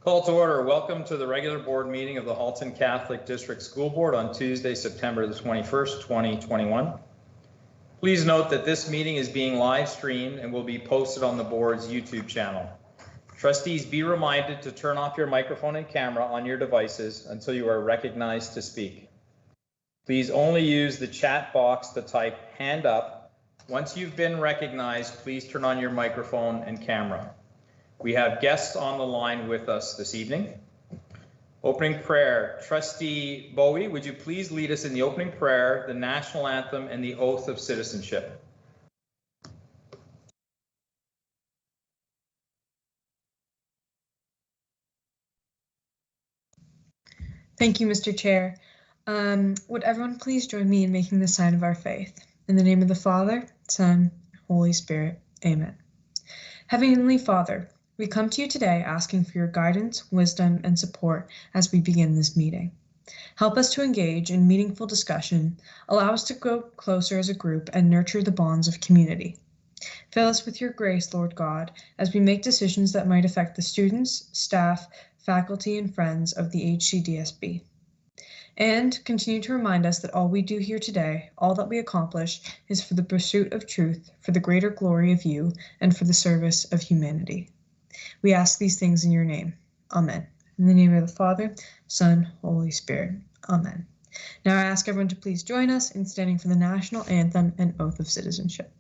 Call to order. Welcome to the regular board meeting of the Halton Catholic District School Board on Tuesday, September the 21st, 2021. Please note that this meeting is being live streamed and will be posted on the board's YouTube channel. Trustees, be reminded to turn off your microphone and camera on your devices until you are recognized to speak. Please only use the chat box to type hand up. Once you've been recognized, please turn on your microphone and camera. We have guests on the line with us this evening. Opening prayer. Trustee Bowie, would you please lead us in the opening prayer, the national anthem, and the oath of citizenship? Thank you, Mr. Chair. Would everyone please join me in making the sign of our faith? In the name of the Father, Son, Holy Spirit. Amen. Heavenly Father, we come to you today asking for your guidance, wisdom, and support as we begin this meeting. Help us to engage in meaningful discussion, allow us to grow closer as a group, and nurture the bonds of community. Fill us with your grace, Lord God, as we make decisions that might affect the students, staff, faculty, and friends of the HCDSB. And continue to remind us that all we do here today, all that we accomplish, is for the pursuit of truth, for the greater glory of you, and for the service of humanity. We ask these things in your name. Amen. In the name of the Father, Son, Holy Spirit. Amen. Now I ask everyone to please join us in standing for the national anthem and oath of citizenship.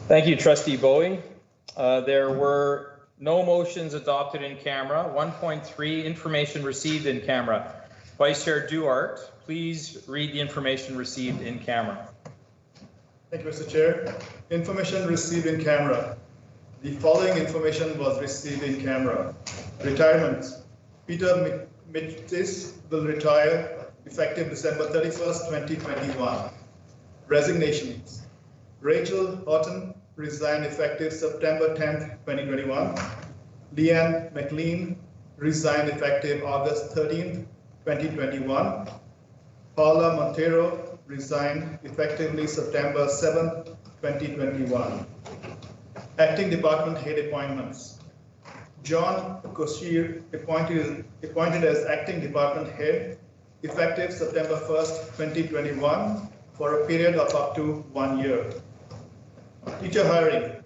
Thank you, Trustee Bowie. There were no motions adopted in camera. 1.3, information received in camera. Vice Chair Duarte, please read the information received in camera. Thank you, Mr. Chair. Information received in camera. The following information was received in camera. Retirement. Peter Mittis will retire effective December 31st, 2021. Resignations. Rachel Halton resigned effective September 10th, 2021. Leanne McLean resigned effective August 13th, 2021. Paula Montero resigned effectively September 7th, 2021. Acting Department Head Appointments. John Koshir appointed as Acting Department Head effective September 1st, 2021 for a period of up to 1 year. Teacher hiring.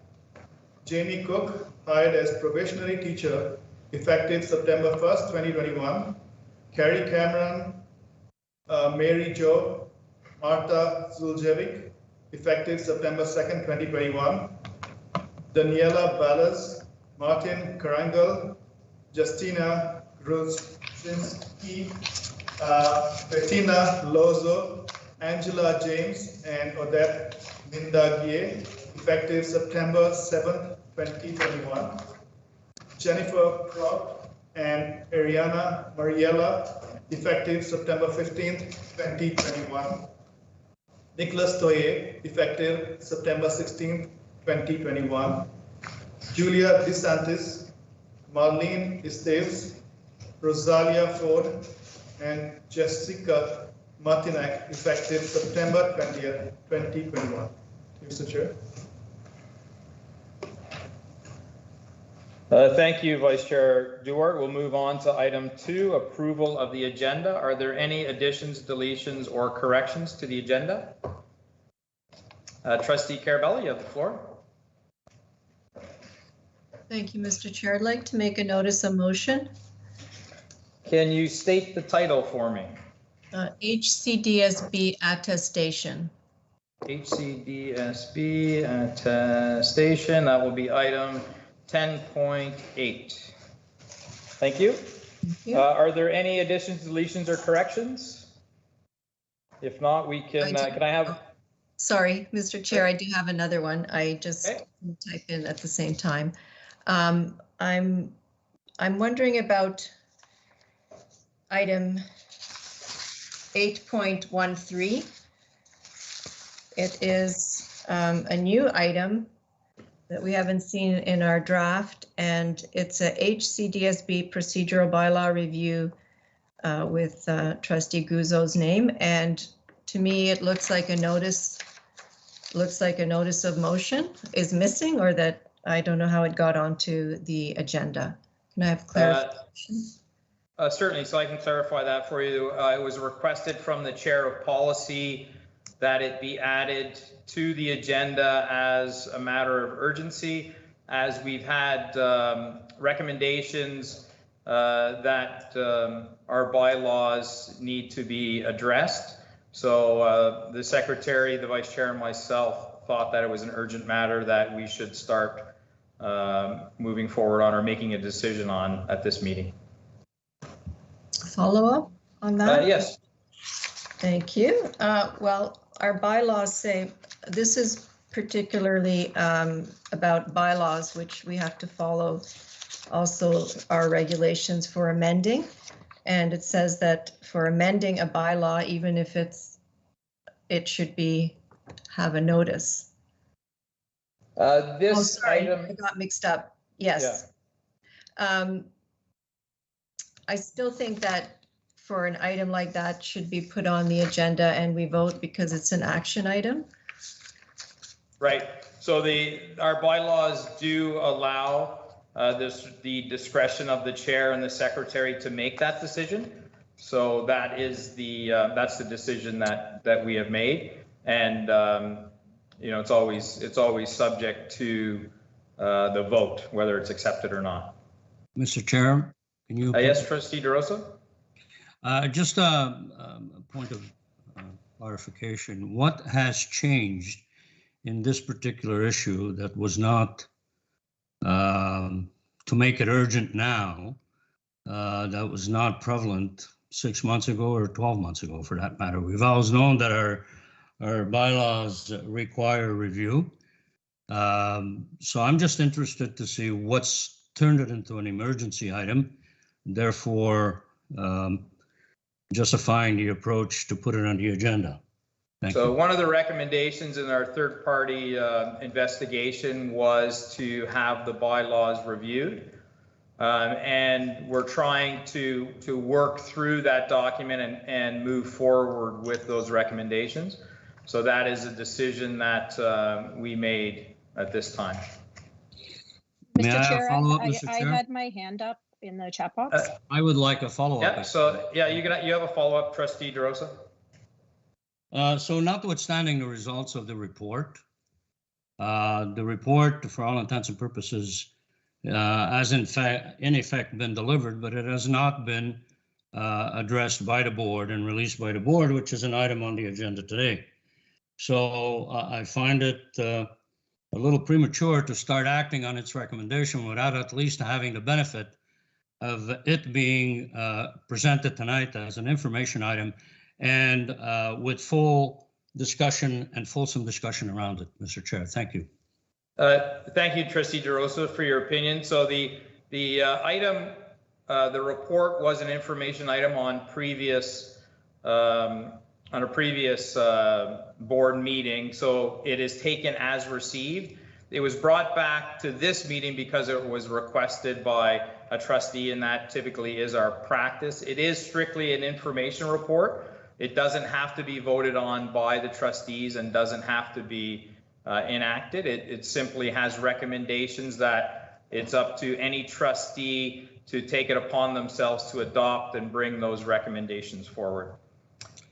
Jamie Cook hired as probationary teacher effective September 1st, 2021. Carrie Cameron Mary Jo Marta Zuljevic, effective September 2nd, 2021. Daniela Ballas, Martin Karangal, Justina Grudzinski, Bettina Lozo, Angela James, and Odette Mindagie, effective September 7th, 2021. Jennifer Prout and Ariana Mariella, effective September 15th, 2021. Nicholas Toye, effective September 16th, 2021. Julia DeSantis, Marlene Esteves, Rosalia Ford, and Jessica Martinek, effective September 20th, 2021. Mr. Chair. Thank you, Vice Chair Duarte. We'll move on to item 2, approval of the agenda. Are there any additions, deletions, or corrections to the agenda? Trustee Carabelli, you have the floor. Thank you, Mr. Chair. I'd like to make a notice of motion. Can you state the title for me? HCDSB attestation. HCDSB attestation. That will be item 10.8. Thank you. Thank you. Are there any additions, deletions, or corrections? If not, we can. Can I have? Sorry, Mr. Chair, I do have another one. I just type in at the same time. I'm wondering about item 8.13. It is a new item that we haven't seen in our draft, and it's a HCDSB procedural bylaw review with Trustee Guzzo's name. And to me, it looks like a notice. Looks like a notice of motion is missing, or that I don't know how it got onto the agenda. Can I have clarification? Certainly, so I can clarify that for you. It was requested from the Chair of Policy that it be added to the agenda as a matter of urgency, as we've had recommendations that our bylaws need to be addressed. So the Secretary, the Vice Chair, and myself thought that it was an urgent matter that we should start moving forward on or making a decision on at this meeting. Follow up on that? Yes. Thank you. Well, our bylaws say this is particularly about bylaws, which we have to follow also our regulations for amending. And it says that for amending a bylaw, even if it should have a notice. This item, I got mixed up. Yes. Yeah. I still think that for an item like that should be put on the agenda and we vote because it's an action item. Right. So our bylaws do allow the discretion of the chair and the secretary to make that decision. So that is that's the decision that we have made, and it's always subject to the vote, whether it's accepted or not. Mr. Chair, can you? Yes, Trustee DeRosa. Just a point of clarification. What has changed in this particular issue that was not to make it urgent now, that was not prevalent 6 months ago or 12 months ago, for that matter? We've always known that our bylaws require review. So I'm just interested to see what's turned it into an emergency item, therefore justifying the approach to put it on the agenda. Thank you. One of the recommendations in our third-party investigation was to have the bylaws reviewed. And we're trying to work through that document and move forward with those recommendations. So that is a decision that we made at this time. Mr. Chair, Mr. I Chair? had my hand up in the chat box. I would like a follow-up. Yeah, so yeah, you have a follow-up, Trustee DeRosa? So notwithstanding the results of the report, for all intents and purposes, has in effect been delivered, but it has not been addressed by the board and released by the board, which is an item on the agenda today. So I find it a little premature to start acting on its recommendation without at least having the benefit of it being presented tonight as an information item and with full discussion and fulsome discussion around it, Mr. Chair. Thank you. Thank you, Trustee DeRosa, for your opinion. So the item, the report was an information item on a previous board meeting. So it is taken as received. It was brought back to this meeting because it was requested by a trustee, and that typically is our practice. It is strictly an information report. It doesn't have to be voted on by the trustees and doesn't have to be enacted. It simply has recommendations that it's up to any trustee to take it upon themselves to adopt and bring those recommendations forward.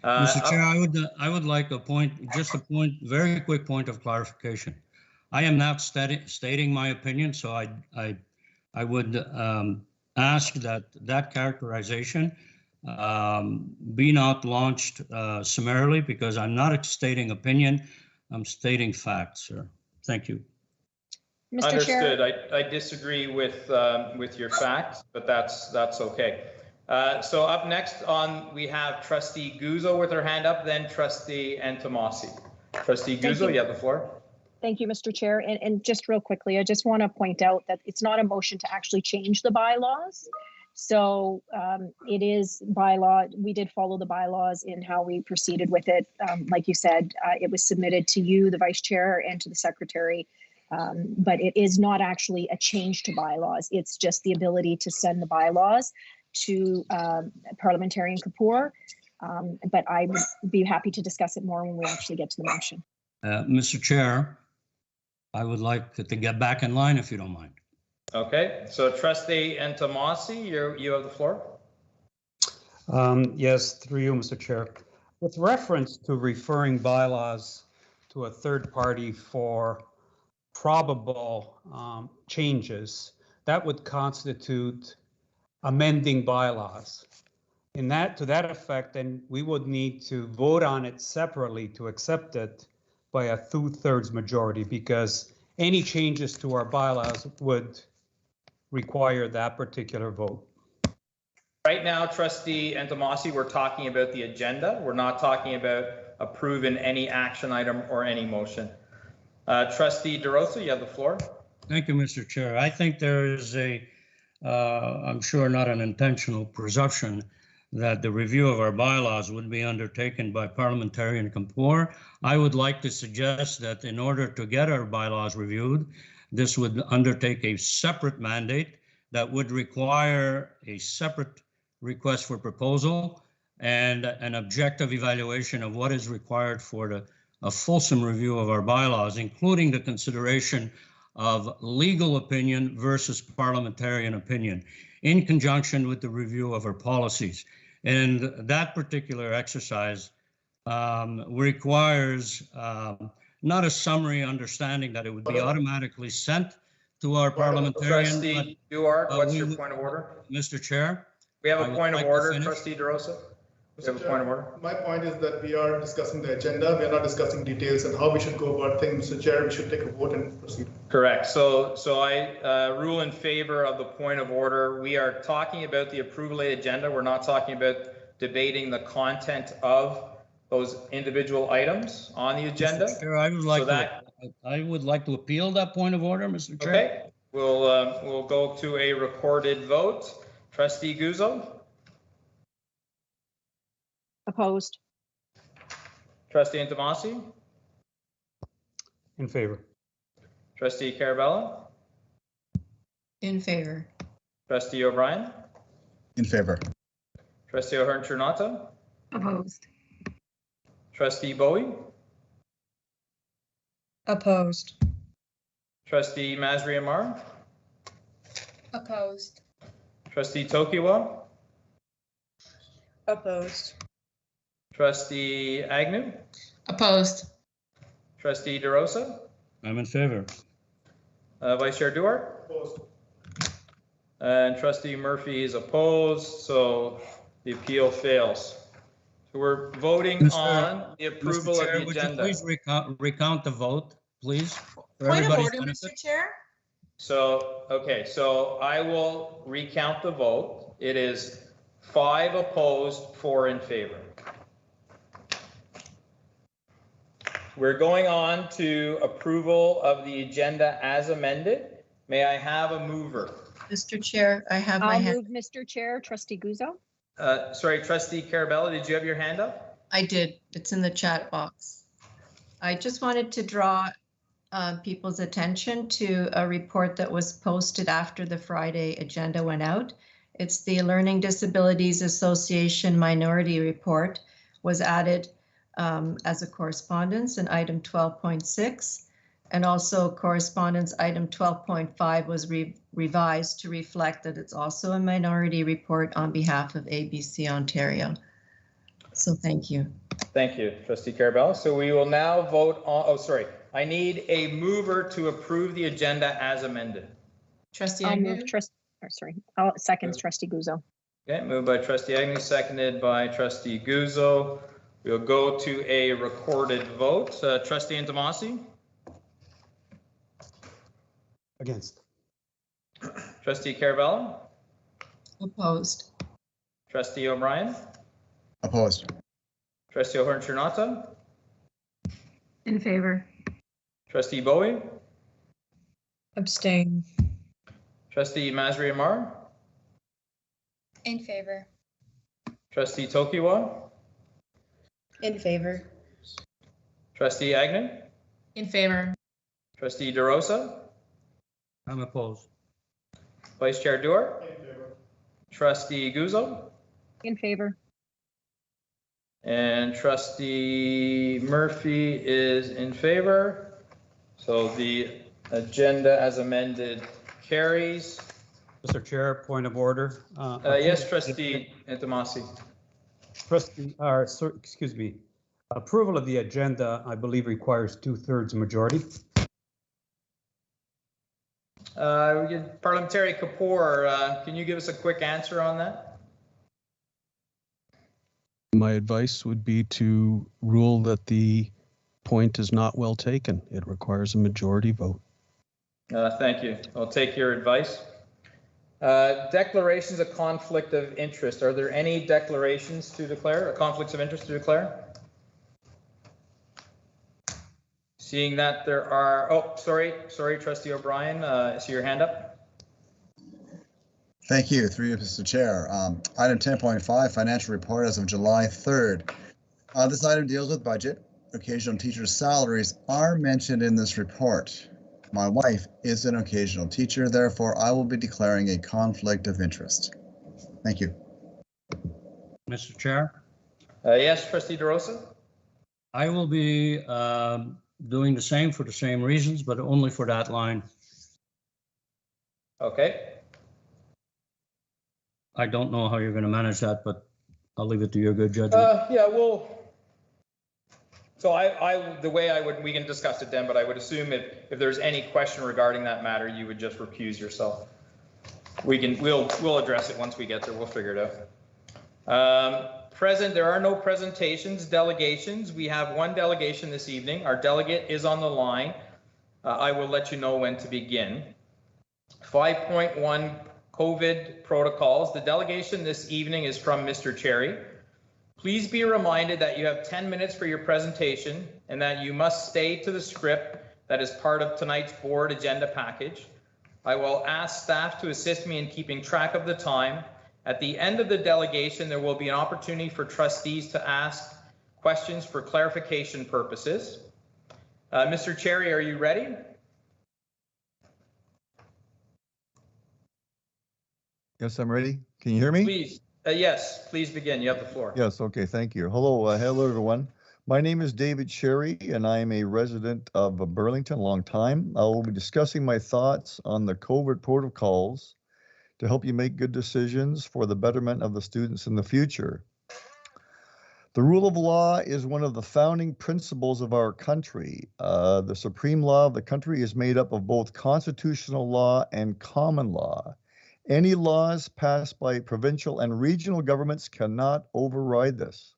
Mr. Chair, I would like very quick point of clarification. I am not stating my opinion, so I would ask that characterization be not launched summarily, because I'm not stating opinion, I'm stating facts, sir. Thank you. Mr. Understood. Chair. I disagree with your facts, but that's okay. So up next we have Trustee Guzzo with her hand up, then Trustee Antomasi. Trustee Guzzo, you have the floor. Thank you, Mr. Chair. And just real quickly, I just want to point out that it's not a motion to actually change the bylaws. So it is bylaw. We did follow the bylaws in how we proceeded with it. Like you said, it was submitted to you, the Vice Chair, and to the Secretary. But it is not actually a change to bylaws. It's just the ability to send the bylaws to Parliamentarian Kapoor. But I would be happy to discuss it more when we actually get to the motion. Mr. Chair, I would like to get back in line if you don't mind. Okay, so Trustee Antomasi, you have the floor. Yes, through you, Mr. Chair. With reference to referring bylaws to a third party for probable changes, that would constitute amending bylaws. To that effect, then we would need to vote on it separately to accept it by a 2/3 majority, because any changes to our bylaws would require that particular vote. Right now, Trustee Antomasi, we're talking about the agenda. We're not talking about approving any action item or any motion. Trustee DeRosa, you have the floor. Thank you, Mr. Chair. I think there is I'm sure not an intentional presumption that the review of our bylaws would be undertaken by Parliamentarian Kapoor. I would like to suggest that in order to get our bylaws reviewed, this would undertake a separate mandate that would require a separate request for proposal and an objective evaluation of what is required for a fulsome review of our bylaws, including the consideration of legal opinion versus parliamentarian opinion, in conjunction with the review of our policies. And that particular exercise requires not a summary understanding that it would be automatically sent to our parliamentarian. Trustee Duarte, what's your point of order? Mr. Chair? We have a point of order, Trustee DeRosa. We have a point of order. My point is that we are discussing the agenda. We are not discussing details and how we should go about things. Mr. Chair, we should take a vote and proceed. Correct. So I rule in favor of the point of order. We are talking about the approval of the agenda. We're not talking about debating the content of those individual items on the agenda. Mr. Chair, I would like to appeal that point of order, Mr. Chair. Okay, we'll go to a recorded vote. Trustee Guzzo. Opposed. Trustee Antomasi. In favor. Trustee Carabella. In favor. Trustee O'Brien. In favor. Trustee O'Hearn-Turnata. Opposed. Trustee Bowie. Opposed. Trustee Masri Amar. Opposed. Trustee Tokiwa. Opposed. Trustee Agnew. Opposed. Trustee DeRosa. I'm in favor. Vice Chair Duarte. Opposed. And Trustee Murphy is opposed. So The appeal fails. So we're voting on the approval Mr. of Chair, the would you agenda. please recount the vote, please? for Point of everybody's order, benefit? Mr. Chair. So, okay, so I will recount the vote. It is 5 opposed, 4 in favor. We're going on to approval of the agenda as amended. May I have a mover? Mr. Chair, I have my I'll hand. move, Mr. Chair. Trustee Guzzo. Sorry, Trustee Carabella, did you have your hand up? I did. It's in the chat box. I just wanted to draw people's attention to a report that was posted after the Friday agenda went out. It's the Learning Disabilities Association Minority Report was added as a correspondence in item 12.6. And also correspondence item 12.5 was revised to reflect that it's also a minority report on behalf of ABC Ontario. So thank you. Thank you, Trustee Carabella. So we will now vote on, oh, sorry. I need a mover to approve the agenda as amended. Trustee I'll Agnew. move I'll second Trustee Guzzo. Okay, moved by Trustee Agnew, seconded by Trustee Guzzo. We'll go to a recorded vote. Trustee Intomasi? Against. Trustee Carabella? Opposed. Trustee O'Brien? Opposed. Trustee O'Hearn-Chernata? In favor. Trustee Bowie? Abstain. Trustee Masri Amar? In favor. Trustee Tokiwa? In favor. Trustee Agnew? In favor. Trustee DeRosa? I'm opposed. Vice Chair Duer? In favor. Trustee Guzzo? In favor. And Trustee Murphy is in favor. So the agenda as amended carries. Mr. Chair, point of order. Yes, Trustee Intomasi. Excuse me. Approval of the agenda, I believe, requires 2/3 majority. Parliamentary Kapoor, can you give us a quick answer on that? My advice would be to rule that the point is not well taken. It requires a majority vote. Thank you. I'll take your advice. Declarations of conflict of interest. Are there any declarations to declare, or conflicts of interest to declare? Seeing that there are, oh, sorry, Trustee O'Brien, I see your hand up. Thank you, through you, Mr. Chair. Item 10.5, financial report as of July 3rd. This item deals with budget. Occasional teachers' salaries are mentioned in this report. My wife is an occasional teacher, therefore I will be declaring a conflict of interest. Thank you. Mr. Chair, Yes, Trustee DeRosa? I will be doing the same for the same reasons, but only for that line. Okay. I don't know how you're going to manage that, but I'll leave it to your good judgment. Yeah, well, so the way I would, we can discuss it then, but I would assume if there's any question regarding that matter, you would just recuse yourself. We'll address it once we get there. We'll figure it out. Present, there are no presentations, delegations. We have one delegation this evening. Our delegate is on the line. I will let you know when to begin. 5.1 COVID protocols. The delegation this evening is from Mr. Cherry. Please be reminded that you have 10 minutes for your presentation and that you must stay to the script that is part of tonight's board agenda package. I will ask staff to assist me in keeping track of the time. At the end of the delegation, there will be an opportunity for trustees to ask questions for clarification purposes. Mr. Cherry, are you ready? Yes, I'm ready. Can you hear me? Please. Yes, please begin. You have the floor. Yes, okay, thank you. Hello, everyone. My name is David Sherry, and I am a resident of Burlington, a long time. I will be discussing my thoughts on the COVID protocols to help you make good decisions for the betterment of the students in the future. The rule of law is one of the founding principles of our country. The supreme law of the country is made up of both constitutional law and common law. Any laws passed by provincial and regional governments cannot override this.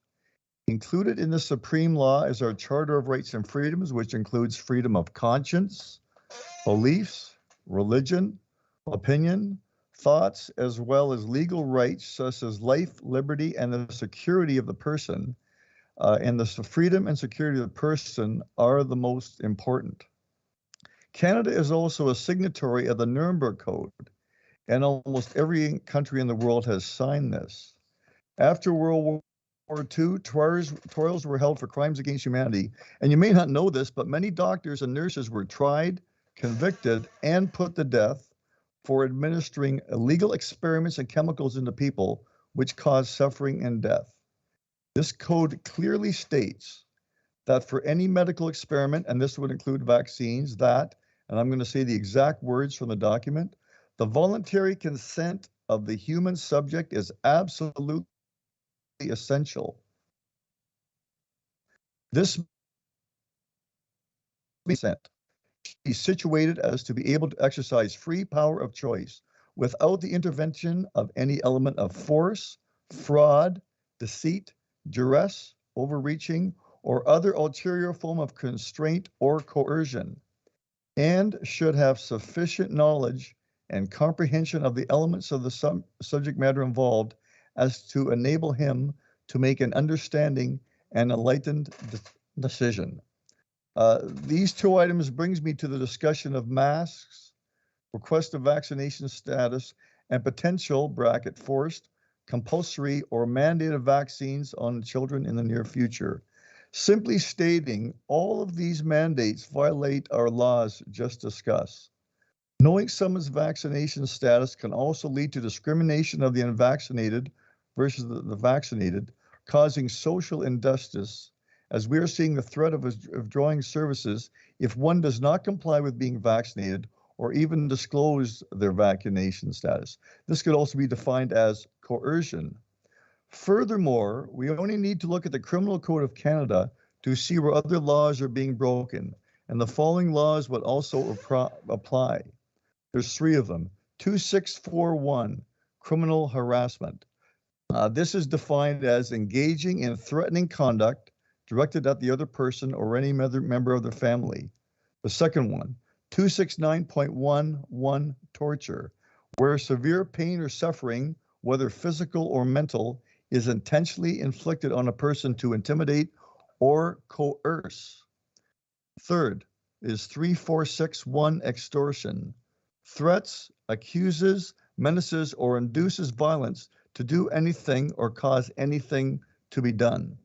Included in the supreme law is our Charter of Rights and Freedoms, which includes freedom of conscience, beliefs, religion, opinion, thoughts, as well as legal rights such as life, liberty, and the security of the person. And the freedom and security of the person are the most important. Canada is also a signatory of the Nuremberg Code, and almost every country in the world has signed this. After World War II, trials were held for crimes against humanity, and you may not know this, but many doctors and nurses were tried, convicted, and put to death for administering illegal experiments and chemicals into people, which caused suffering and death. This code clearly states that for any medical experiment, and this would include vaccines, that, and I'm going to say the exact words from the document, the voluntary consent of the human subject is absolutely essential. This consent should be situated as to be able to exercise free power of choice without the intervention of any element of force, fraud, deceit, duress, overreaching, or other ulterior form of constraint or coercion, and should have sufficient knowledge and comprehension of the elements of the subject matter involved as to enable him to make an understanding and enlightened decision. These two items brings me to the discussion of masks, request of vaccination status, and potential (forced, compulsory, or mandated vaccines on children in the near future. Simply stating, all of these mandates violate our laws just discussed. Knowing someone's vaccination status can also lead to discrimination of the unvaccinated versus the vaccinated, causing social injustice, as we are seeing the threat of withdrawing services if one does not comply with being vaccinated or even disclose their vaccination status. This could also be defined as coercion. Furthermore, we only need to look at the Criminal Code of Canada to see where other laws are being broken, and the following laws would also apply. There's three of them. 2641, Criminal Harassment. This is defined as engaging in threatening conduct directed at the other person or any other member of the family. The second one, 269.11, Torture, where severe pain or suffering, whether physical or mental, is intentionally inflicted on a person to intimidate or coerce. Third is 3461, Extortion. Threats, accuses, menaces, or induces violence to do anything or cause anything to be done.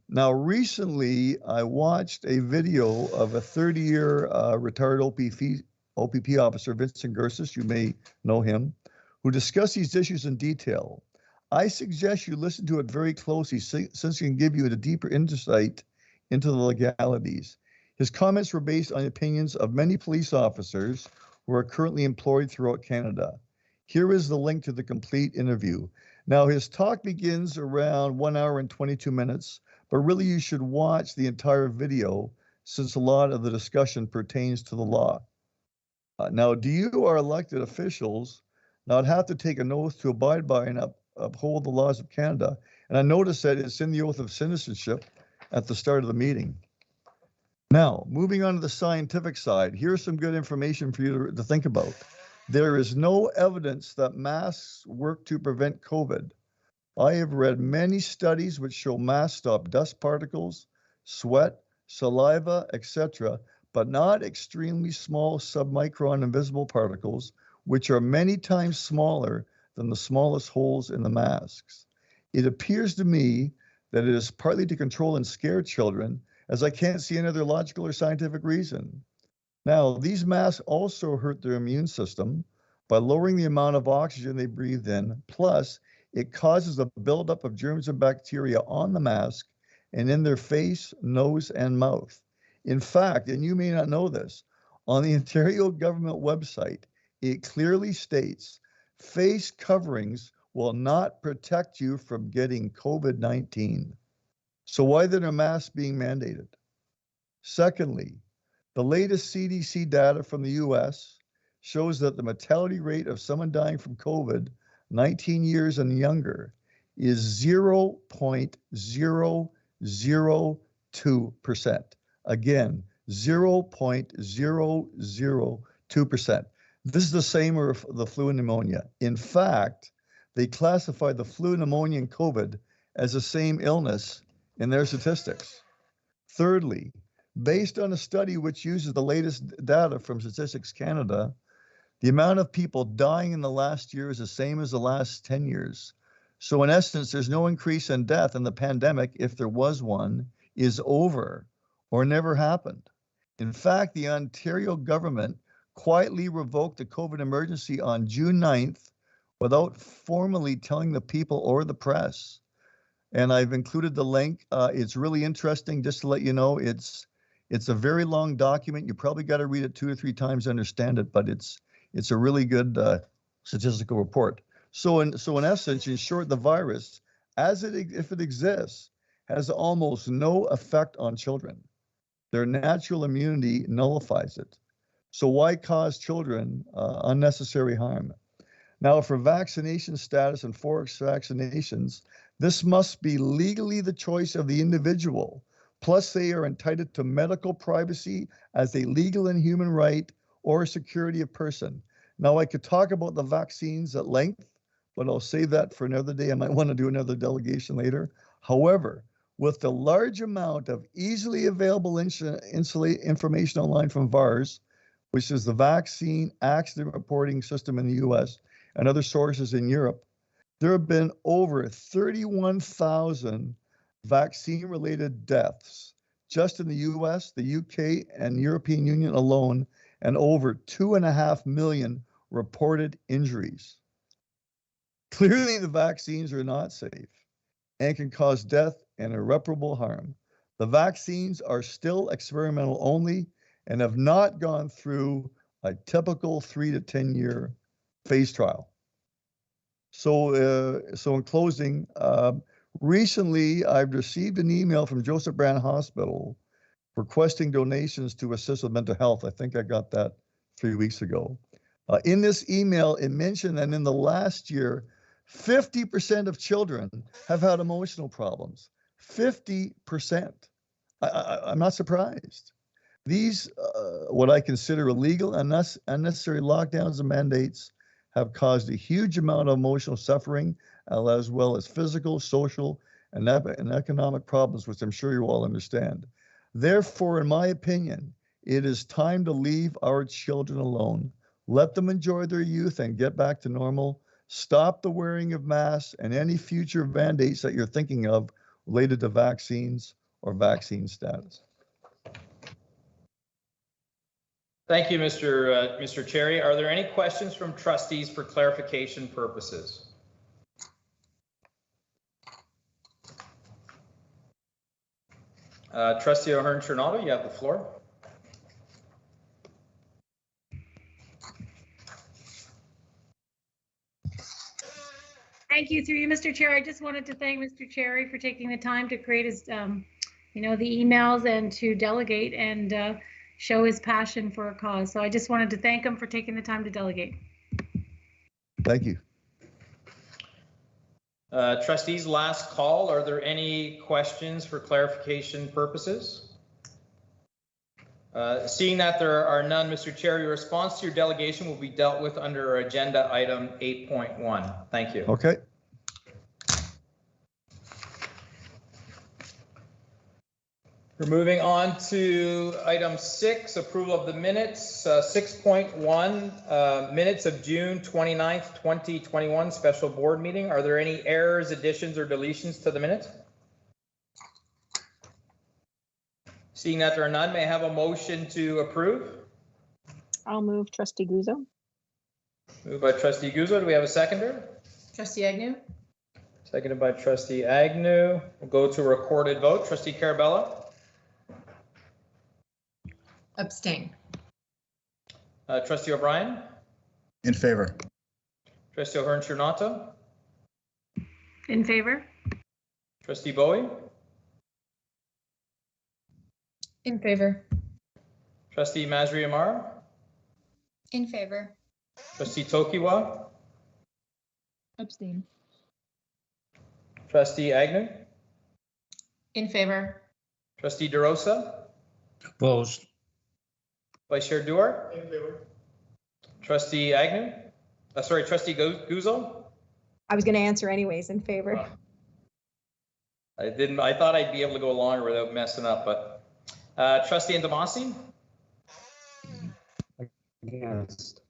Now, recently, I watched a video of a 30-year retired OPP officer, Vincent Gersis, you may know him, who discussed these issues in detail. I suggest you listen to it very closely since it can give you a deeper insight into the legalities. His comments were based on opinions of many police officers who are currently employed throughout Canada. Here is the link to the complete interview. Now, his talk begins around 1 hour and 22 minutes, but really you should watch the entire video since a lot of the discussion pertains to the law. Now, do you or elected officials not have to take an oath to abide by and uphold the laws of Canada? And I noticed that it's in the oath of citizenship at the start of the meeting. Now, moving on to the scientific side, here's some good information for you to think about. There is no evidence that masks work to prevent COVID. I have read many studies which show masks stop dust particles, sweat, saliva, etc., but not extremely small submicron invisible particles, which are many times smaller than the smallest holes in the masks. It appears to me that it is partly to control and scare children, as I can't see any other logical or scientific reason. Now, these masks also hurt their immune system by lowering the amount of oxygen they breathe in, plus it causes a buildup of germs and bacteria on the mask and in their face, nose, and mouth. In fact, and you may not know this, on the Ontario government website, it clearly states face coverings will not protect you from getting COVID-19. So why then are masks being mandated? Secondly, the latest CDC data from the US shows that the mortality rate of someone dying from COVID 19 years and younger is 0.002%. Again, 0.002%. This is the same for the flu and pneumonia. In fact, they classify the flu, pneumonia, and COVID as the same illness in their statistics. Thirdly, based on a study which uses the latest data from Statistics Canada, the amount of people dying in the last year is the same as the last 10 years. So in essence, there's no increase in death, and the pandemic, if there was one, is over or never happened. In fact, the Ontario government quietly revoked the COVID emergency on June 9th without formally telling the people or the press. And I've included the link. It's really interesting, just to let you know, it's a very long document. You probably got to read it 2 or 3 times to understand it, but it's a really good statistical report. So in essence, in short, the virus, if it exists, has almost no effect on children. Their natural immunity nullifies it. So why cause children unnecessary harm? Now, for vaccination status and forced vaccinations, this must be legally the choice of the individual. Plus, they are entitled to medical privacy as a legal and human right or security of person. Now, I could talk about the vaccines at length, but I'll save that for another day. I might want to do another delegation later. However, with the large amount of easily available information online from VAERS, which is the Vaccine Accident Reporting System in the US, and other sources in Europe, there have been over 31,000 vaccine-related deaths just in the US, the UK, and European Union alone, and over 2.5 million reported injuries. Clearly, the vaccines are not safe and can cause death and irreparable harm. The vaccines are still experimental only and have not gone through a typical 3 to 10 year phase trial. So in closing, recently I've received an email from Joseph Brand Hospital requesting donations to assist with mental health. I think I got that 3 weeks ago. In this email, it mentioned that in the last year, 50% of children have had emotional problems. 50%. I'm not surprised. These, what I consider illegal and unnecessary lockdowns and mandates, have caused a huge amount of emotional suffering, as well as physical, social, and economic problems, which I'm sure you all understand. Therefore, in my opinion, it is time to leave our children alone. Let them enjoy their youth and get back to normal. Stop the wearing of masks and any future mandates that you're thinking of related to vaccines or vaccine status. Thank you, Mr. Cherry. Are there any questions from trustees for clarification purposes? Trustee Ahern-Chernato, you have the floor. Thank you, through you, Mr. Chair. I just wanted to thank Mr. Cherry for taking the time to create his, the emails and to delegate and show his passion for a cause. So I just wanted to thank him for taking the time to delegate. Thank you. Trustees, last call. Are there any questions for clarification purposes? Seeing that there are none, Mr. Chair, your response to your delegation will be dealt with under agenda item 8.1. Thank you. Okay. We're moving on to item 6, approval of the minutes. 6.1, minutes of June 29th, 2021 special board meeting. Are there any errors, additions, or deletions to the minutes? Seeing that there are none, may I have a motion to approve? I'll move, Trustee Guzzo. Moved by Trustee Guzzo. Do we have a seconder? Trustee Agnew? Seconded by Trustee Agnew. We'll go to a recorded vote. Trustee Carabella? Abstain. Trustee O'Brien? In favor. Trustee Ahern-Chernato? In favor? Trustee Bowie? In favor. Trustee Masri Amar? In favor. Trustee Tokiwa? Abstain. Trustee Agnew? In favor. Trustee DeRosa? Opposed. Vice Chair Duarte? In favor. Trustee Agnew? Sorry, Trustee Guzzo? I was going to answer anyways, in favor. I thought I'd be able to go longer without messing up, but Trustee Indomasi? Against.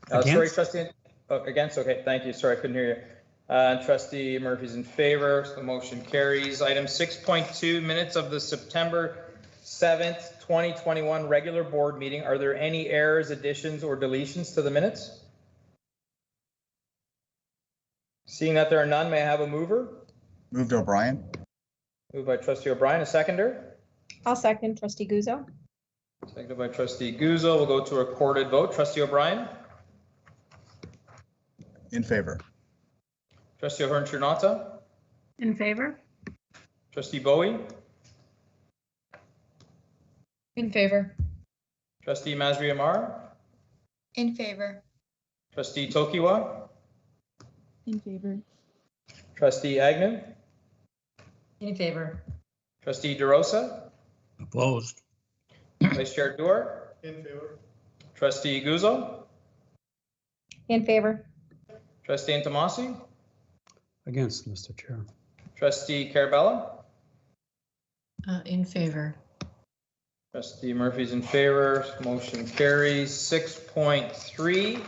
Sorry, Against? Trustee. Oh, against. Okay, thank you. Sorry, I couldn't hear you. Trustee Murphy's in favor, so the motion carries. Item 6.2, minutes of the September 7th, 2021 regular board meeting. Are there any errors, additions, or deletions to the minutes? Seeing that there are none, may I have a mover? Moved O'Brien. Moved by Trustee O'Brien, a seconder. I'll second Trustee Guzzo. Seconded by Trustee Guzzo. We'll go to a recorded vote. Trustee O'Brien? In favor. Trustee O'Hearn-Turnauta? In favor. Trustee Bowie? In favor. Trustee Masri Amar? In favor. Trustee Tokiwa? In favor. Trustee Agnew? In favor. Trustee DeRosa? Opposed. Vice Chair Duarte? In favor. Trustee Guzzo? In favor. Trustee Intomasi? Against, Mr. Chair. Trustee Carabella? In favor. Trustee Murphy's in favor. Motion carries. 6.3,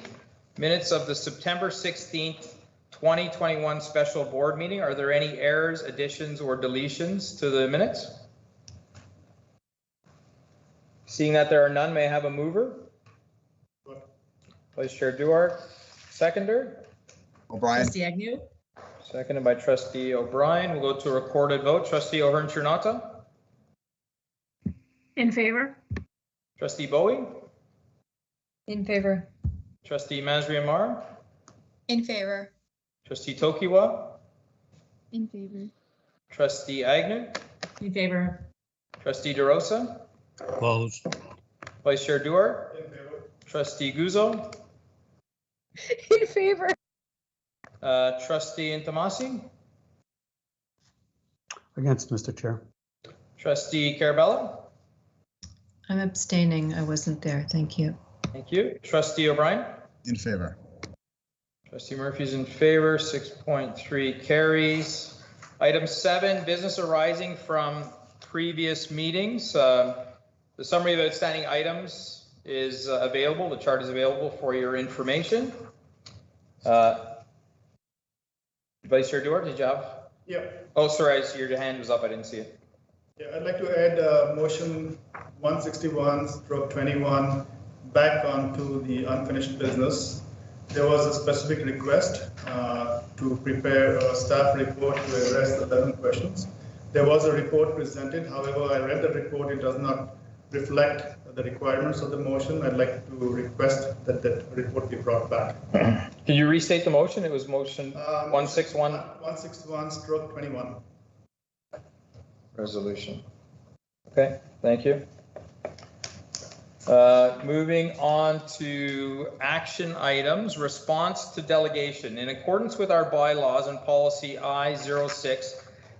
minutes of the September 16th, 2021 special board meeting. Are there any errors, additions, or deletions to the minutes? Seeing that there are none, may I have a mover? Vice Chair Duarte, seconder. O'Brien. Trustee Agnew. Seconded by Trustee O'Brien. We'll go to a recorded vote. Trustee O'Hearn-Turnauta? In favor. Trustee Bowie? In favor. Trustee Masri Amar? In favor. Trustee Tokiwa? In favor. Trustee Agnew? In favor. Trustee DeRosa? Opposed. Vice Chair Duarte? In favor. Trustee Guzzo? In favor. Trustee Intomasi? Against, Mr. Chair. Trustee Carabella? I'm abstaining. I wasn't there. Thank you. Thank you. Trustee O'Brien? In favor. Trustee Murphy's in favor. 6.3 carries. Item 7, business arising from previous meetings. The summary of outstanding items is available. The chart is available for your information. Vice Chair Duarte, did you have? Yeah. Oh, sorry, your hand was up. I didn't see it. Yeah, I'd like to add motion 161/21 back onto the unfinished business. There was a specific request to prepare a staff report to address the 11 questions. There was a report presented. However, I read the report. It does not reflect the requirements of the motion. I'd like to request that that report be brought back. Can you restate the motion? It was motion 161. 161/21. Resolution. Okay, thank you. Moving on to action items, response to delegation. In accordance with our bylaws and policy I-06,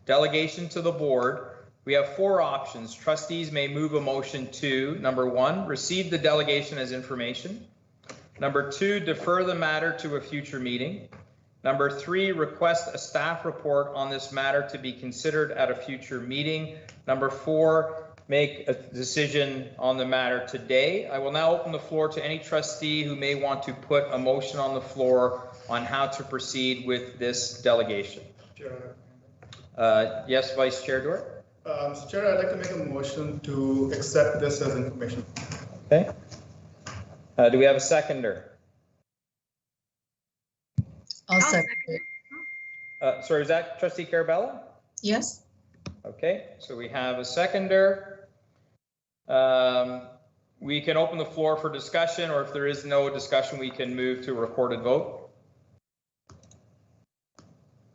delegation to the board, we have 4 options. Trustees may move a motion to, number 1, receive the delegation as information. Number 2, defer the matter to a future meeting. Number 3, request a staff report on this matter to be considered at a future meeting. Number 4, make a decision on the matter today. I will now open the floor to any trustee who may want to put a motion on the floor on how to proceed with this delegation. Yes, Vice Chair Duarte. Mr. Chair, I'd like to make a motion to accept this as information. Okay. Do we have a seconder? I'll second it. Sorry, is that Trustee Carabella? Yes. Okay, so we have a seconder. We can open the floor for discussion, or if there is no discussion, we can move to a recorded vote.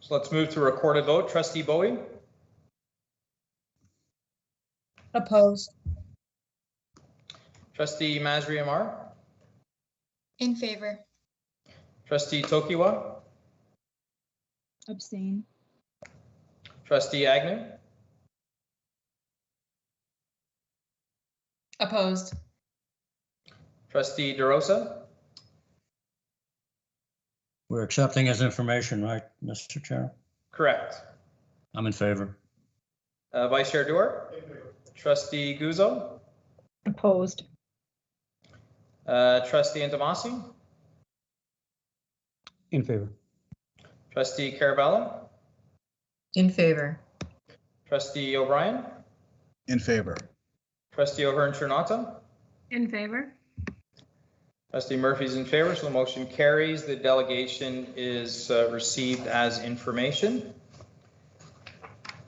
So let's move to a recorded vote. Trustee Bowie? Opposed. Trustee Masri Amar, In favor. Trustee Tokiwa, Abstain. Trustee Agnew, Opposed. Trustee DeRosa, We're accepting as information, right, Mr. Chair? correct. I'm in favor. Vice Chair Dewar, Trustee Guzzo, Opposed. Trustee Intomasi, In favor. Trustee Carabello, In favor. Trustee O'Brien, In favor. Trustee O'Hearn Trinata, In favor. Trustee Murphy's in favor, so the motion carries. The delegation is received as information.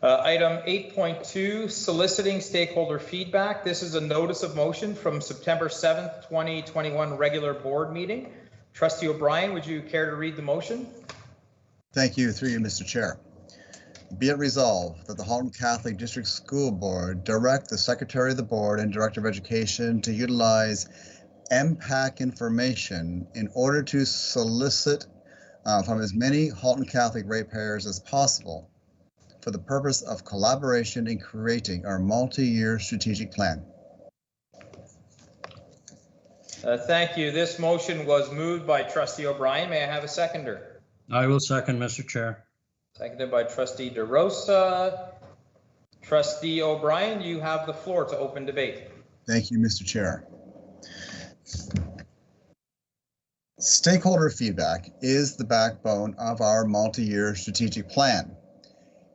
Item 8.2, soliciting stakeholder feedback. This is a notice of motion from September 7th, 2021 regular board meeting. Trustee O'Brien, would you care to read the motion? Thank you, through you, Mr. Chair. Be it resolved that the Halton Catholic District School Board direct the Secretary of the Board and Director of Education to utilize MPAC information in order to solicit from as many Halton Catholic ratepayers as possible for the purpose of collaboration in creating our multi-year strategic plan. Thank you. This motion was moved by Trustee O'Brien. May I have a seconder? I will second, Mr. Chair. Seconded by Trustee DeRosa. Trustee O'Brien, you have the floor to open debate. Thank you, Mr. Chair. Stakeholder feedback is the backbone of our multi-year strategic plan.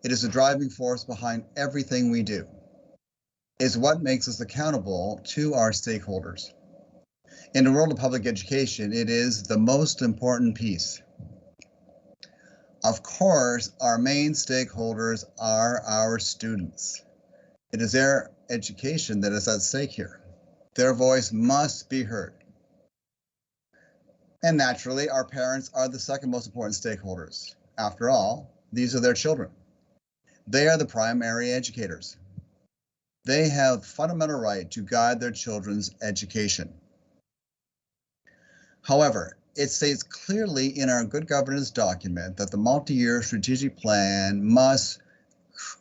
It is the driving force behind everything we do. It's what makes us accountable to our stakeholders. In the world of public education, it is the most important piece. Of course, our main stakeholders are our students. It is their education that is at stake here. Their voice must be heard. And naturally, our parents are the second most important stakeholders. After all, these are their children. They are the primary educators. They have fundamental right to guide their children's education. However, it states clearly in our good governance document that the multi-year strategic plan must,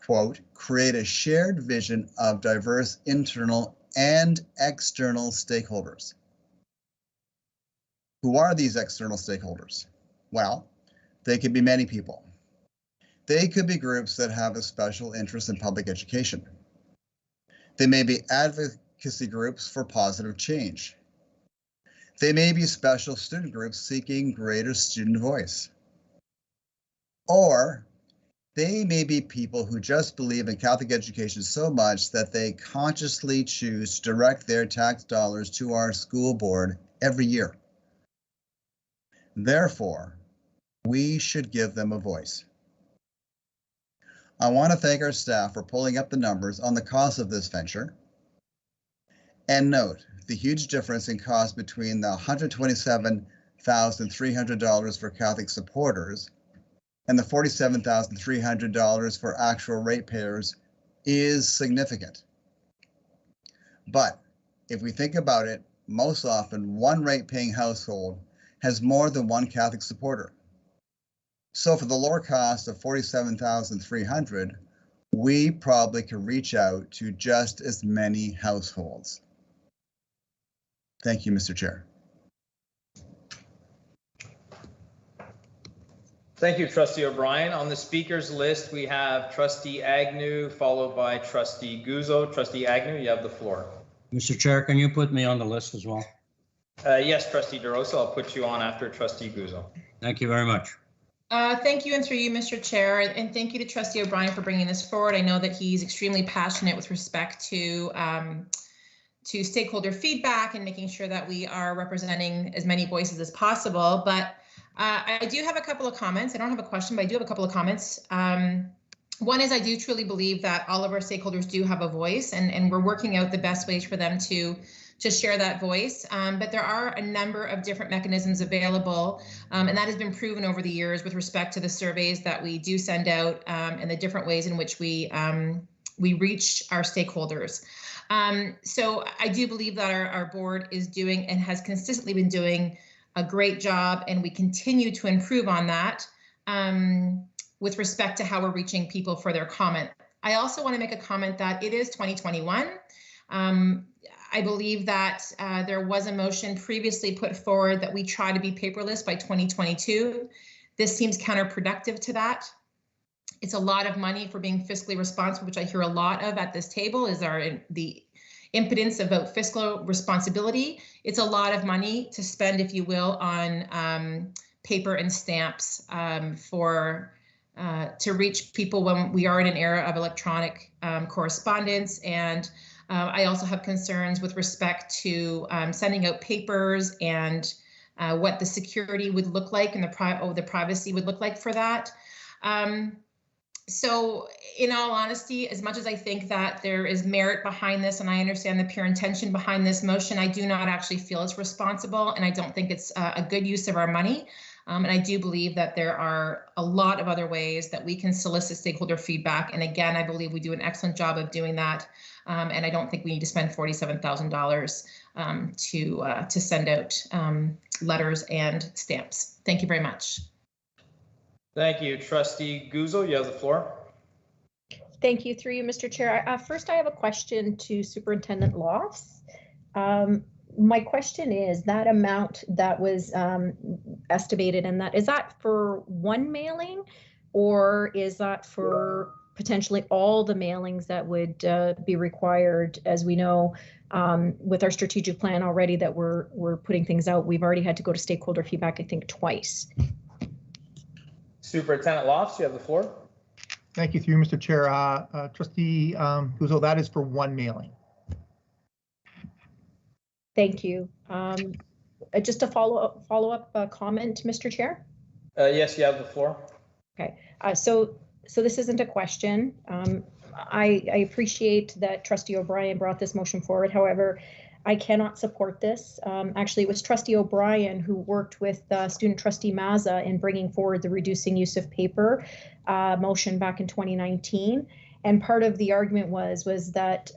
quote, create a shared vision of diverse internal and external stakeholders. Who are these external stakeholders? Well, they could be many people. They could be groups that have a special interest in public education. They may be advocacy groups for positive change. They may be special student groups seeking greater student voice. Or they may be people who just believe in Catholic education so much that they consciously choose to direct their tax dollars to our school board every year. Therefore, we should give them a voice. I want to thank our staff for pulling up the numbers on the cost of this venture. And note the huge difference in cost between the $127,300 for Catholic supporters and the $47,300 for actual ratepayers is significant. But if we think about it, most often one rate-paying household has more than one Catholic supporter. So for the lower cost of $47,300, we probably could reach out to just as many households. Thank you, Mr. Chair. Thank you, Trustee O'Brien. On the speakers list, we have Trustee Agnew, followed by Trustee Guzzo. Trustee Agnew, you have the floor. Mr. Chair, can you put me on the list as well? Yes, Trustee DeRosa, I'll put you on after Trustee Guzzo. Thank you very much. Thank you, and through you, Mr. Chair, and thank you to Trustee O'Brien for bringing this forward. I know that he's extremely passionate with respect to stakeholder feedback and making sure that we are representing as many voices as possible. But I do have a couple of comments. I don't have a question, but I do have a couple of comments. One is I do truly believe that all of our stakeholders do have a voice, and we're working out the best ways for them to share that voice. But there are a number of different mechanisms available, and that has been proven over the years with respect to the surveys that we do send out and the different ways in which we reach our stakeholders. So I do believe that our board is doing and has consistently been doing a great job, and we continue to improve on that with respect to how we're reaching people for their comment. I also want to make a comment that it is 2021. I believe that there was a motion previously put forward that we try to be paperless by 2022. This seems counterproductive to that. It's a lot of money for being fiscally responsible, which I hear a lot of at this table is the impotence about fiscal responsibility. It's a lot of money to spend, if you will, on paper and stamps to reach people when we are in an era of electronic correspondence. And I also have concerns with respect to sending out papers and what the security would look like and the privacy would look like for that. So in all honesty, as much as I think that there is merit behind this and I understand the pure intention behind this motion, I do not actually feel it's responsible, and I don't think it's a good use of our money. And I do believe that there are a lot of other ways that we can solicit stakeholder feedback. And again, I believe we do an excellent job of doing that. And I don't think we need to spend $47,000 to send out letters and stamps. Thank you very much. Thank you. Trustee Guzzo, you have the floor. Thank you, through you, Mr. Chair. First, I have a question to Superintendent Lofts. My question is, that amount that was estimated, and is that for one mailing, or is that for potentially all the mailings that would be required? As we know, with our strategic plan already that we're putting things out, we've already had to go to stakeholder feedback, I think, twice. Superintendent Lofts, you have the floor. Thank you, through you, Mr. Chair. Trustee Guzzo, that is for one mailing. Thank you. Just a follow-up comment, Mr. Chair? Yes, you have the floor. Okay. So this isn't a question. I appreciate that Trustee O'Brien brought this motion forward. However, I cannot support this. Actually, it was Trustee O'Brien who worked with Student Trustee Mazza in bringing forward the reducing use of paper motion back in 2019. And part of the argument was that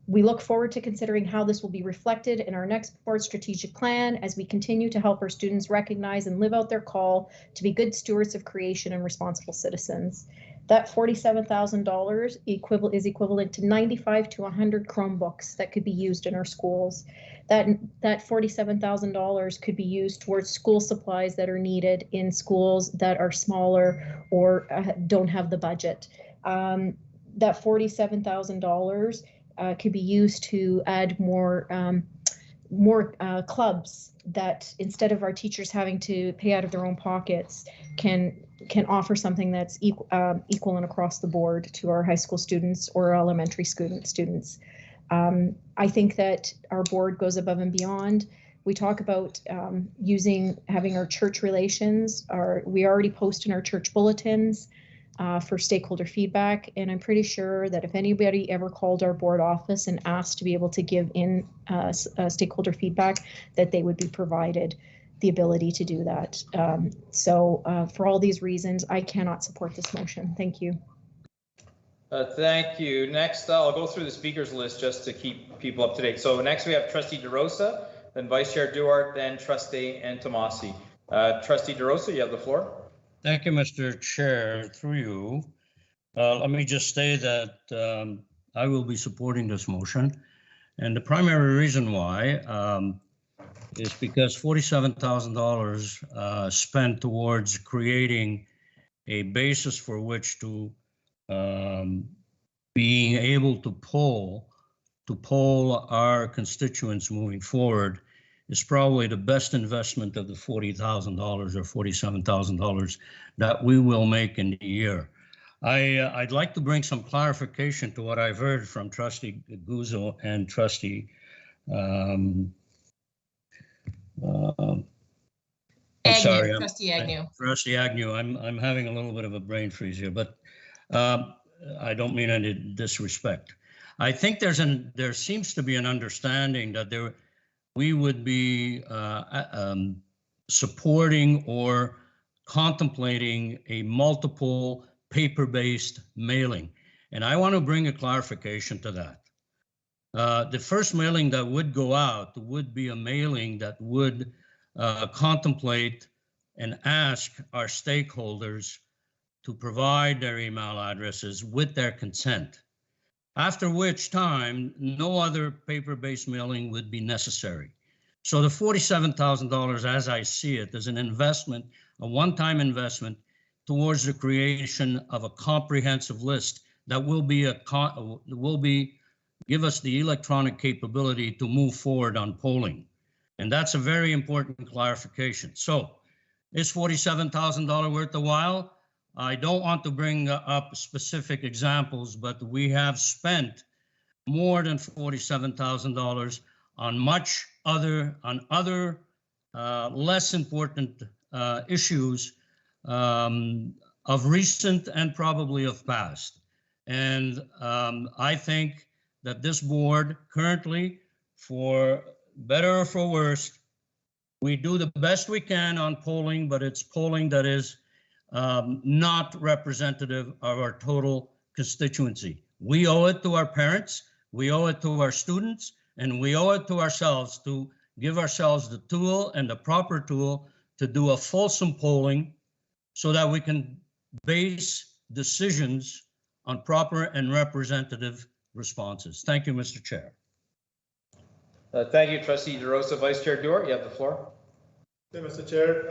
we look forward to considering how this will be reflected in our next board strategic plan as we continue to help our students recognize and live out their call to be good stewards of creation and responsible citizens. That $47,000 is equivalent to 95 to 100 Chromebooks that could be used in our schools. That $47,000 could be used towards school supplies that are needed in schools that are smaller or don't have the budget. That $47,000 could be used to add more clubs that, instead of our teachers having to pay out of their own pockets, can offer something that's equal and across the board to our high school students or elementary students. I think that our board goes above and beyond. We talk about having our church relations. We already post in our church bulletins for stakeholder feedback, and I'm pretty sure that if anybody ever called our board office and asked to be able to give in stakeholder feedback, that they would be provided the ability to do that. So for all these reasons, I cannot support this motion. Thank you. Thank you. Next, I'll go through the speakers list just to keep people up to date. So next we have Trustee DeRosa, then Vice Chair Duarte, then Trustee Antomasi. Trustee DeRosa, you have the floor. Thank you, Mr. Chair. Through you, let me just say that I will be supporting this motion. And the primary reason why is because $47,000 spent towards creating a basis for which to being able to poll our constituents moving forward is probably the best investment of the $40,000 or $47,000 that we will make in the year. I'd like to bring some clarification to what I've heard from Trustee Guzzo and Trustee Trustee Agnew. Trustee Agnew, I'm having a little bit of a brain freeze here, but I don't mean any disrespect. I think there seems to be an understanding that we would be supporting or contemplating a multiple paper-based mailing. And I want to bring a clarification to that. The first mailing that would go out would be a mailing that would contemplate and ask our stakeholders to provide their email addresses with their consent, after which time no other paper-based mailing would be necessary. So the $47,000, as I see it, is an investment, a one-time investment towards the creation of a comprehensive list that will give us the electronic capability to move forward on polling. And that's a very important clarification. So is $47,000 worth a while? I don't want to bring up specific examples, but we have spent more than $47,000 on other less important issues of recent and probably of past. And I think that this board currently, for better or for worse, we do the best we can on polling, but it's polling that is not representative of our total constituency. We owe it to our parents, we owe it to our students, and we owe it to ourselves to give ourselves the tool and the proper tool to do a fulsome polling so that we can base decisions on proper and representative responses. Thank you, Mr. Chair. Thank you, Trustee DeRosa. Vice Chair Dewar, you have the floor. Okay, Mr. Chair,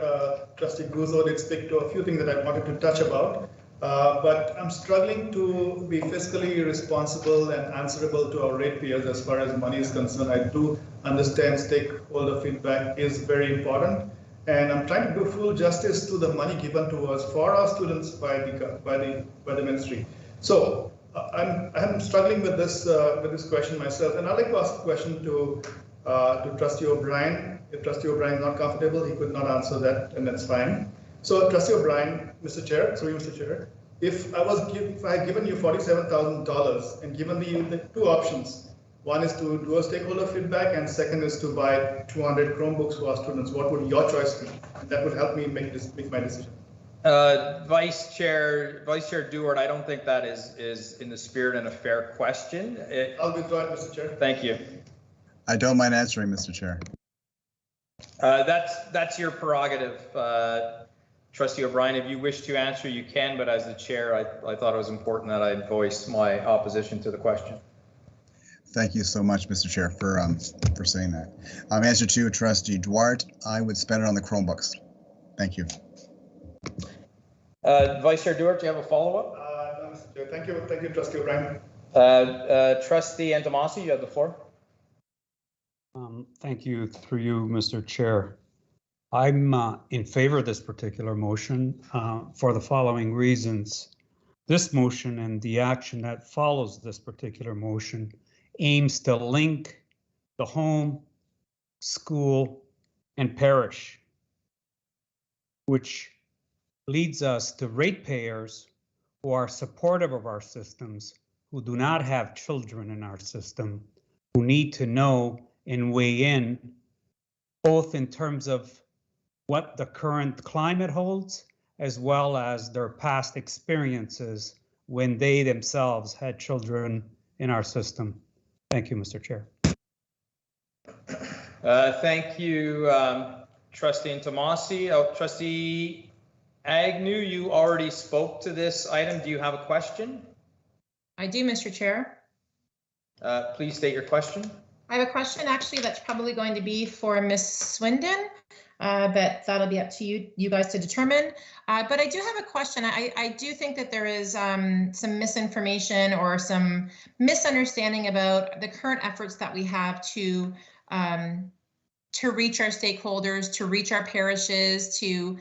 Trustee Guzzo did speak to a few things that I wanted to touch about, but I'm struggling to be fiscally responsible and answerable to our ratepayers as far as money is concerned. I do understand stakeholder feedback is very important, and I'm trying to do full justice to the money given to us for our students by the ministry. So I'm struggling with this question myself, and I'd like to ask a question to Trustee O'Brien. If Trustee O'Brien is not comfortable, he could not answer that, and that's fine. So Trustee O'Brien, Mr. Chair, sorry, Mr. Chair, if I had given you $47,000 and given the two options, one is to do a stakeholder feedback and second is to buy 200 Chromebooks for our students, what would your choice be? And that would help me make my decision. Vice Chair Dewar, I don't think that is in the spirit and a fair question. I'll withdraw it, Mr. Chair. Thank you. I don't mind answering, Mr. Chair. That's your prerogative, Trustee O'Brien. If you wish to answer, you can, but as the chair, I thought it was important that I voice my opposition to the question. Thank you so much, Mr. Chair, for saying that. Answer to Trustee Duarte, I would spend it on the Chromebooks. Thank you. Vice Chair Duarte, do you have a follow-up? No, Mr. Chair. Thank you, Trustee O'Brien. Trustee Antomasi, you have the floor. Thank you, through you, Mr. Chair. I'm in favor of this particular motion for the following reasons. This motion and the action that follows this particular motion aims to link the home, school, and parish, which leads us to ratepayers who are supportive of our systems, who do not have children in our system, who need to know and weigh in, both in terms of what the current climate holds, as well as their past experiences when they themselves had children in our system. Thank you, Mr. Chair. Thank you, Trustee Antomasi. Trustee Agnew, you already spoke to this item. Do you have a question? I do, Mr. Chair. Please state your question. I have a question actually that's probably going to be for Ms. Swindon, but that'll be up to you guys to determine. But I do have a question. I do think that there is some misinformation or some misunderstanding about the current efforts that we have to reach our stakeholders, to reach our parishes, to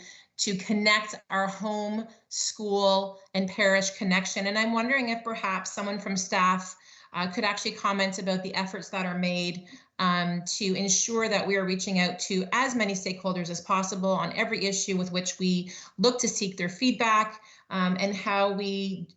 connect our home, school, and parish connection. And I'm wondering if perhaps someone from staff could actually comment about the efforts that are made to ensure that we are reaching out to as many stakeholders as possible on every issue with which we look to seek their feedback, and how we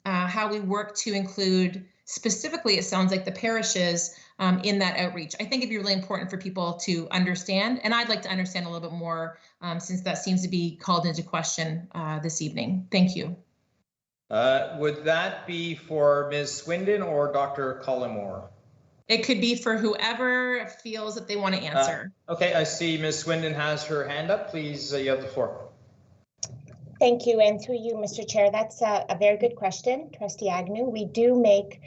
work to include specifically, it sounds like, the parishes in that outreach. I think it'd be really important for people to understand, and I'd like to understand a little bit more since that seems to be called into question this evening. Thank you. Would that be for Ms. Swindon or Dr. Cullimore? It could be for whoever feels that they want to answer. Okay, I see Ms. Swindon has her hand up. Please, you have the floor. Thank you, and through you, Mr. Chair, that's a very good question, Trustee Agnew. We do make,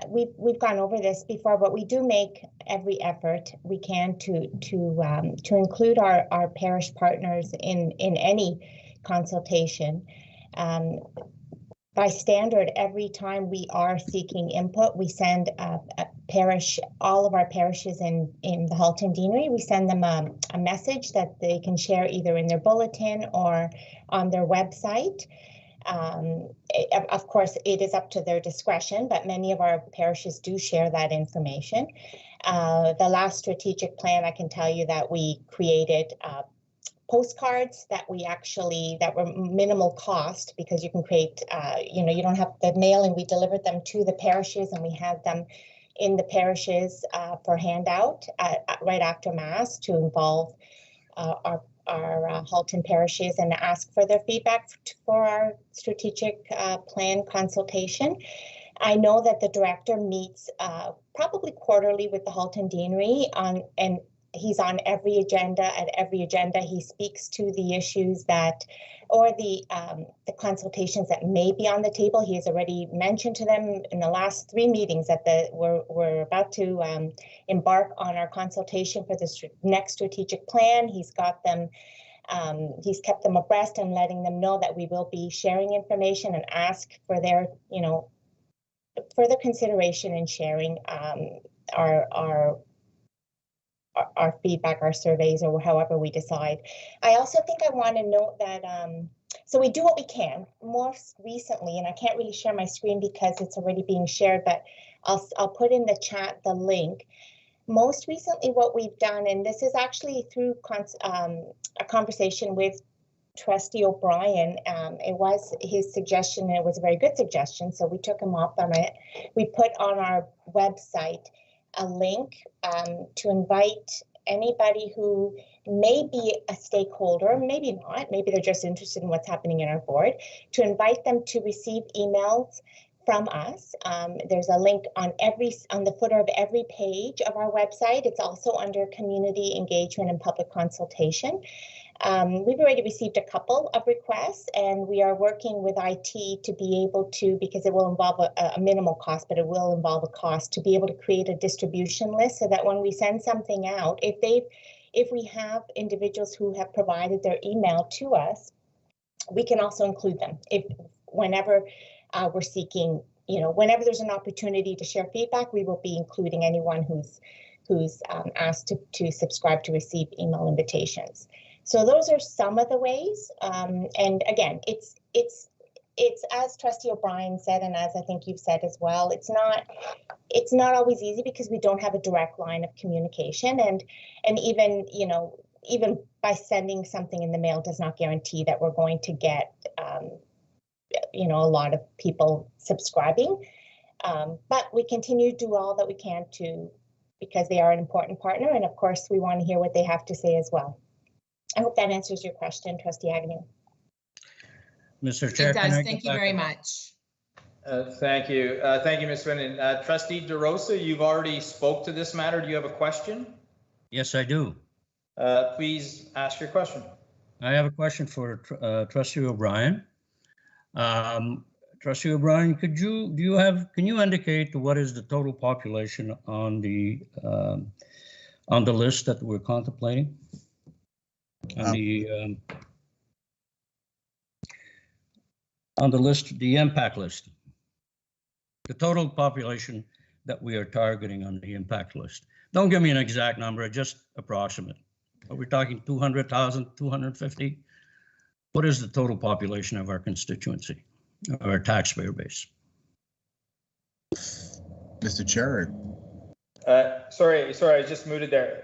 we've gone over this before, but we do make every effort we can to include our parish partners in any consultation. By standard, every time we are seeking input, we send all of our parishes in the Halton Deanery, we send them a message that they can share either in their bulletin or on their website. Of course, it is up to their discretion, but many of our parishes do share that information. The last strategic plan, I can tell you that we created postcards that were minimal cost, because you can create, you don't have the mailing. We delivered them to the parishes, and we had them in the parishes for handout right after Mass to involve our Halton parishes and ask for their feedback for our strategic plan consultation. I know that the director meets probably quarterly with the Halton Deanery and he's on every agenda. At every agenda, he speaks to the issues or the consultations that may be on the table. He has already mentioned to them in the last 3 meetings that we're about to embark on our consultation for the next strategic plan. He's got them. He's kept them abreast and letting them know that we will be sharing information and ask for their, further consideration in sharing our feedback, our surveys, or however we decide. I also think I want to note that, so we do what we can. Most recently, and I can't really share my screen because it's already being shared, but I'll put in the chat the link. Most recently, what we've done, and this is actually through a conversation with Trustee O'Brien, it was his suggestion, and it was a very good suggestion, so we took him up on it. We put on our website a link to invite anybody who may be a stakeholder, maybe not, maybe they're just interested in what's happening in our board, to invite them to receive emails from us. There's a link on the footer of every page of our website. It's also under community engagement and public consultation. We've already received a couple of requests, and we are working with IT to be able to, because it will involve a minimal cost, but it will involve a cost, to be able to create a distribution list so that when we send something out, if we have individuals who have provided their email to us, we can also include them. Whenever we're seeking, whenever there's an opportunity to share feedback, we will be including anyone who's asked to subscribe to receive email invitations. So those are some of the ways. And again, it's as Trustee O'Brien said, and as I think you've said as well, it's not always easy because we don't have a direct line of communication, and even even by sending something in the mail does not guarantee that we're going to get a lot of people subscribing. But we continue to do all that we can because they are an important partner, and of course we want to hear what they have to say as well. I hope that answers your question, Trustee Agnew. Mr. Chair, it does. Thank you very much. Thank you. Thank you, Ms. Swindon. Trustee DeRosa, you've already spoke to this matter. Do you have a question? Yes, I do. Please ask your question. I have a question for Trustee O'Brien. Trustee O'Brien, can you indicate what is the total population on the list that we're contemplating? On the list, the impact list, the total population that we are targeting on the impact list. Don't give me an exact number, just approximate. Are we talking 200,000, 250? What is the total population of our constituency, our taxpayer base? Mr. Chair. Sorry, I just muted there.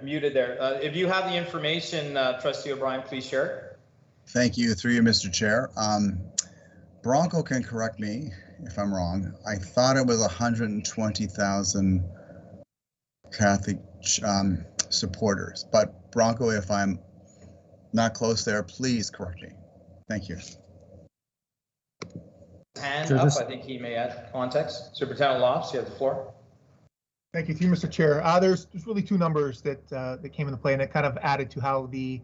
If you have the information, Trustee O'Brien, please share it. Thank you. Through you, Mr. Chair. Bronco can correct me if I'm wrong. I thought it was 120,000 Catholic supporters, but Bronco, if I'm not close there, please correct me. Thank you. Hand up, I think he may add context. Superintendent Lofts, you have the floor. Thank you, Mr. Chair. There's really two numbers that came into play, and it kind of added to how the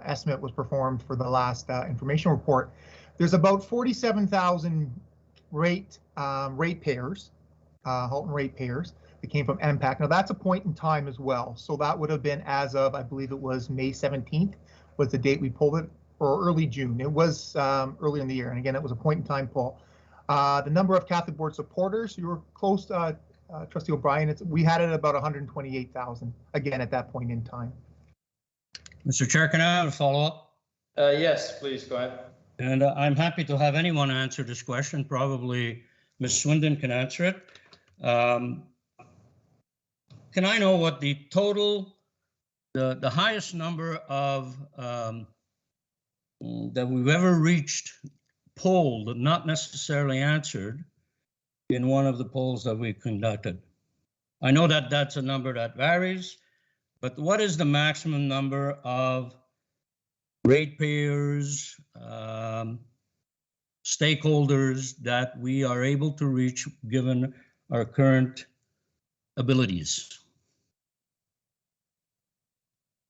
estimate was performed for the last information report. There's about 47,000 ratepayers, Halton ratepayers, that came from MPAC. Now that's a point in time as well. So that would have been as of, I believe it was May 17th was the date we pulled it, or early June. It was earlier in the year. And again, it was a point in time pull. The number of Catholic Board supporters, you were close, Trustee O'Brien, we had it at about 128,000, again, at that point in time. Mr. Chair, can I have a follow-up? Yes, please, go ahead. And I'm happy to have anyone answer this question. Probably Ms. Swindon can answer it. Can I know what the total, the highest number of that we've ever reached polled, not necessarily answered, in one of the polls that we conducted? I know that that's a number that varies, but what is the maximum number of ratepayers, stakeholders that we are able to reach given our current abilities?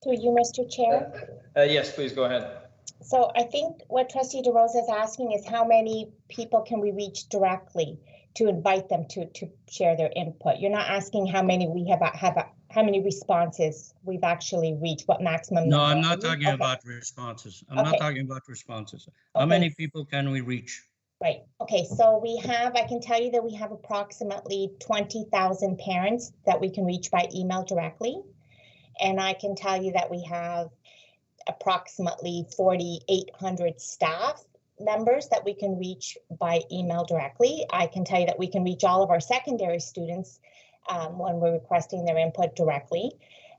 Through you, Mr. Chair. Yes, please go ahead. So I think what Trustee DeRosa is asking is how many people can we reach directly to invite them to share their input. You're not asking how many we have how many responses we've actually reached, what maximum No, number. I'm not talking about responses. I'm not talking about responses. How many people can we reach? Right. Okay. So we have, I can tell you that we have approximately 20,000 parents that we can reach by email directly. And I can tell you that we have approximately 4,800 staff members that we can reach by email directly. I can tell you that we can reach all of our secondary students when we're requesting their input directly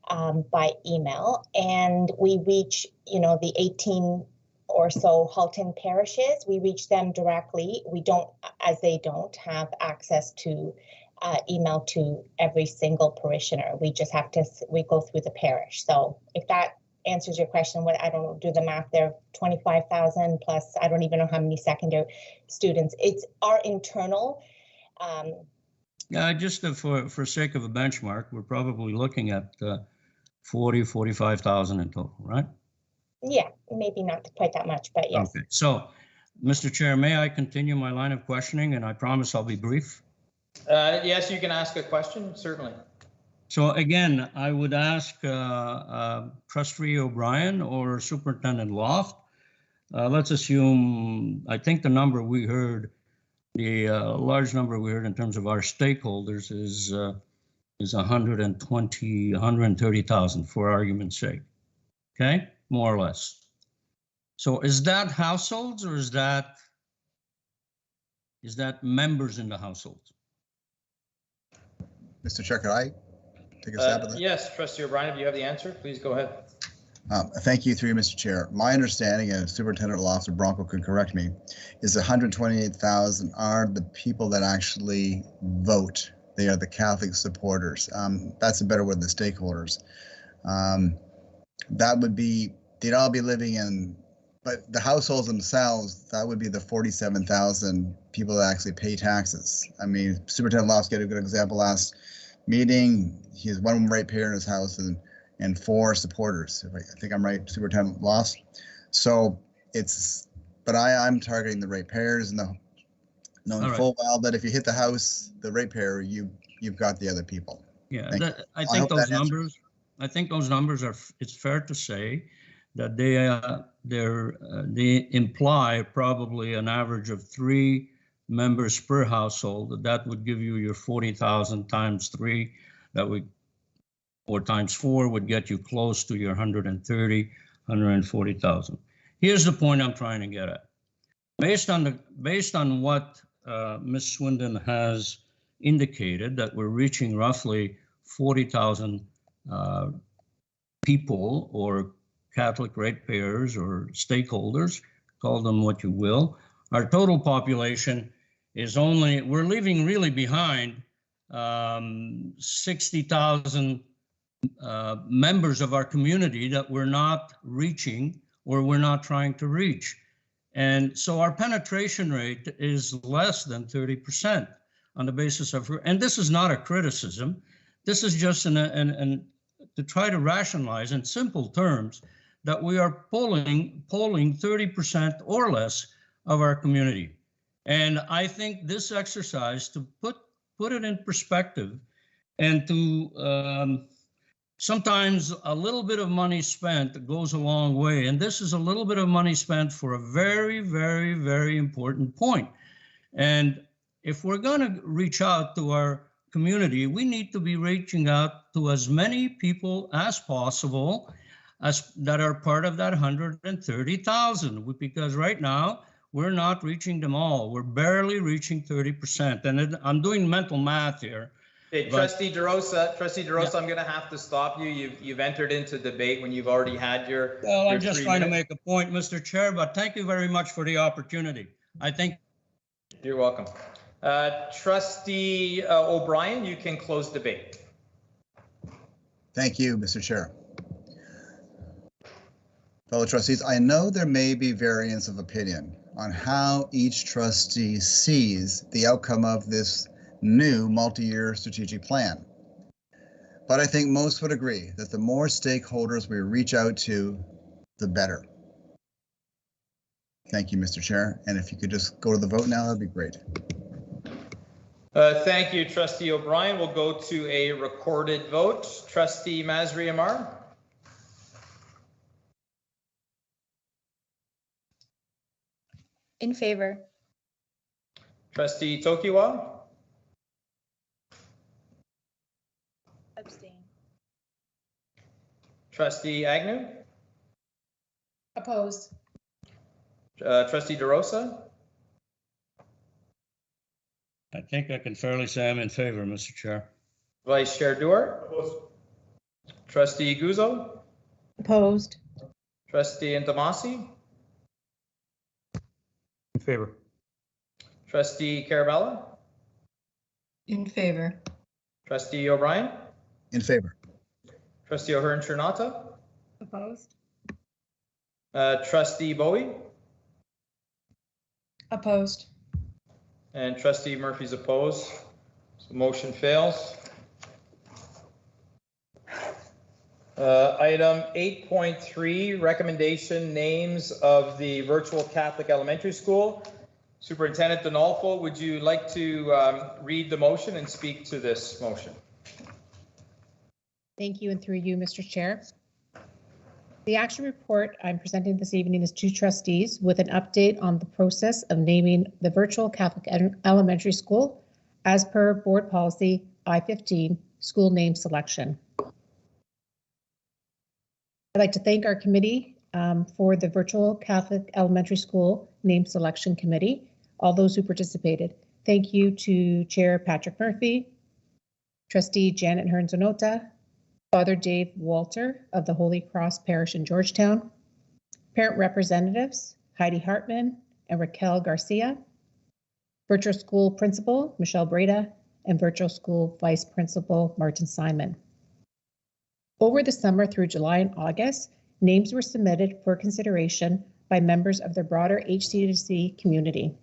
by email. And we reach, the 18 or so Halton parishes. We reach them directly. We don't, as they don't have access to email to every single parishioner. We just have to, we go through the parish. So if that answers your question, I don't do the math there, 25,000 plus, I don't even know how many secondary students. It's our internal. Yeah, just for sake of a benchmark, we're probably looking at 45,000 in total, right? Yeah, maybe not quite that much, but yes. Okay, so Mr. Chair, may I continue my line of questioning? And I promise I'll be brief. Yes, you can ask a question, certainly. So again, I would ask Trustee O'Brien or Superintendent Loft. Let's assume, I think the number we heard, the large number we heard in terms of our stakeholders is 130,000 for argument's sake. Okay, more or less. So is that households or is that members in the households? Mr. Chair, could I take a stab at that? Yes, Trustee O'Brien, if you have the answer, please go ahead. Thank you, through you, Mr. Chair. My understanding, and Superintendent Officer Bronco could correct me, is 128,000 are the people that actually vote. They are the Catholic supporters. That's a better word than stakeholders. That would be, they'd all be living in, but the households themselves, that would be the 47,000 people that actually pay taxes. I mean, Superintendent Loft gave a good example last meeting. He has one ratepayer in his house and 4 supporters. If I think I'm right, Superintendent Loft. So it's, but I'm targeting the ratepayers and knowing full well that if you hit the house, the ratepayer, you've got the other people. Yeah, I think those numbers. I think those numbers are. It's fair to say that they imply probably an average of 3 members per household. That would give you your 40,000 times 3. That would, or times 4 would get you close to your 140,000. Here's the point I'm trying to get at. Based on what Ms. Swindon has indicated, that we're reaching roughly 40,000 people or Catholic ratepayers or stakeholders, call them what you will. Our total population is only, we're leaving really behind 60,000 members of our community that we're not reaching or we're not trying to reach. And so our penetration rate is less than 30% on the basis of, and this is not a criticism, this is just to try to rationalize in simple terms that we are polling 30% or less of our community. And I think this exercise, to put it in perspective, and to sometimes a little bit of money spent goes a long way. And this is a little bit of money spent for a very, very, very important point. And if we're going to reach out to our community, we need to be reaching out to as many people as possible as that are part of that 130,000, because right now we're not reaching them all. We're barely reaching 30%. And I'm doing mental math here. Okay, Trustee DeRosa, yeah. I'm going to have to stop you. You've entered into debate when you've already had your. Well, I'm just trying to make a point, Mr. Chair, but thank you very much for the opportunity. I think. You're welcome. Trustee O'Brien, you can close debate. Thank you, Mr. Chair. Fellow trustees, I know there may be variance of opinion on how each trustee sees the outcome of this new multi-year strategic plan. But I think most would agree that the more stakeholders we reach out to, the better. Thank you, Mr. Chair. And if you could just go to the vote now, that'd be great. Thank you, Trustee O'Brien. We'll go to a recorded vote. Trustee Masri Amar. In favor. Trustee Tokiwa. Abstain. Trustee Agnew. Opposed. Trustee DeRosa. I think I can fairly say I'm in favor, Mr. Chair. Vice Chair Duarte. Opposed. Trustee Guzzo. Opposed. Trustee Intomasi. In favor. Trustee Carabella. In favor. Trustee O'Brien. In favor. Trustee O'Hearn Chernata. Opposed. Trustee Bowie. Opposed. And Trustee Murphy's opposed. So motion fails. Item 8.3, recommendation names of the virtual Catholic elementary school. Superintendent Donalfo, would you like to read the motion and speak to this motion? Thank you, and through you, Mr. Chair. The action report I'm presenting this evening is to trustees with an update on the process of naming the virtual Catholic elementary school as per board policy I-15, school name selection. I'd like to thank our committee for the virtual Catholic elementary school name selection committee, all those who participated. Thank you to Chair Patrick Murphy, Trustee Janet Hearn-Zanota, Father Dave Walter of the Holy Cross Parish in Georgetown, parent representatives Heidi Hartman and Raquel Garcia, virtual school principal Michelle Breda, and virtual school vice principal Martin Simon. Over the summer through July and August, names were submitted for consideration by members of the broader HCDC community.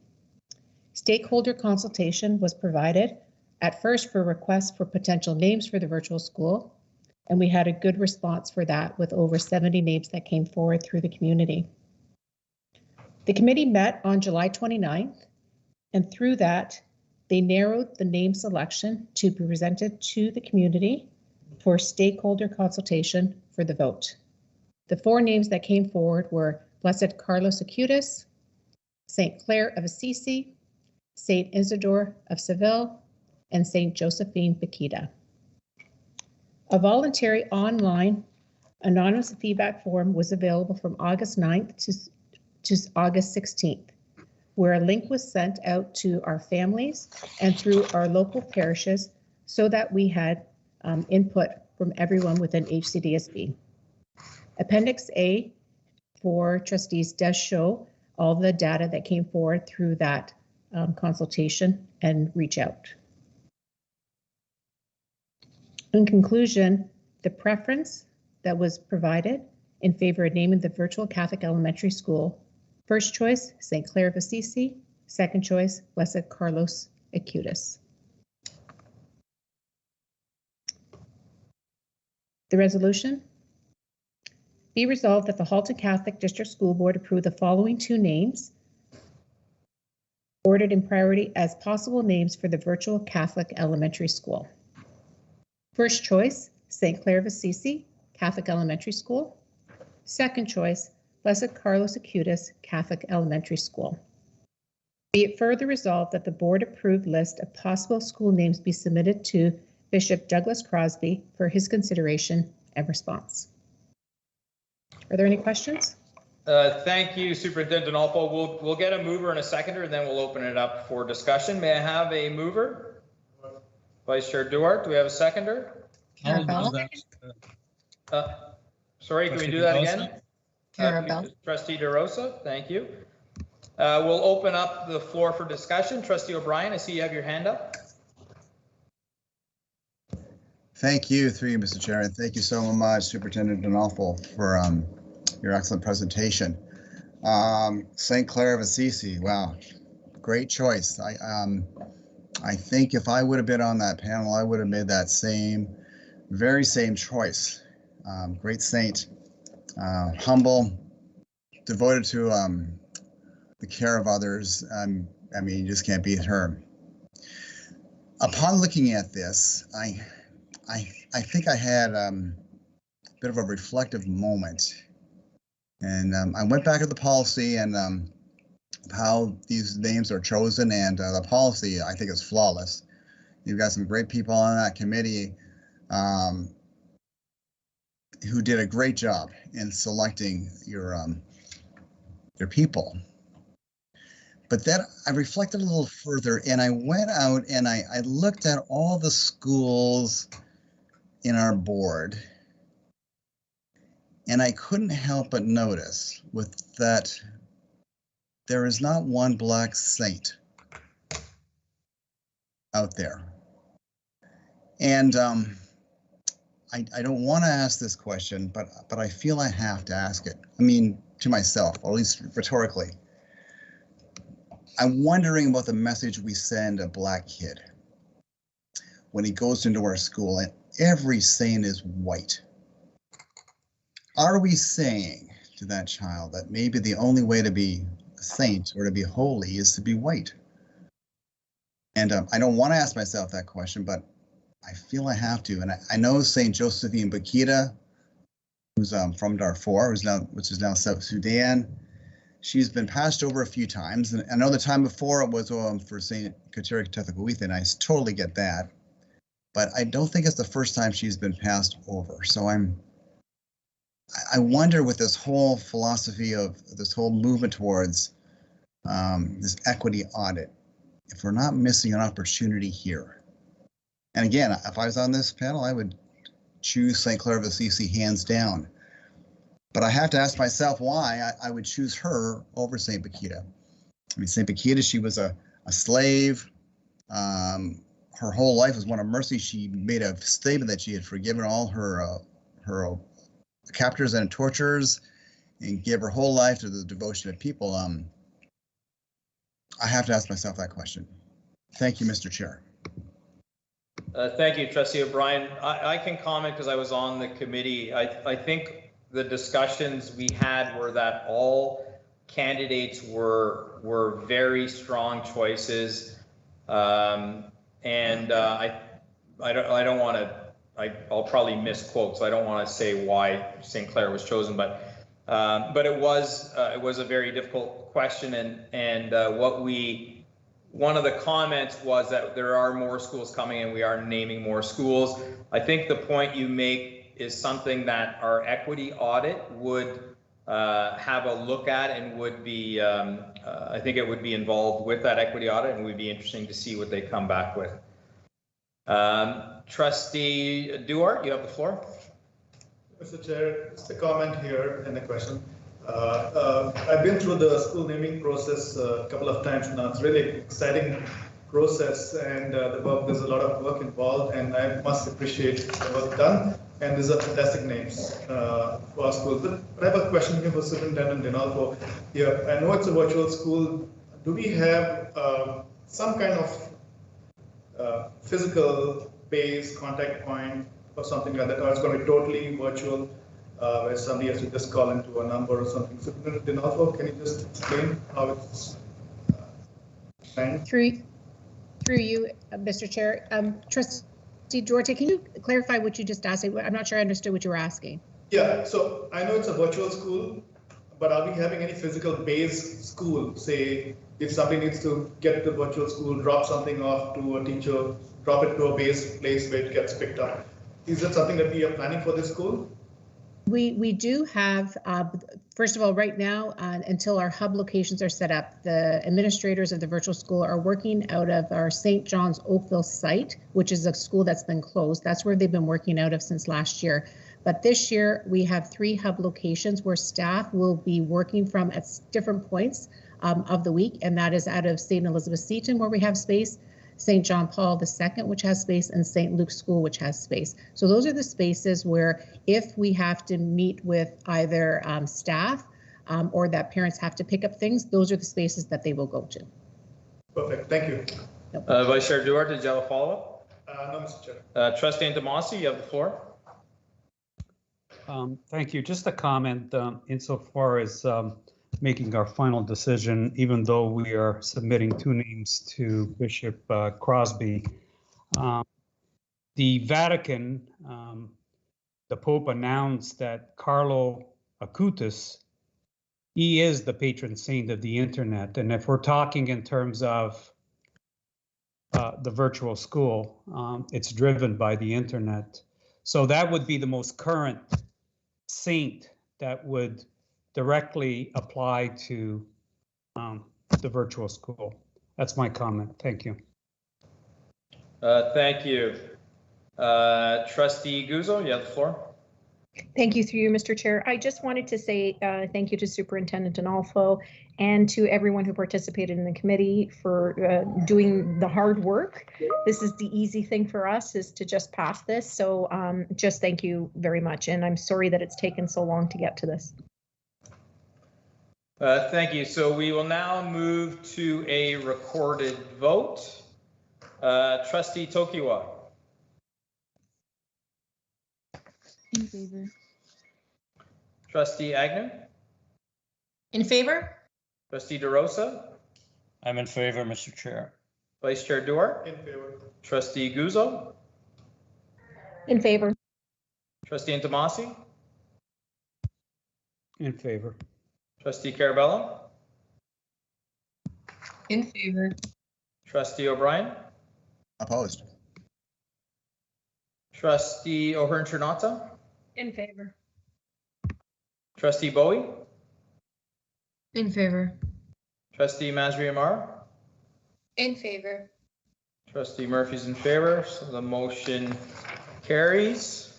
Stakeholder consultation was provided at first for requests for potential names for the virtual school, and we had a good response for that with over 70 names that came forward through the community. The committee met on July 29th, and through that, they narrowed the name selection to be presented to the community for stakeholder consultation for the vote. The 4 names that came forward were Blessed Carlos Acutis, St. Clair of Assisi, St. Isidore of Seville, and St. Josephine Bakita. A voluntary online anonymous feedback form was available from August 9th to August 16th, where a link was sent out to our families and through our local parishes so that we had input from everyone within HCDSB. Appendix A for trustees does show all the data that came forward through that consultation and reach out. In conclusion, the preference that was provided in favor of naming the virtual Catholic elementary school, first choice, St. Clair of Assisi, second choice, Blessed Carlos Acutis. The resolution? Be resolved that the Halton Catholic District School Board approve the following 2 names ordered in priority as possible names for the virtual Catholic elementary school. First choice, St. Clair of Assisi Catholic Elementary School. Second choice, Blessed Carlos Acutis Catholic Elementary School. Be it further resolved that the board-approved list of possible school names be submitted to Bishop Douglas Crosby for his consideration and response. Are there any questions? Thank you, Superintendent Alpo. We'll get a mover and a seconder, and then we'll open it up for discussion. May I have a mover? Vice Chair Duarte, do we have a seconder? Sorry, can we do that again? Trustee DeRosa, thank you. We'll open up the floor for discussion. Trustee O'Brien, I see you have your hand up. Thank you, through you, Mr. Chair, and thank you so much, Superintendent Donalfo, for your excellent presentation. St. Clair of Assisi, wow, great choice. I think if I would have been on that panel, I would have made that very same choice. Great saint, humble, devoted to the care of others. I mean, you just can't beat her. Upon looking at this, I think I had a bit of a reflective moment, and I went back to the policy and how these names are chosen, and the policy I think is flawless. You've got some great people on that committee who did a great job in selecting your people. But then I reflected a little further, and I went out and I looked at all the schools in our board, and I couldn't help but notice that there is not one black saint out there. And I don't want to ask this question, but I feel I have to ask it. I mean, to myself, or at least rhetorically. I'm wondering about the message we send a black kid when he goes into our school and every saint is white. Are we saying to that child that maybe the only way to be a saint or to be holy is to be white? And I don't want to ask myself that question, but I feel I have to. And I know St. Josephine Bakita, who's from Darfur, which is now South Sudan. She's been passed over a few times, and I know the time before it was for St. Katerina Tethakawitha, and I totally get that. But I don't think it's the first time she's been passed over. So I wonder, with this whole philosophy of this whole movement towards this equity audit, if we're not missing an opportunity here. And again, if I was on this panel, I would choose St. Clair of Assisi hands down. But I have to ask myself why I would choose her over St. Bakita. I mean, St. Bakita, she was a slave. Her whole life was one of mercy. She made a statement that she had forgiven all her captors and torturers and gave her whole life to the devotion of people. I have to ask myself that question. Thank you, Mr. Chair. Thank you, Trustee O'Brien. I can comment because I was on the committee. I think the discussions we had were that all candidates were very strong choices, and I don't want to. I'll probably misquote, so I don't want to say why St. Clair was chosen, but it was a very difficult question, and one of the comments was that there are more schools coming and we are naming more schools. I think the point you make is something that our equity audit would have a look at and would be, I think it would be involved with that equity audit, and it would be interesting to see what they come back with. Trustee Duarte, you have the floor. Mr. Chair, just a comment here and a question. I've been through the school naming process a couple of times now. It's really exciting process, and there's a lot of work involved, and I must appreciate the work done. And these are fantastic names for our schools. But I have a question here for Superintendent Donalfo. Yeah, I know it's a virtual school. Do we have some kind of physical base contact point or something like that, or it's going to be totally virtual, where somebody has to just call into a number or something. So Dinalfo, can you just explain how it's planned? Through you, Mr. Chair. Trustee Duarte, can you clarify what you just asked? I'm not sure I understood what you were asking. Yeah, so I know it's a virtual school, but are we having any physical base school? Say, if somebody needs to get to the virtual school, drop something off to a teacher, drop it to a base place where it gets picked up. Is that something that we are planning for this school? We do have, first of all, right now, until our hub locations are set up, the administrators of the virtual school are working out of our St. John's Oakville site, which is a school that's been closed. That's where they've been working out of since last year. But this year, we have 3 hub locations where staff will be working from at different points of the week, and that is out of St. Elizabeth Seton, where we have space, St. John Paul II, which has space, and St. Luke's School, which has space. So those are the spaces where if we have to meet with either staff or that parents have to pick up things, those are the spaces that they will go to. Perfect, thank you. Vice Chair Duarte, did you have a follow-up? No, Mr. Chair. Trustee Antamasi, you have the floor. Thank you. Just a comment insofar as making our final decision, even though we are submitting 2 names to Bishop Crosby. The Vatican, the Pope announced that Carlo Acutis, he is the patron saint of the internet. And if we're talking in terms of the virtual school, it's driven by the internet. So that would be the most current saint that would directly apply to the virtual school. That's my comment. Thank you. Thank you. Trustee Guzzo, you have the floor. Thank you through you, Mr. Chair. I just wanted to say thank you to Superintendent Dinalfo and to everyone who participated in the committee for doing the hard work. This is the easy thing for us, is to just pass this. So just thank you very much. And I'm sorry that it's taken so long to get to this. Thank you. So we will now move to a recorded vote. Trustee Tokiwa. In favor. Trustee Agnew. In favor? Trustee DeRosa. I'm in favor, Mr. Chair. Vice Chair Duarte. In favor. Trustee Guzzo. In favor. Trustee Antamasi. In favor. Trustee Carabello. In favor. Trustee O'Brien. Opposed. Trustee O'Hearn-Ternata. In favor. Trustee Bowie. In favor. Trustee Masri Amar. In favor. Trustee Murphy's in favor, so the motion carries.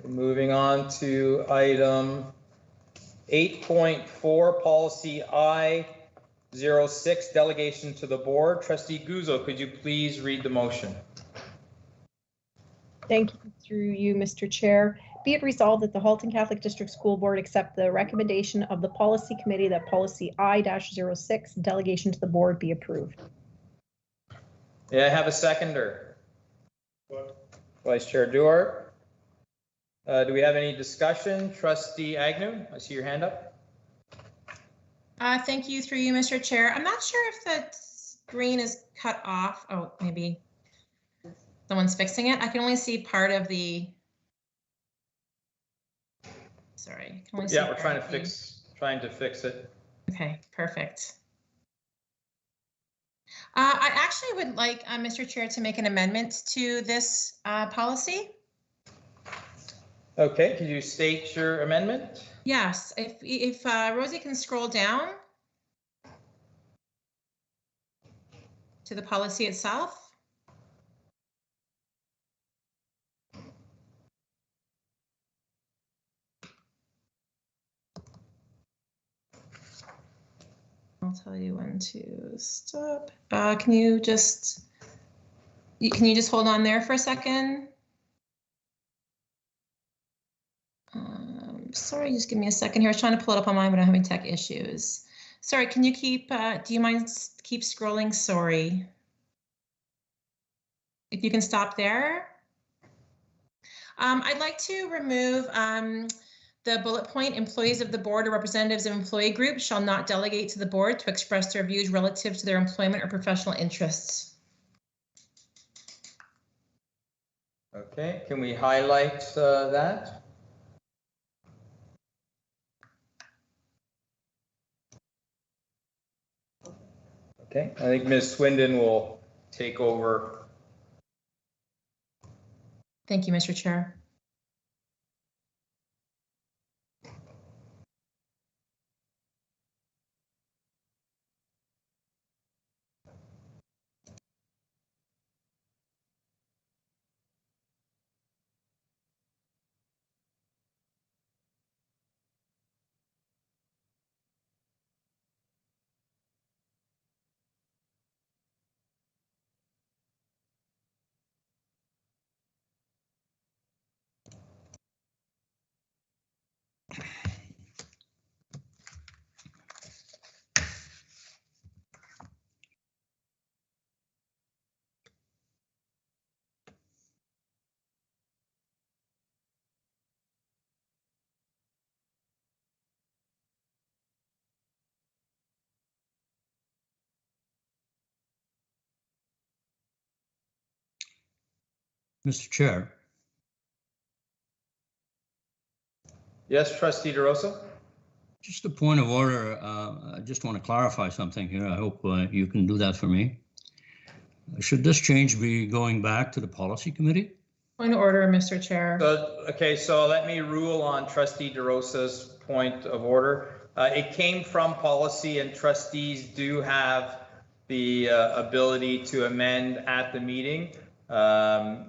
Moving on to item 8.4, policy I-06, delegation to the board. Trustee Guzzo, could you please read the motion? Thank you through you, Mr. Chair. Be it resolved that the Halton Catholic District School Board accept the recommendation of the Policy Committee that policy I-06, delegation to the board, be approved. May I have a seconder? What? Vice Chair Duarte. Do we have any discussion? Trustee Agnew, I see your hand up. Thank you through you, Mr. Chair. I'm not sure if the screen is cut off. Oh, maybe someone's fixing it. I can only see part of the. Sorry. I can only see We're trying to fix it. Okay, perfect. I actually would like, Mr. Chair, to make an amendment to this policy. Okay, could you state your amendment? Yes, if Rosie can scroll down to the policy itself. I'll tell you when to stop. Can you just hold on there for a second? Sorry, just give me a second here. I was trying to pull it up on mine, but I'm having tech issues. Sorry, can you keep, do you mind keep scrolling? Sorry. If you can stop there. I'd like to remove the bullet point, employees of the board or representatives of employee groups shall not delegate to the board to express their views relative to their employment or professional interests. Okay, can we highlight that? Okay, I think Ms. Swindon will take over. Thank you, Mr. Chair. Mr. Chair. Yes, Trustee DeRosa. Just a point of order. I just want to clarify something here. I hope you can do that for me. Should this change be going back to the policy committee? Point of order, Mr. Chair. Okay, so let me rule on Trustee DeRosa's point of order. It came from policy, and trustees do have the ability to amend at the meeting.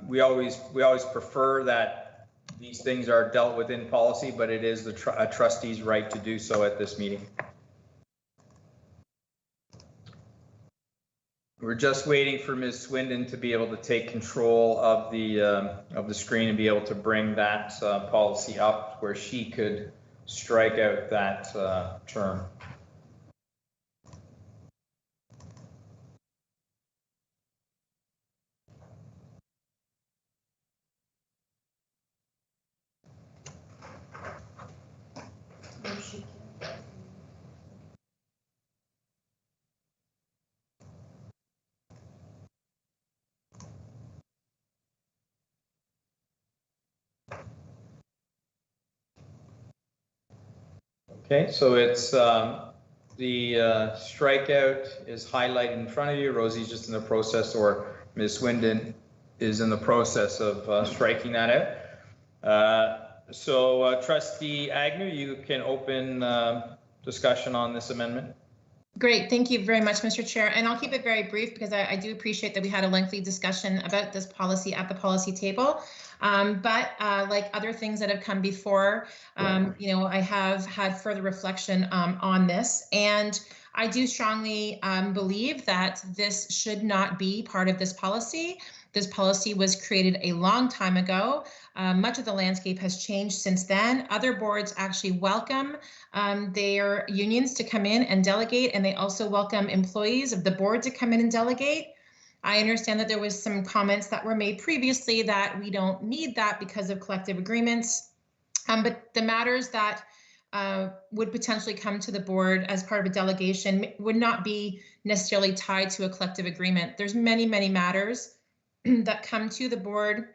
We always prefer that these things are dealt with in policy, but it is the trustee's right to do so at this meeting. We're just waiting for Ms. Swindon to be able to take control of the screen and be able to bring that policy up where she could strike out that term. Okay, so it's the strikeout is highlighted in front of you. Rosie's just in the process, or Ms. Swindon is in the process of striking that out. So Trustee Agnew, you can open discussion on this amendment. Great, thank you very much, Mr. Chair. And I'll keep it very brief because I do appreciate that we had a lengthy discussion about this policy at the policy table. But like other things that have come before, I have had further reflection on this. And I do strongly believe that this should not be part of this policy. This policy was created a long time ago. Much of the landscape has changed since then. Other boards actually welcome their unions to come in and delegate, and they also welcome employees of the board to come in and delegate. I understand that there was some comments that were made previously that we don't need that because of collective agreements. But the matters that would potentially come to the board as part of a delegation would not be necessarily tied to a collective agreement. There's many, many matters that come to the board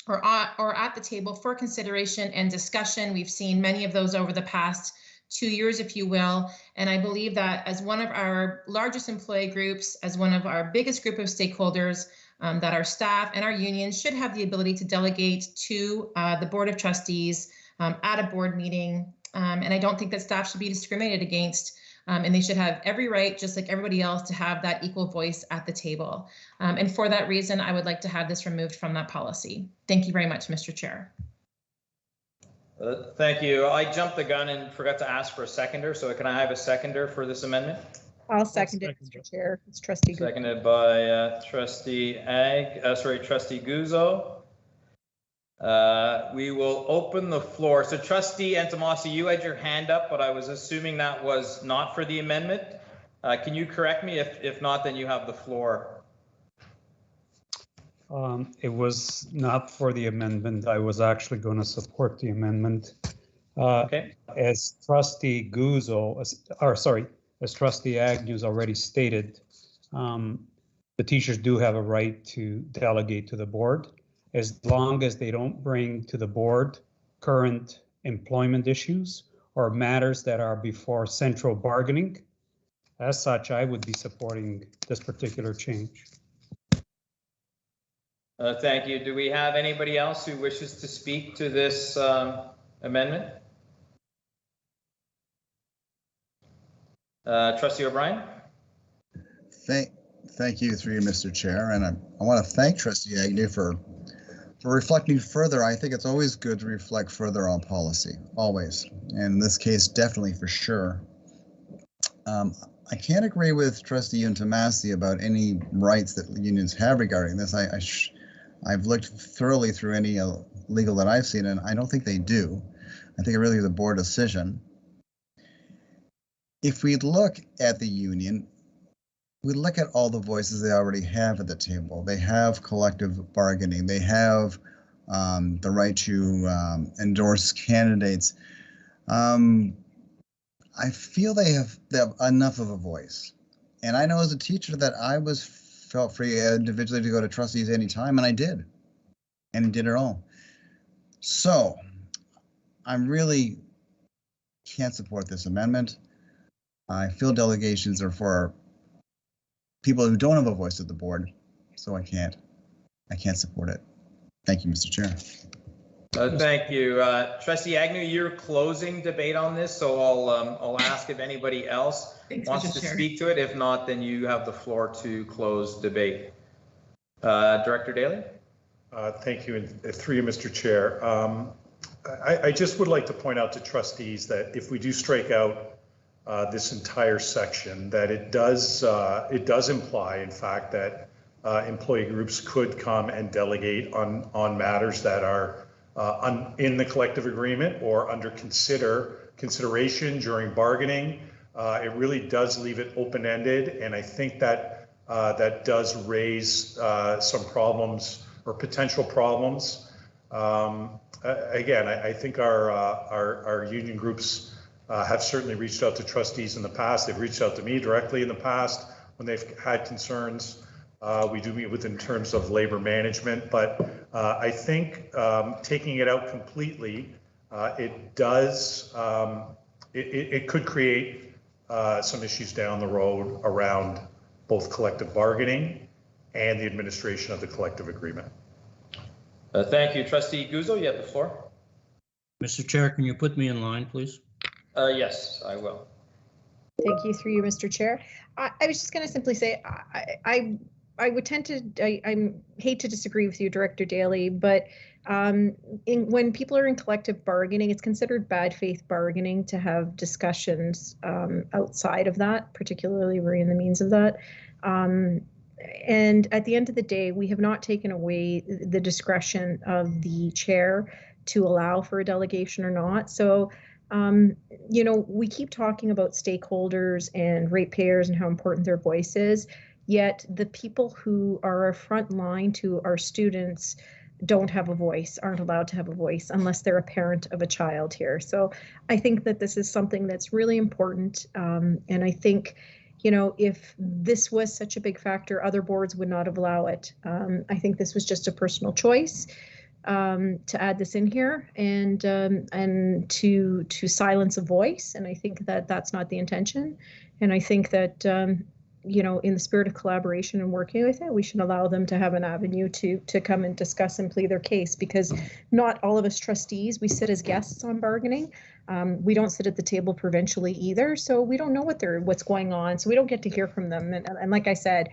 or at the table for consideration and discussion. We've seen many of those over the past 2 years, if you will. And I believe that as one of our largest employee groups, as one of our biggest group of stakeholders, that our staff and our unions should have the ability to delegate to the Board of Trustees at a board meeting. And I don't think that staff should be discriminated against. And they should have every right, just like everybody else, to have that equal voice at the table. And for that reason, I would like to have this removed from that policy. Thank you very much, Mr. Chair. Thank you. I jumped the gun and forgot to ask for a seconder. So can I have a seconder for this amendment? I'll second it, Mr. Chair. It's Trustee Guzzo. Seconded by Trustee Guzzo. We will open the floor. So Trustee Antomasi, you had your hand up, but I was assuming that was not for the amendment. Can you correct me? If not, then you have the floor. It was not for the amendment. I was actually going to support the amendment. Okay. As Trustee Guzzo, as Trustee Agnew's already stated, the teachers do have a right to delegate to the board as long as they don't bring to the board current employment issues or matters that are before central bargaining. As such, I would be supporting this particular change. Thank you. Do we have anybody else who wishes to speak to this amendment? Trustee O'Brien? Thank you through you, Mr. Chair, and I want to thank Trustee Agnew for reflecting further. I think it's always good to reflect further on policy, always. And in this case, definitely for sure. I can't agree with Trustee Untamasi about any rights that unions have regarding this. I've looked thoroughly through any legal that I've seen, and I don't think they do. I think it really is a board decision. If we look at the union, we look at all the voices they already have at the table. They have collective bargaining. They have the right to endorse candidates. I feel they have enough of a voice. And I know as a teacher that I felt free individually to go to trustees anytime, and I did. And did it all. So I really can't support this amendment. I feel delegations are for people who don't have a voice at the board, so I can't support it. Thank you, Mr. Chair. Thank you. Trustee Agnew, you're closing debate on this, so I'll ask if anybody else wants to speak to it. If not, then you have the floor to close debate. Director Daly? Thank you, and through you, Mr. Chair. I just would like to point out to trustees that if we do strike out this entire section, that it does imply, in fact, that employee groups could come and delegate on matters that are in the collective agreement or under consideration during bargaining. It really does leave it open-ended, and I think that that does raise some problems or potential problems. Again, I think our union groups have certainly reached out to trustees in the past. They've reached out to me directly in the past when they've had concerns. We do meet with in terms of labor management, but I think taking it out completely, it could create some issues down the road around both collective bargaining and the administration of the collective agreement. Thank you. Trustee Guzzo, you have the floor. Mr. Chair, can you put me in line, please? Yes, I will. Thank you through you, Mr. Chair. I was just going to simply say I would tend to, I hate to disagree with you, Director Daly, but when people are in collective bargaining, it's considered bad faith bargaining to have discussions outside of that, particularly within the means of that. And at the end of the day, we have not taken away the discretion of the chair to allow for a delegation or not. So, you know, we keep talking about stakeholders and ratepayers and how important their voice is. Yet the people who are a front line to our students don't have a voice, aren't allowed to have a voice unless they're a parent of a child here. So I think that this is something that's really important. And I think, you know, if this was such a big factor, other boards would not have allowed it. I think this was just a personal choice to add this in here and to silence a voice. And I think that that's not the intention. And I think that you know, in the spirit of collaboration and working with it, we should allow them to have an avenue to come and discuss and plead their case, because not all of us trustees, we sit as guests on bargaining. We don't sit at the table provincially either, so we don't know what's going on, so we don't get to hear from them. And like I said,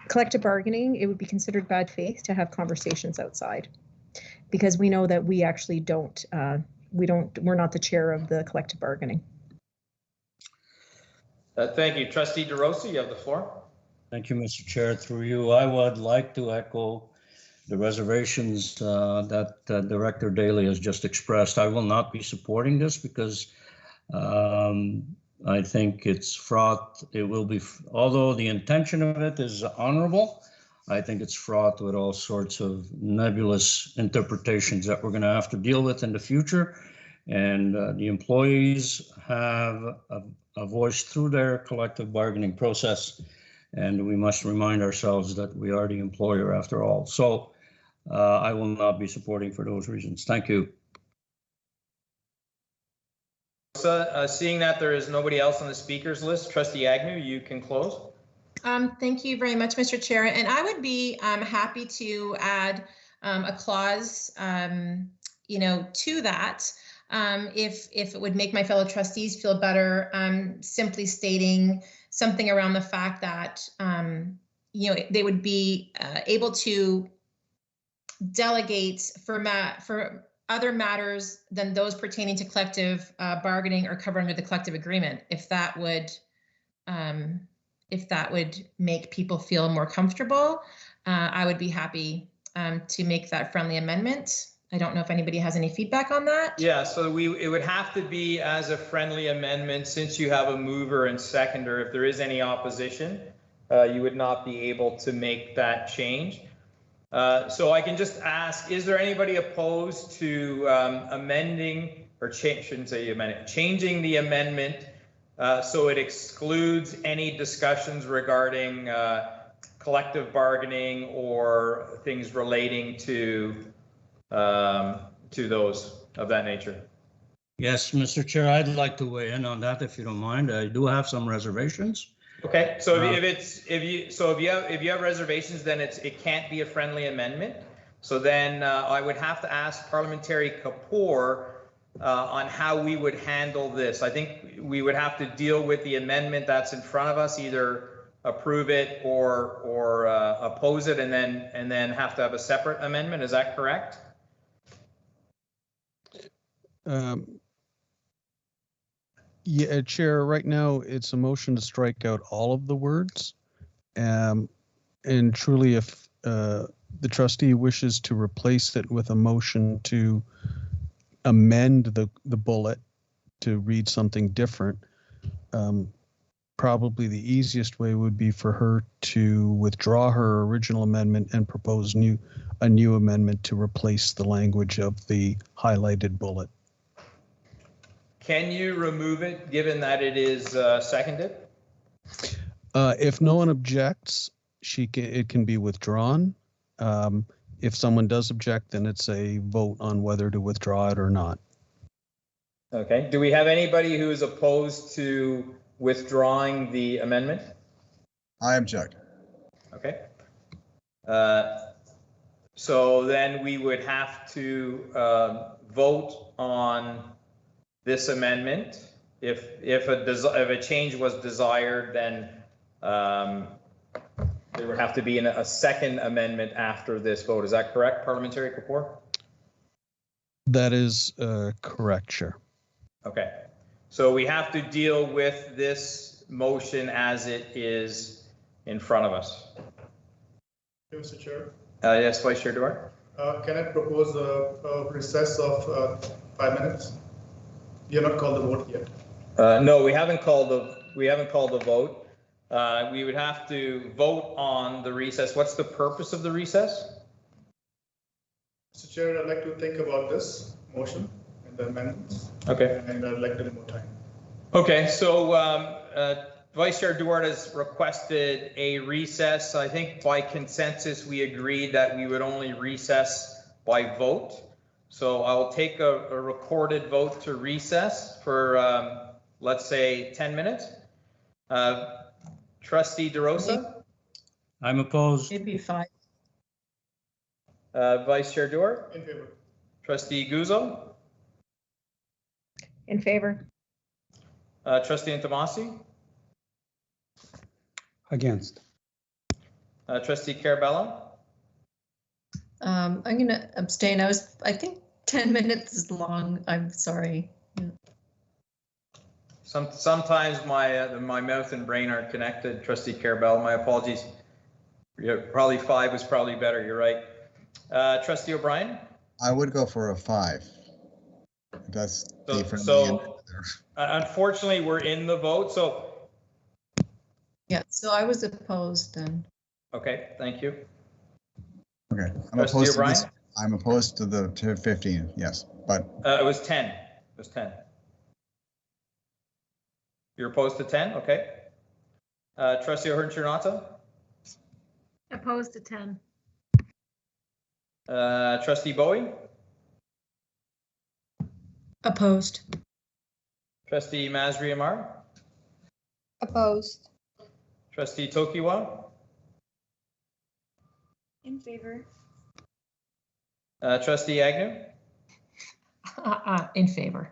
collective bargaining, it would be considered bad faith to have conversations outside, because we know that we actually don't, we're not the chair of the collective bargaining. Thank you. Trustee DeRosa, you have the floor. Thank you, Mr. Chair. Through you, I would like to echo the reservations that Director Daly has just expressed. I will not be supporting this because I think it's fraught. It will be, although the intention of it is honorable, I think it's fraught with all sorts of nebulous interpretations that we're going to have to deal with in the future. And the employees have a voice through their collective bargaining process. And we must remind ourselves that we are the employer after all. So I will not be supporting for those reasons. Thank you. Seeing that there is nobody else on the speakers list, Trustee Agnew, you can close. Thank you very much, Mr. Chair. And I would be happy to add a clause, to that. If it would make my fellow trustees feel better, simply stating something around the fact that, they would be able to delegate for other matters than those pertaining to collective bargaining or covered under the collective agreement. If that would make people feel more comfortable, I would be happy to make that friendly amendment. I don't know if anybody has any feedback on that. Yeah, so it would have to be as a friendly amendment since you have a mover and seconder. If there is any opposition, you would not be able to make that change. So I can just ask, is there anybody opposed to amending or changing the amendment so it excludes any discussions regarding collective bargaining or things relating to those of that nature? Yes, Mr. Chair, I'd like to weigh in on that if you don't mind. I do have some reservations. Okay, so if you have reservations, then it can't be a friendly amendment. So then I would have to ask Parliamentary Kapoor on how we would handle this. I think we would have to deal with the amendment that's in front of us, either approve it or oppose it, and then have to have a separate amendment. Is that correct? Yeah, Chair, right now it's a motion to strike out all of the words. And truly, if the trustee wishes to replace it with a motion to amend the bullet to read something different, probably the easiest way would be for her to withdraw her original amendment and propose a new amendment to replace the language of the highlighted bullet. Can you remove it, given that it is seconded? If no one objects, it can be withdrawn. If someone does object, then it's a vote on whether to withdraw it or not. Okay. Do we have anybody who is opposed to withdrawing the amendment? I object. Okay. So then we would have to vote on this amendment. If a change was desired, then there would have to be a second amendment after this vote. Is that correct, Parliamentary Kapoor? That is correct, Chair. Okay. So we have to deal with this motion as it is in front of us. Mr. Chair. Yes, Vice Chair Duarte. Can I propose a recess of 5 minutes? You have not called the vote yet. No, we haven't called the vote. We would have to vote on the recess. What's the purpose of the recess? Mr. Chair, I'd like to think about this motion and the amendments. Okay. And I'd like to have more time. Okay, so Vice Chair Duarte has requested a recess. I think by consensus, we agreed that we would only recess by vote. So I'll take a recorded vote to recess for, let's say, 10 minutes. Trustee DeRosa? I'm opposed. Maybe 5. Vice Chair Duarte? In favor. Trustee Guzzo? In favor. Trustee Intomasi? Against. Trustee Carabello? I'm going to abstain. I think 10 minutes is long. I'm sorry. Yeah. Sometimes my mouth and brain aren't connected, Trustee Carabello. My apologies. Probably 5 was probably better. You're right. Trustee O'Brien? I would go for a 5. That's different. So unfortunately, we're in the vote. So yeah, so I was opposed then. okay, thank you. Okay. I'm Trustee opposed to O'Brien? this. I'm opposed to the to 15, yes, but It was 10. It was 10. You're opposed to 10? Okay. Trustee O'Hearn-Chernato? Opposed to 10. Trustee Bowie? Opposed. Trustee Masri Amar? Opposed. Trustee Tokiwa? In favor. Trustee Agnew? In favor.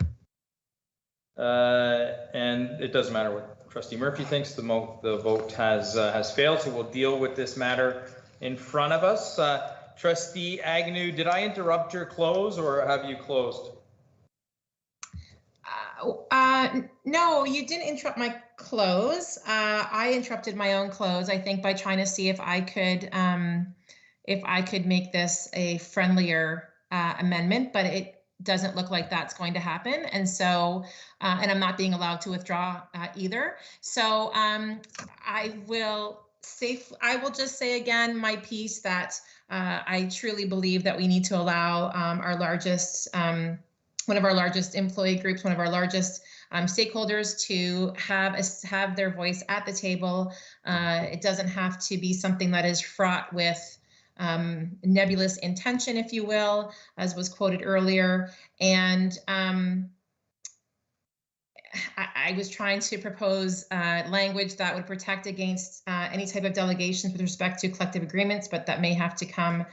And it doesn't matter what Trustee Murphy thinks. The vote has failed. So we'll deal with this matter in front of us. Trustee Agnew, did I interrupt your close or have you closed? No, you didn't interrupt my close. I interrupted my own close, I think, by trying to see if I could make this a friendlier amendment, but it doesn't look like that's going to happen. And so, and I'm not being allowed to withdraw either. So I will just say again my piece that I truly believe that we need to allow our largest, one of our largest employee groups, one of our largest stakeholders to have their voice at the table. It doesn't have to be something that is fraught with nebulous intention, if you will, as was quoted earlier. And I was trying to propose language that would protect against any type of delegations with respect to collective agreements, but that may have to come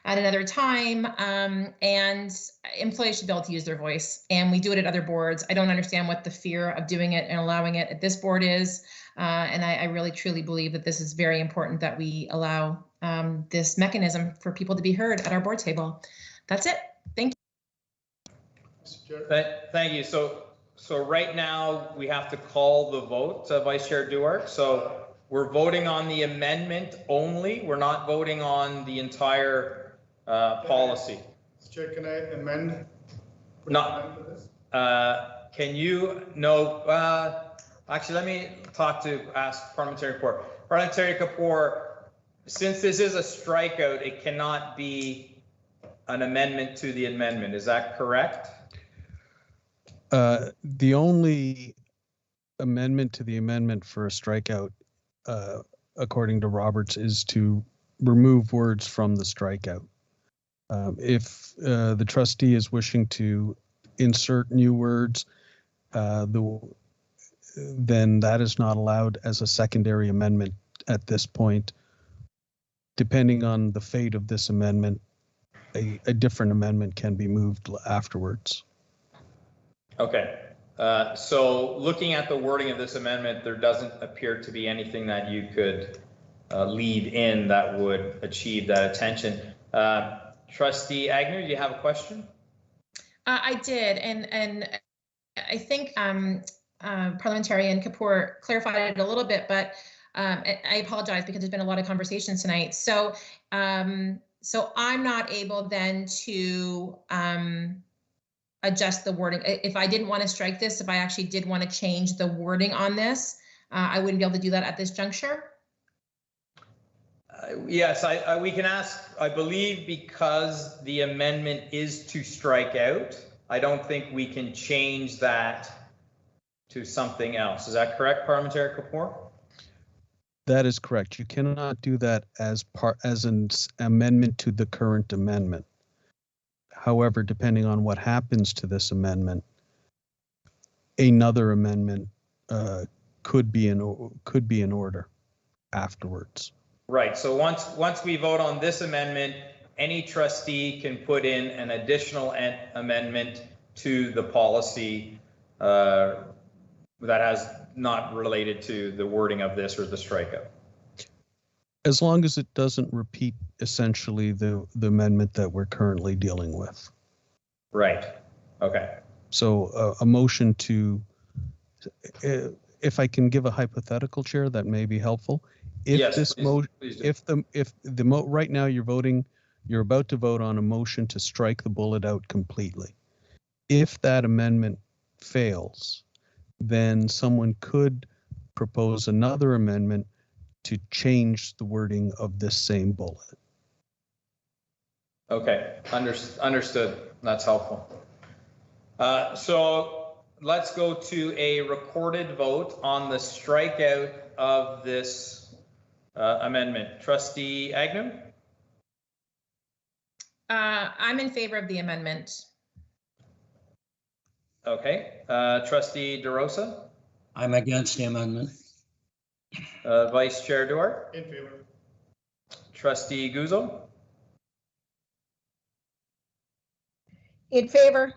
at another time. And employees should be able to use their voice, and we do it at other boards. I don't understand what the fear of doing it and allowing it at this board is. And I really truly believe that this is very important that we allow this mechanism for people to be heard at our board table. That's it. Thank you. Thank you. So right now we have to call the vote, Vice Chair Duarte. So we're voting on the amendment only. We're not voting on the entire policy. Mr. Chair, can I amend? Can you? No. Actually, let me ask Parliamentary Kapoor. Parliamentary Kapoor, since this is a strikeout, it cannot be an amendment to the amendment. Is that correct? The only amendment to the amendment for a strikeout, according to Roberts, is to remove words from the strikeout. If the trustee is wishing to insert new words, then that is not allowed as a secondary amendment at this point. Depending on the fate of this amendment, a different amendment can be moved afterwards. Okay. So looking at the wording of this amendment, there doesn't appear to be anything that you could lead in that would achieve that attention. Trustee Agnew, do you have a question? I did, and I think Parliamentarian Kapoor clarified it a little bit, but I apologize because there's been a lot of conversations tonight. So, so I'm not able then to adjust the wording. If I didn't want to strike this, if I actually did want to change the wording on this, I wouldn't be able to do that at this juncture. Yes, we can ask, I believe, because the amendment is to strike out. I don't think we can change that to something else. Is that correct, Parliamentary Kapoor? That is correct. You cannot do that as an amendment to the current amendment. However, depending on what happens to this amendment, another amendment could be in order afterwards. Right. So once we vote on this amendment, any trustee can put in an additional amendment to the policy that has not related to the wording of this or the strikeout. As long as it doesn't repeat essentially the amendment that we're currently dealing with. Right. Okay. So a motion to, if I can give a hypothetical, Chair, that may be helpful. If yes, this motion, right now you're about to vote on a motion to strike the bullet out completely. If that amendment fails, then someone could propose another amendment to change the wording of this same bullet. Okay, understood. That's helpful. So let's go to a recorded vote on the strikeout of this amendment. Trustee Agnew? I'm in favor of the amendment. Okay. Trustee DeRosa? I'm against the amendment. Vice Chair Duarte? In favor. Trustee Guzzo? In favor.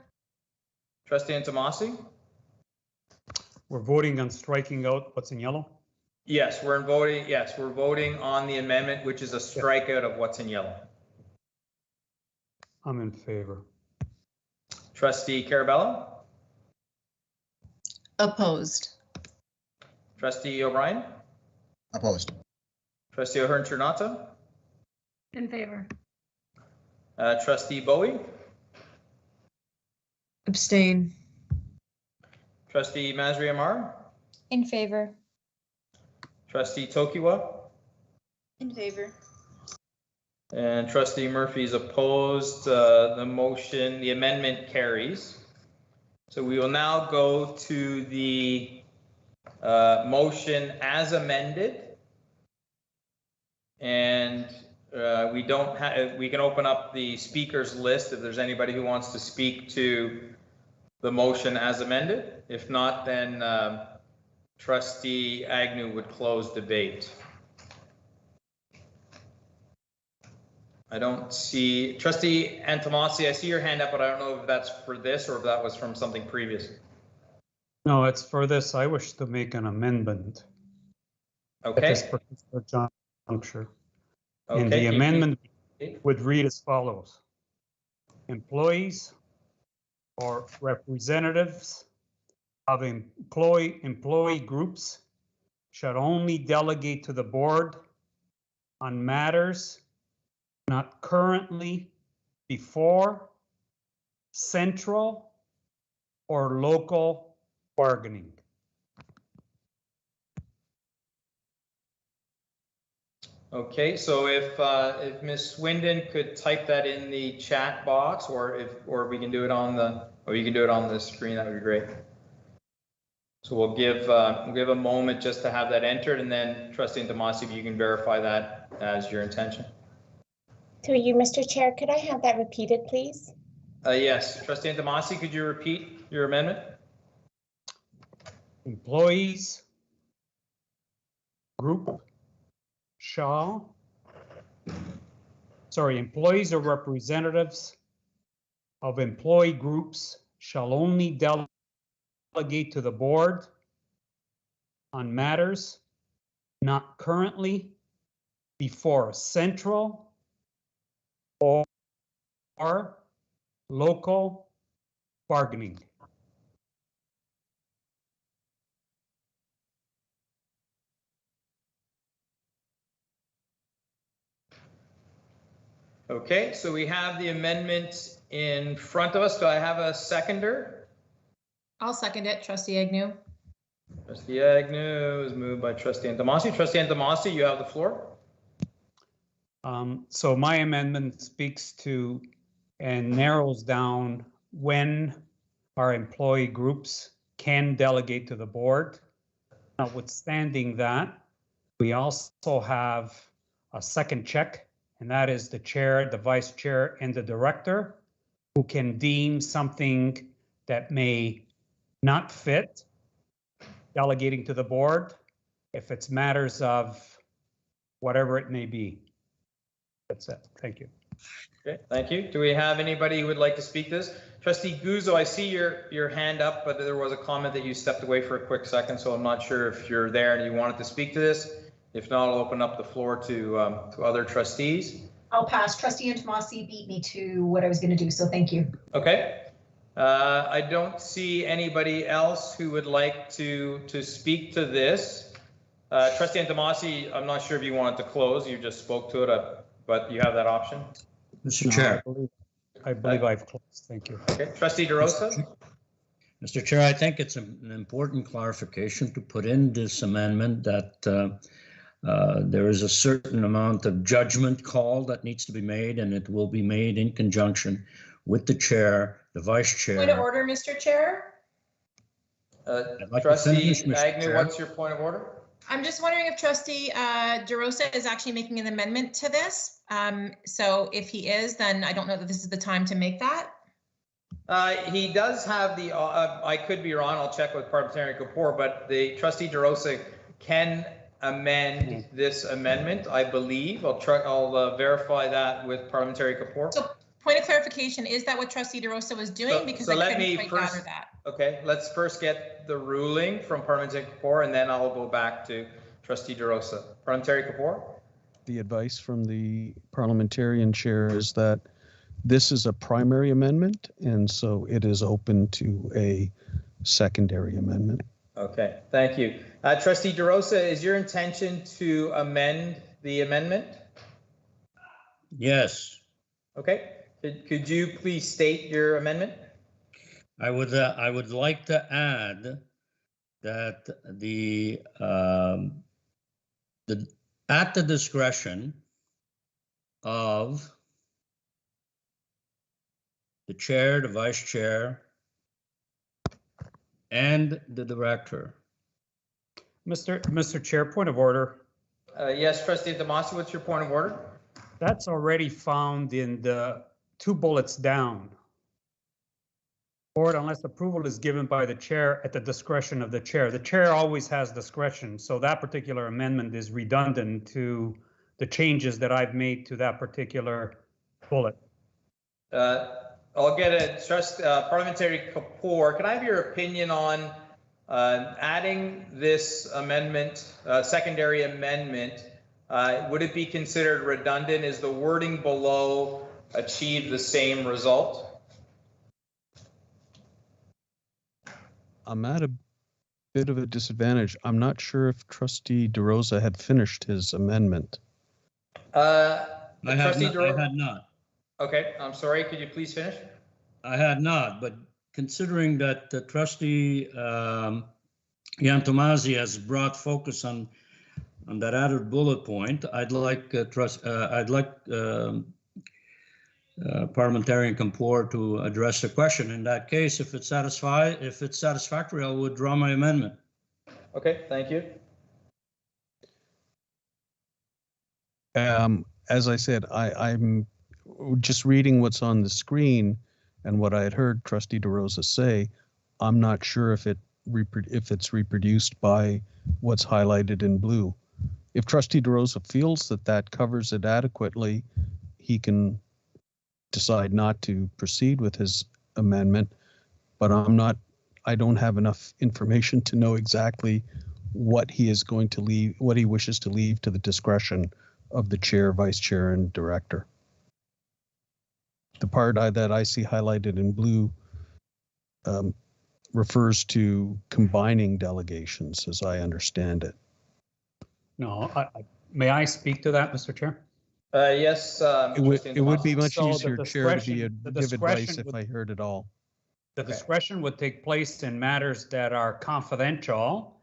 Trustee Antomasi? We're voting on striking out what's in yellow. Yes, we're voting. Yes, we're voting on the amendment, which is a strikeout of what's in yellow. I'm in favor. Trustee Carabello? Opposed. Trustee O'Brien? Opposed. Trustee O'Hearn-Ternata? In favor. Trustee Bowie? Abstain. Trustee Masri Amar? In favor. Trustee Tokiwa? In favor. And Trustee Murphy is opposed. The motion, the amendment carries. So we will now go to the motion as amended. And we don't have, we can open up the speakers list if there's anybody who wants to speak to the motion as amended. If not, then Trustee Agnew would close debate. I don't see, Trustee Antomasi, I see your hand up, but I don't know if that's for this or if that was from something previous. No, it's for this. I wish to make an amendment. Okay. At this particular juncture. Okay. And the amendment would read as follows. Employees or representatives of employee groups should only delegate to the board on matters not currently before central or local bargaining. Okay, so if Ms. Swindon could type that in the chat box, or we can do it on the, or you can do it on the screen, that would be great. So we'll give a moment just to have that entered, and then Trustee Antomasi, if you can verify that as your intention. Through you, Mr. Chair, could I have that repeated, please? Yes, Trustee Antomasi, could you repeat your amendment? Employees group employees or representatives of employee groups shall only delegate to the board on matters not currently before central or local bargaining. Okay, so we have the amendment in front of us. Do I have a seconder? I'll second it, Trustee Agnew. Trustee Agnew is moved by Trustee Antomasi. Trustee Antomasi, you have the floor. So my amendment speaks to and narrows down when our employee groups can delegate to the board. Notwithstanding that, we also have a second check, and that is the chair, the vice chair, and the director, who can deem something that may not fit delegating to the board if it's matters of whatever it may be. That's it. Thank you. Okay, thank you. Do we have anybody who would like to speak to this? Trustee Guzzo, I see your hand up, but there was a comment that you stepped away for a quick second, so I'm not sure if you're there and you wanted to speak to this. If not, I'll open up the floor to other trustees. I'll pass. Trustee Antomasi beat me to what I was going to do, so thank you. Okay. I don't see anybody else who would like to speak to this. Trustee Antomasi, I'm not sure if you wanted to close. You just spoke to it, but you have that option. Mr. Chair. I believe I've closed. Thank you. Okay. Trustee DeRosa. Mr. Chair, I think it's an important clarification to put in this amendment that There is a certain amount of judgment call that needs to be made, and it will be made in conjunction with the chair, the vice chair. Point of order, Mr. Chair. Trustee Agnew, what's your point of order? I'm just wondering if Trustee DeRosa is actually making an amendment to this. So if he is, then I don't know that this is the time to make that. He does have the, I could be wrong, I'll check with Parliamentarian Kapoor, but the Trustee DeRosa can amend this amendment, I believe. I'll verify that with Parliamentary Kapoor. So point of clarification, is that what Trustee DeRosa was doing? Because I couldn't quite gather that. Okay, let's first get the ruling from Parliamentary Kapoor, and then I'll go back to Trustee DeRosa. Parliamentary Kapoor? The advice from the parliamentarian chair is that this is a primary amendment, and so it is open to a secondary amendment. Okay, thank you. Trustee DeRosa, is your intention to amend the amendment? Yes. Okay, could you please state your amendment? I would like to add that at the discretion of the chair, the vice chair, and the director. Mr. Chair, point of order. Yes, Trustee Damasi, what's your point of order? That's already found in the 2 bullets down. Board, unless approval is given by the chair at the discretion of the chair. The chair always has discretion, so that particular amendment is redundant to the changes that I've made to that particular bullet. I'll get it. Parliamentary Kapoor, can I have your opinion on adding this amendment, secondary amendment? Would it be considered redundant? Is the wording below achieve the same result? I'm at a bit of a disadvantage. I'm not sure if Trustee DeRosa had finished his amendment. I had not. Okay, I'm sorry. Could you please finish? I had not, but considering that Trustee Yantomasi has brought focus on that added bullet point, I'd like Parliamentarian Kapoor to address the question. In that case, if it's satisfactory, I'll withdraw my amendment. Okay, thank you. As I said, I'm just reading what's on the screen and what I had heard Trustee DeRosa say. I'm not sure if it's reproduced by what's highlighted in blue. If Trustee DeRosa feels that covers it adequately, he can decide not to proceed with his amendment, but I don't have enough information to know exactly what he is going to leave, what he wishes to leave to the discretion of the chair, vice chair, and director. The part that I see highlighted in blue refers to combining delegations, as I understand it. No, may I speak to that, Mr. Chair? Yes. It would be much So easier, Chair, to give advice if I heard it all. The discretion would take place in matters that are confidential,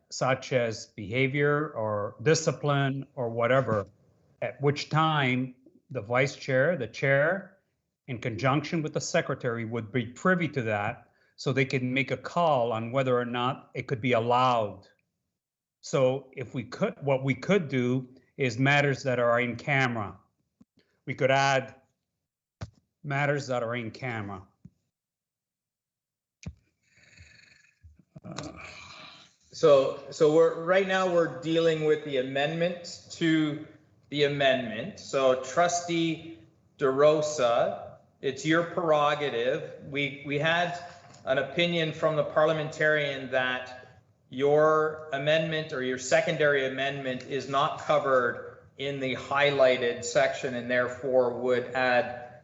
such as behavior or discipline or whatever, at which time the vice chair, the chair, in conjunction with the secretary, would be privy to that, so they can make a call on whether or not it could be allowed. So what we could do is matters that are in camera. We could add matters that are in camera. So right now we're dealing with the amendment to the amendment. So Trustee DeRosa, it's your prerogative. We had an opinion from the parliamentarian that your amendment or your secondary amendment is not covered in the highlighted section and therefore would add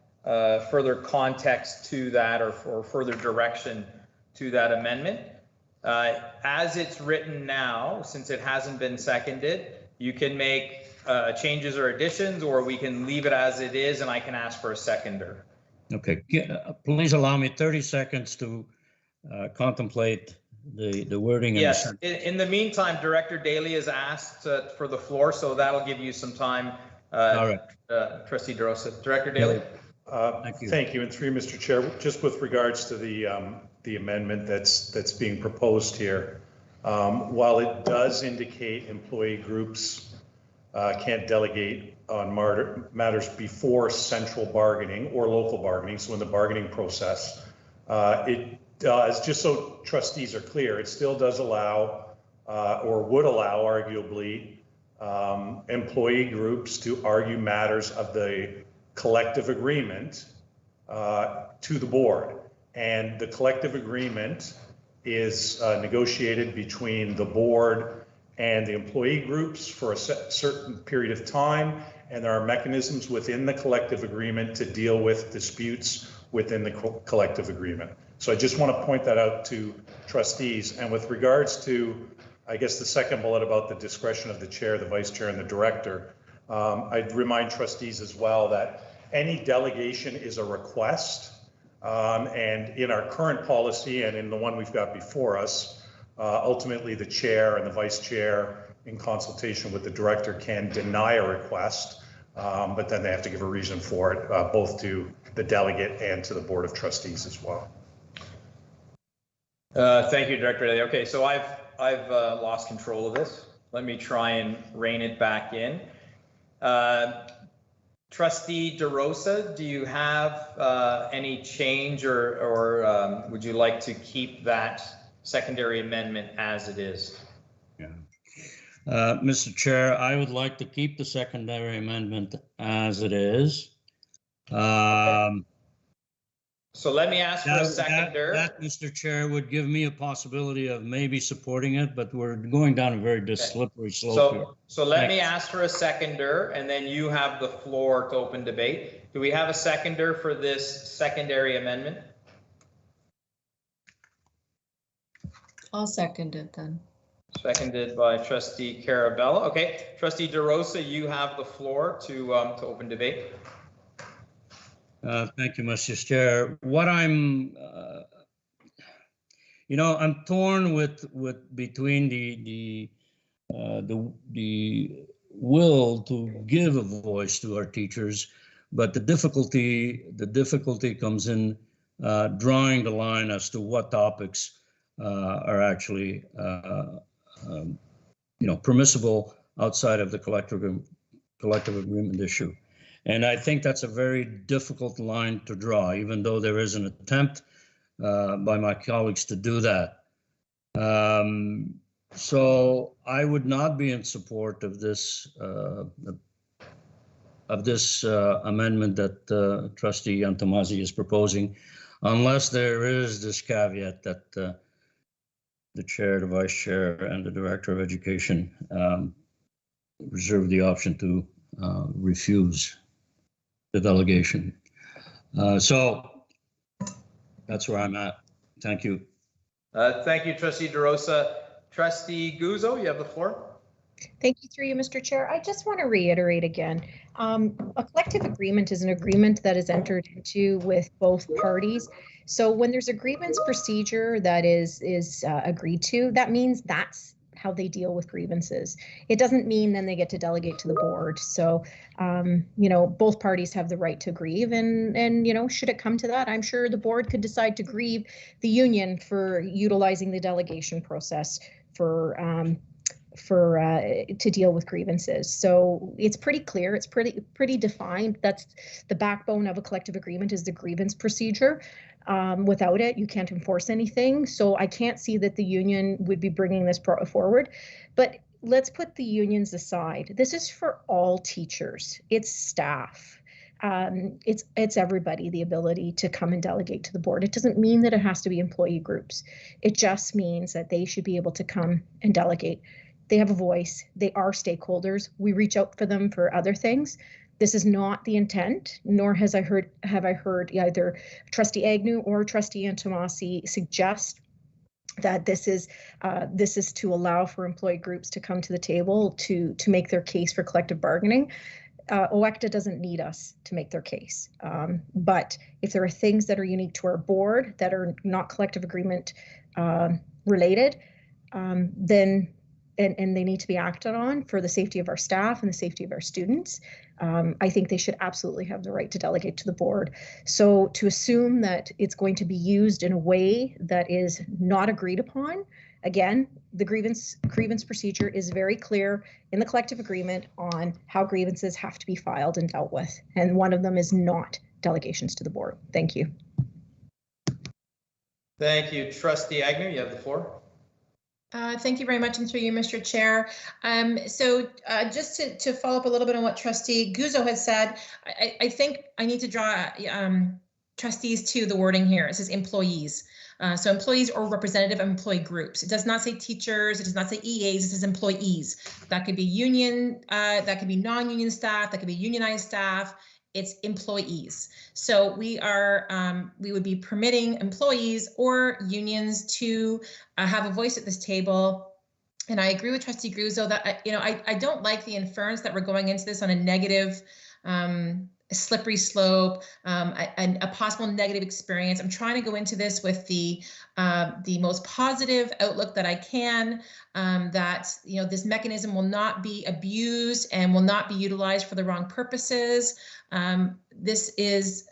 further context to that or further direction to that amendment. As it's written now, since it hasn't been seconded, you can make changes or additions, or we can leave it as it is and I can ask for a seconder. Okay, please allow me 30 seconds to contemplate the wording. Yes, in the meantime, Director Daly has asked for the floor, so that'll give you some time. All right. Trustee DeRosa. Director Daly. Thank you. And through Mr. Chair, just with regards to the amendment that's being proposed here, while it does indicate employee groups can't delegate on matters before central bargaining or local bargaining, so in the bargaining process, it does, just so trustees are clear, it still does allow or would allow arguably employee groups to argue matters of the collective agreement to the board. And the collective agreement is negotiated between the board and the employee groups for a certain period of time. And there are mechanisms within the collective agreement to deal with disputes within the collective agreement. So I just want to point that out to trustees. And with regards to, I guess, the second bullet about the discretion of the chair, the vice chair, and the director, I'd remind trustees as well that any delegation is a request. And in our current policy and in the one we've got before us, ultimately the chair and the vice chair in consultation with the director can deny a request, but then they have to give a reason for it, both to the delegate and to the board of trustees as well. Thank you, Director Daly. Okay, so I've lost control of this. Let me try and rein it back in. Trustee DeRosa, do you have any change or would you like to keep that secondary amendment as it is? Yeah. Mr. Chair, I would like to keep the secondary amendment as it is. So let me ask for a seconder. That, Mr. Chair, would give me a possibility of maybe supporting it, but we're going down a very slippery slope here. So let me ask for a seconder, and then you have the floor to open debate. Do we have a seconder for this secondary amendment? I'll second it then. Seconded by Trustee Carabella. Okay, Trustee DeRosa, you have the floor to open debate. Thank you, Mr. Chair. What I'm, I'm torn between the will to give a voice to our teachers, but the difficulty comes in drawing the line as to what topics are actually, permissible outside of the collective agreement issue. And I think that's a very difficult line to draw, even though there is an attempt by my colleagues to do that. So I would not be in support of this amendment that Trustee Antomazzi is proposing, unless there is this caveat that the chair, the vice chair, and the director of education reserve the option to refuse the delegation. So that's where I'm at. Thank you. Thank you, Trustee DeRosa. Trustee Guzzo, you have the floor. Thank you, through you, Mr. Chair. I just want to reiterate again, a collective agreement is an agreement that is entered into with both parties. So when there's a grievance procedure that is agreed to, that means that's how they deal with grievances. It doesn't mean then they get to delegate to the board. So, both parties have the right to grieve, and should it come to that, I'm sure the board could decide to grieve the union for utilizing the delegation process to deal with grievances. So it's pretty clear, it's pretty defined. That's the backbone of a collective agreement, is the grievance procedure. Without it, you can't enforce anything. So I can't see that the union would be bringing this forward. But let's put the unions aside. This is for all teachers. It's staff. It's everybody, the ability to come and delegate to the board. It doesn't mean that it has to be employee groups. It just means that they should be able to come and delegate. They have a voice. They are stakeholders. We reach out for them for other things. This is not the intent, nor have I heard either Trustee Agnew or Trustee Antomazzi suggest that this is to allow for employee groups to come to the table to make their case for collective bargaining. OECTA doesn't need us to make their case. But if there are things that are unique to our board that are not collective agreement related, then and they need to be acted on for the safety of our staff and the safety of our students, I think they should absolutely have the right to delegate to the board. So to assume that it's going to be used in a way that is not agreed upon, again, the grievance procedure is very clear in the collective agreement on how grievances have to be filed and dealt with. And one of them is not delegations to the board. Thank you. Thank you. Trustee Agnew, you have the floor. Thank you very much, and through you, Mr. Chair. Just to follow up a little bit on what Trustee Guzzo has said, I think I need to draw trustees to the wording here. It says employees. So employees or representative of employee groups. It does not say teachers. It does not say EAs. It says employees. That could be union, that could be non-union staff, that could be unionized staff. It's employees. So we would be permitting employees or unions to have a voice at this table. And I agree with Trustee Guzzo that I don't like the inference that we're going into this on a negative, slippery slope, a possible negative experience. I'm trying to go into this with the most positive outlook that I can, that this mechanism will not be abused and will not be utilized for the wrong purposes. This is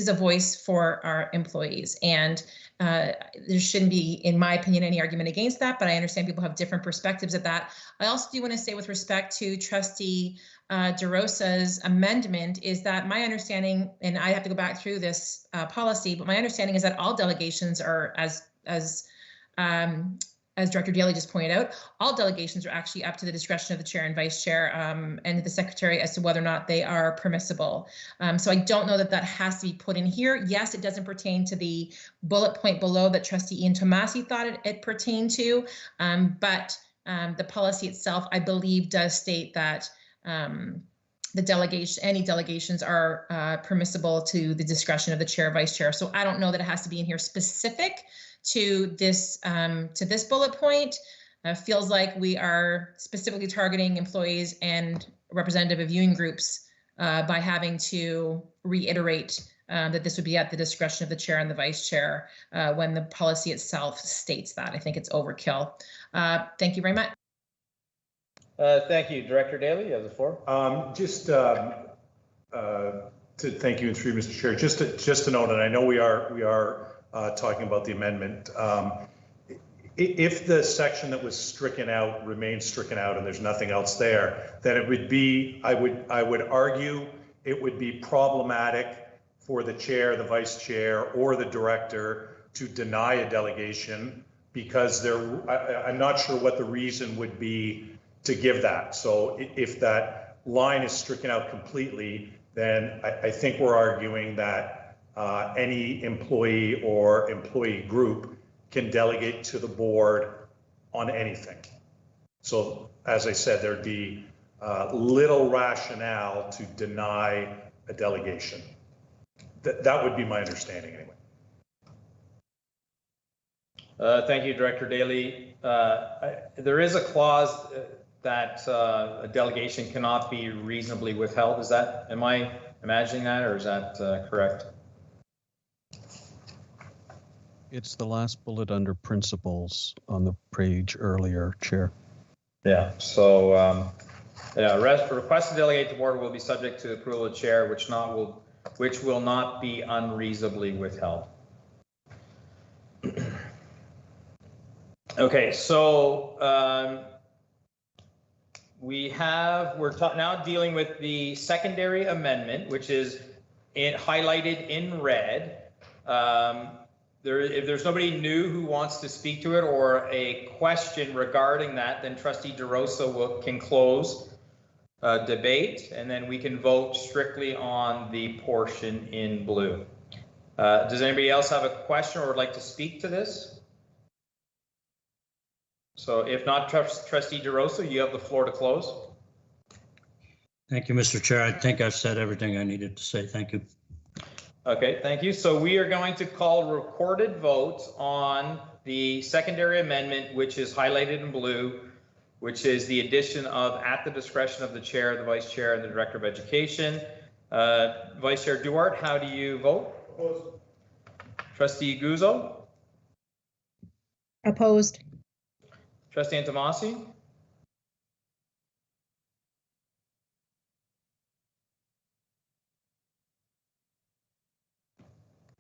a voice for our employees, and there shouldn't be, in my opinion, any argument against that, but I understand people have different perspectives of that. I also do want to say, with respect to Trustee DeRosa's amendment, is that my understanding, and I have to go back through this policy, but my understanding is that all delegations are, as Director Daly just pointed out, all delegations are actually up to the discretion of the chair and vice chair and the secretary as to whether or not they are permissible. So I don't know that that has to be put in here. Yes, it doesn't pertain to the bullet point below that Trustee Ian Tomasi thought it pertained to, but the policy itself, I believe, does state that any delegations are permissible to the discretion of the chair, vice chair. So I don't know that it has to be in here specific to this bullet point. Feels like we are specifically targeting employees and representative of union groups by having to reiterate that this would be at the discretion of the chair and the vice chair when the policy itself states that. I think it's overkill. Thank you very much. Thank you. Director Daly, you have the floor. To thank you, and through Mr. Chair, just to note, and I know we are talking about the amendment. If the section that was stricken out remains stricken out and there's nothing else there, then it would be, I would argue it would be problematic for the chair, the vice chair, or the director to deny a delegation, because I'm not sure what the reason would be to give that. So if that line is stricken out completely, then I think we're arguing that any employee or employee group can delegate to the board on anything. So as I said, there'd be little rationale to deny a delegation. That would be my understanding anyway. Thank you, Director Daly. There is a clause that a delegation cannot be reasonably withheld. Am I imagining that, or is that correct? It's the last bullet under principles on the page earlier, Chair. Yeah, so request to delegate the board will be subject to approval of the chair, which will not be unreasonably withheld. Okay, so we're now dealing with the secondary amendment, which is highlighted in red. If there's nobody new who wants to speak to it or a question regarding that, then Trustee DeRosa can close debate, and then we can vote strictly on the portion in blue. Does anybody else have a question or would like to speak to this? So if not, Trustee DeRosa, you have the floor to close. Thank you, Mr. Chair. I think I've said everything I needed to say. Thank you. Okay, thank you. So we are going to call recorded votes on the secondary amendment, which is highlighted in blue, which is the addition of at the discretion of the chair, the vice chair, and the director of education. Vice Chair Duarte, how do you vote? Opposed. Trustee Guzzo? Opposed? Trustee Antomasi?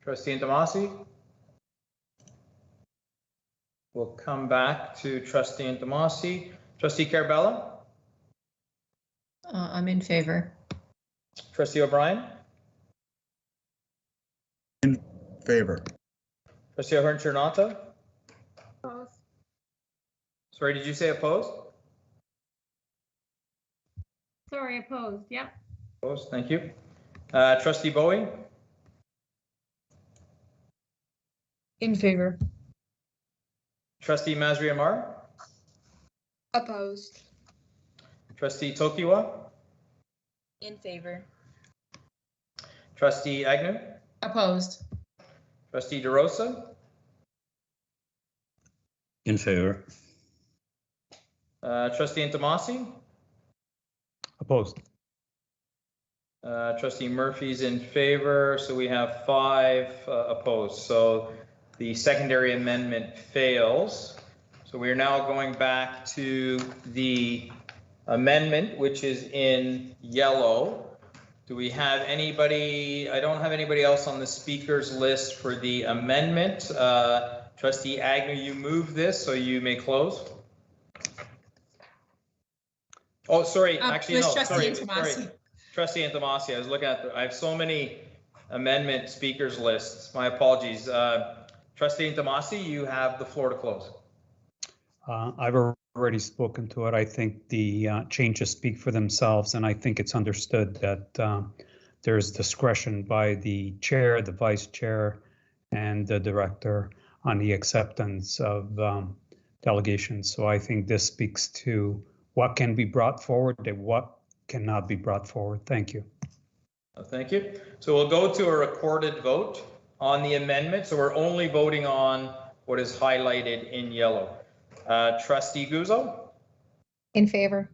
Trustee Antomasi? We'll come back to Trustee Antomasi. Trustee Carabella? I'm in favor. Trustee O'Brien? In favor. Trustee Ahern-Chernata? Opposed. Sorry, did you say opposed? Sorry, opposed. Yep. Opposed, thank you. Trustee Bowie? In favor. Trustee Masri Amar? Opposed. Trustee Tokiwa? In favor. Trustee Agnew? Opposed. Trustee DeRosa? In favor. Trustee Antomasi? Opposed. Trustee Murphy's in favor, so we have 5 opposed. So the secondary amendment fails. So we are now going back to the amendment, which is in yellow. Do we have anybody? I don't have anybody else on the speakers list for the amendment. Trustee Agnew, you move this, so you may close. Oh, sorry, actually, no, sorry. Trustee Antomasi, I was looking at, I have so many amendment speakers lists. My apologies. Trustee Antomasi, you have the floor to close. I've already spoken to it. I think the changes speak for themselves, and I think it's understood that there's discretion by the chair, the vice chair, and the director on the acceptance of delegations. So I think this speaks to what can be brought forward and what cannot be brought forward. Thank you. Thank you. So we'll go to a recorded vote on the amendment. So we're only voting on what is highlighted in yellow. Trustee Guzzo? In favor.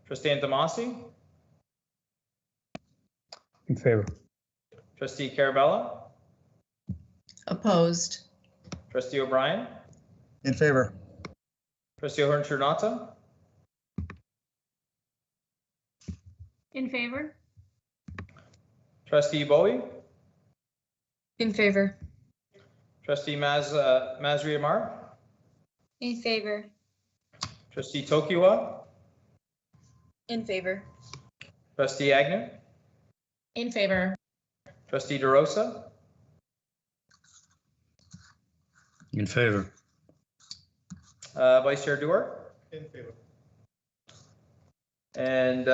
Trustee Antomasi? In favor. Trustee Carabella? Opposed. Trustee O'Brien? In favor. Trustee Ahern-Chernata? In favor. Trustee Bowie? In favor. Trustee Masri Amar? In favor. Trustee Tokiwa? In favor. Trustee Agnew? In favor. Trustee DeRosa? In favor. Vice Chair Duarte? In favor. And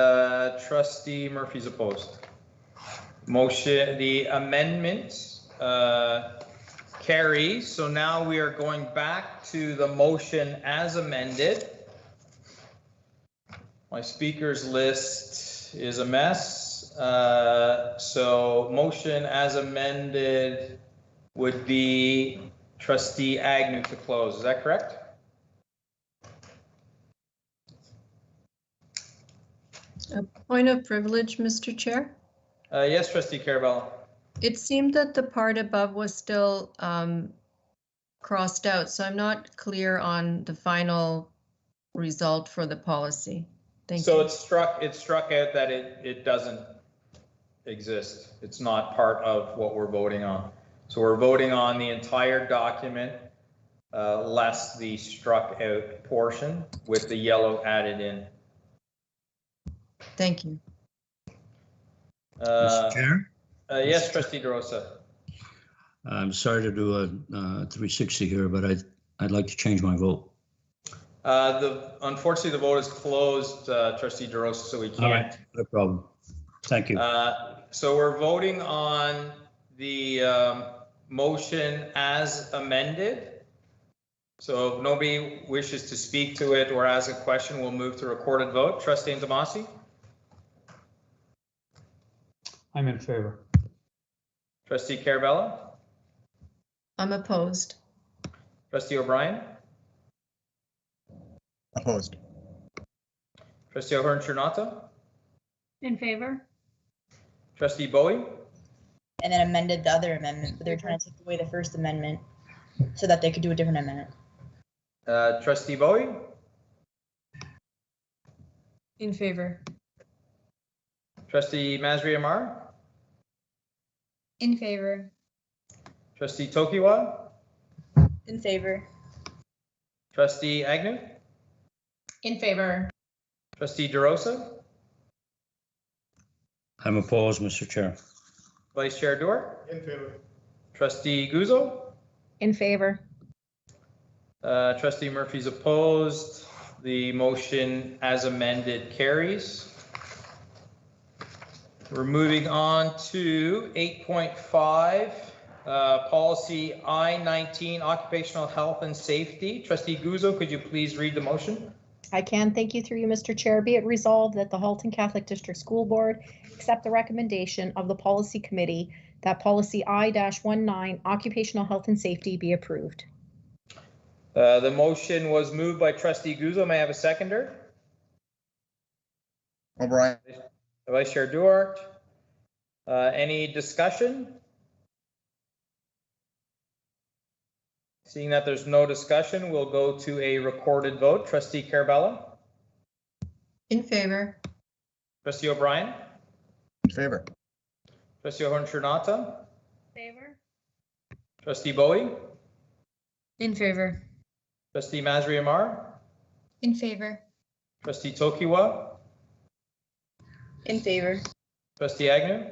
Trustee Murphy's opposed. Motion, the amendment carries. So now we are going back to the motion as amended. My speakers list is a mess. So motion as amended would be Trustee Agnew to close. Is that correct? A point of privilege, Mr. Chair. Yes, Trustee Carabella. It seemed that the part above was still crossed out, so I'm not clear on the final result for the policy. Thank you. So it's struck out that it doesn't exist. It's not part of what we're voting on. So we're voting on the entire document, less the struck out portion with the yellow added in. Thank you. Mr. Chair? Yes, Trustee DeRosa. I'm sorry to do a 360 here, but I'd like to change my vote. Unfortunately, the vote is closed, Trustee DeRosa, so we can't. All right, no problem. Thank you. So we're voting on the motion as amended. So if nobody wishes to speak to it or ask a question, we'll move to recorded vote. Trustee Antomasi? I'm in favor. Trustee Carabella? I'm opposed. Trustee O'Brien? Opposed. Trustee Ahern-Chernata? In favor. Trustee Bowie? And then amended the other amendment, but they're trying to take away the first amendment so that they could do a different amendment. Trustee Bowie, In favor. Trustee Masri Amar, In favor. Trustee Tokiwa, In favor. Trustee Agnew, In favor. Trustee DeRosa, I'm opposed, Mr. Chair. Vice Chair Duarte, In favor. Trustee Guzzo, In favor. Trustee Murphy's opposed. The motion as amended carries. We're moving on to 8.5, policy I-19, occupational health and safety. Trustee Guzzo, could you please read the motion? I can. Thank you through you, Mr. Chair. Be it resolved that the Halton Catholic District School Board accept the recommendation of the Policy Committee that policy I-19, occupational health and safety, be approved. The motion was moved by Trustee Guzzo. May I have a seconder? O'Brien. Vice Chair Duarte. Any discussion? Seeing that there's no discussion, we'll go to a recorded vote. Trustee Carabella? In favor. Trustee O'Brien? In favor. Trustee O'Hearn-Chernata? Favor. Trustee Bowie? In favor. Trustee Masri Amar? In favor. Trustee Tokiwa? In favor. Trustee Agnew?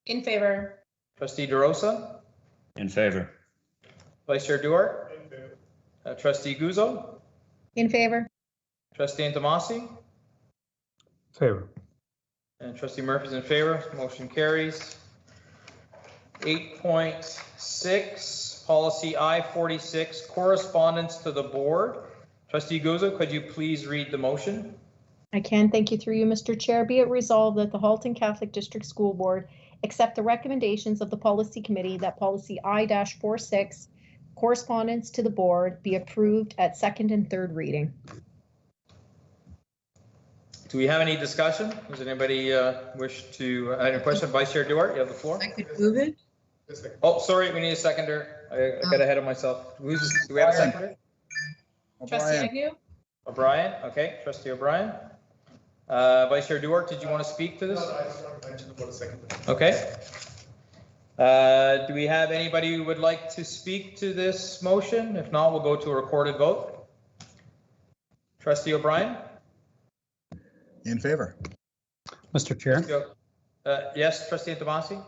In favor. Trustee DeRosa? In favor. Vice Chair Duarte? In favor. Trustee Guzzo? In favor. Trustee Antomasi? Favor. And Trustee Murphy's in favor. Motion carries. 8.6, policy I-46, correspondence to the board. Trustee Guzzo, could you please read the motion? I can. Thank you through you, Mr. Chair. Be it resolved that the Halton Catholic District School Board accept the recommendations of the Policy Committee that policy I-46, correspondence to the board, be approved at second and third reading. Do we have any discussion? Does anybody wish to add a question? Vice Chair Duarte, you have the floor. I could move it. Oh, sorry, we need a seconder. I got ahead of myself. Do we have a seconder? Trustee O'Brien. Agnew? O'Brien, okay, Trustee O'Brien. Vice Chair Duarte, did you want to speak to this? No, I just want to mention about a second. Okay. Do we have anybody who would like to speak to this motion? If not, we'll go to a recorded vote. Trustee O'Brien? In favor. Mr. Chair, Yes, Trustee Antomasi?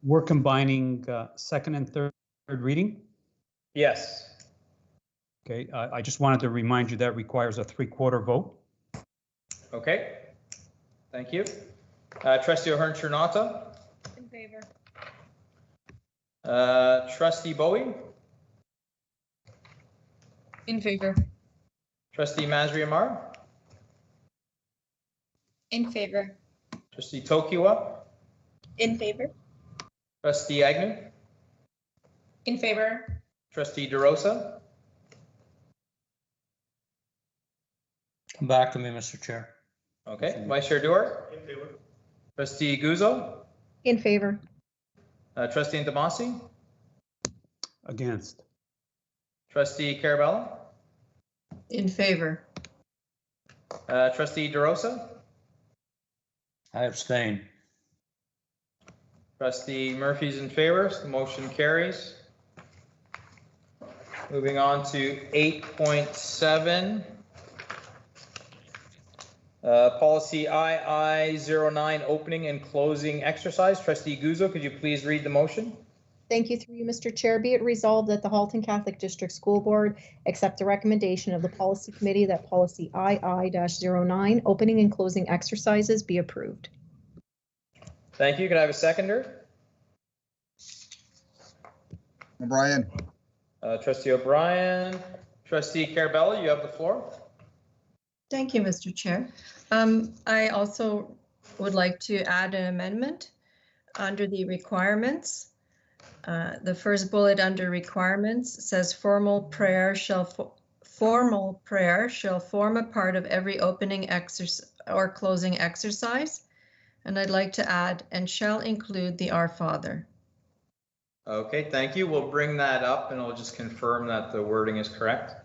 we're combining second and third reading. Yes. Okay, I just wanted to remind you that requires a 3/4 vote. Okay. Thank you. Trustee O'Hearn-Chernata? In favor. Trustee Bowie? In favor. Trustee Masri Amar? In favor. Trustee Tokiwa? In favor. Trustee Agnew? In favor. Trustee DeRosa? Come back to me, Mr. Chair. Okay. Vice Chair Duarte? In favor. Trustee Guzzo? In favor. Trustee Antomasi? Against. Trustee Carabella? In favor. Trustee DeRosa? I abstain. Trustee Murphy's in favor. So the motion carries. Moving on to 8.7. Policy II-09, opening and closing exercise. Trustee Guzzo, could you please read the motion? Thank you through you, Mr. Chair. Be it resolved that the Halton Catholic District School Board accept the recommendation of the Policy Committee that policy II-09, opening and closing exercises, be approved. Thank you. Can I have a seconder? O'Brien. Trustee O'Brien. Trustee Carabella, you have the floor. Thank you, Mr. Chair. I also would like to add an amendment under the requirements. The first bullet under requirements says formal prayer shall form a part of every opening exercise or closing exercise. And I'd like to add, and shall include the Our Father. Okay, thank you. We'll bring that up and I'll just confirm that the wording is correct.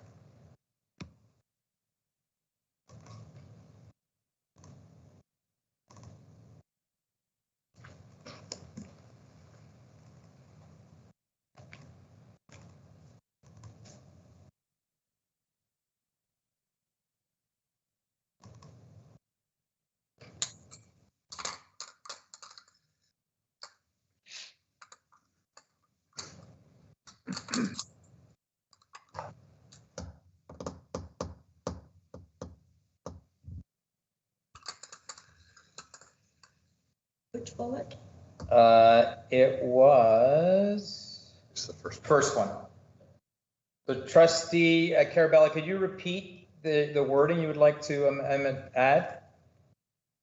Which bullet? It was It's the first one. So Trustee Carabella, could you repeat the wording you would like to add?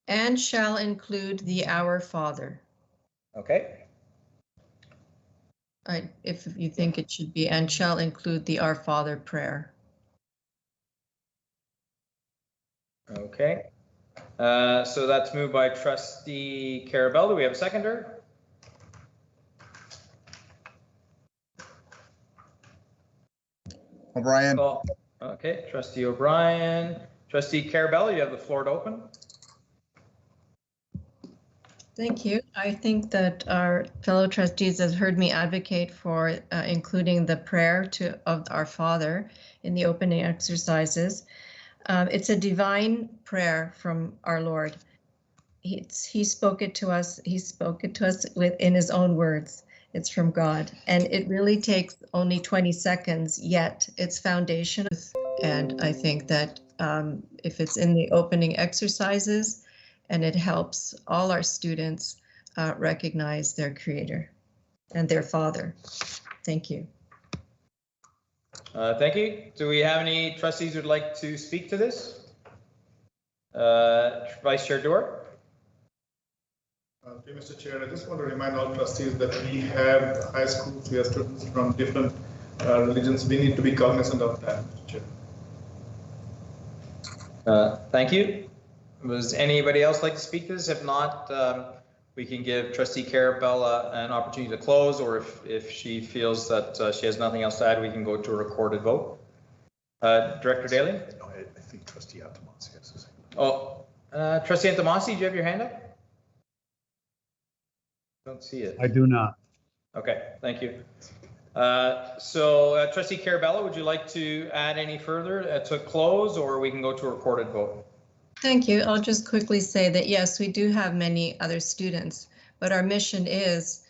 And shall include the Our Father. Okay. If you think it should be, and shall include the Our Father prayer. Okay. So that's moved by Trustee Carabella. Do we have a seconder? O'Brien. Oh, okay, Trustee O'Brien. Trustee Carabella, you have the floor to open. Thank you. I think that our fellow trustees have heard me advocate for including the prayer of our Father in the opening exercises. It's a divine prayer from our Lord. He spoke it to us. He spoke it to us in his own words. It's from God, and it really takes only 20 seconds, yet it's foundational. And I think that if it's in the opening exercises, and it helps all our students recognize their Creator and their Father. Thank you. Thank you. Do we have any trustees who'd like to speak to this? Vice Chair Dewar. Mr. Chair, I just want to remind all trustees that we have high schools, we have students from different religions. We need to be cognizant of that, Mr. Chair. Thank you. Does anybody else like to speak to this? If not, we can give Trustee Carabella an opportunity to close, or if she feels that she has nothing else to add, we can go to a recorded vote. Director Daly? No, I think Trustee Antomasi has his hand up. Oh, Trustee Antomasi, do you have your hand up? Don't see it. I do not. Okay, thank you. So Trustee Carabella, would you like to add any further to close, or we can go to a recorded vote? Thank you. I'll just quickly say that, yes, we do have many other students, but our mission is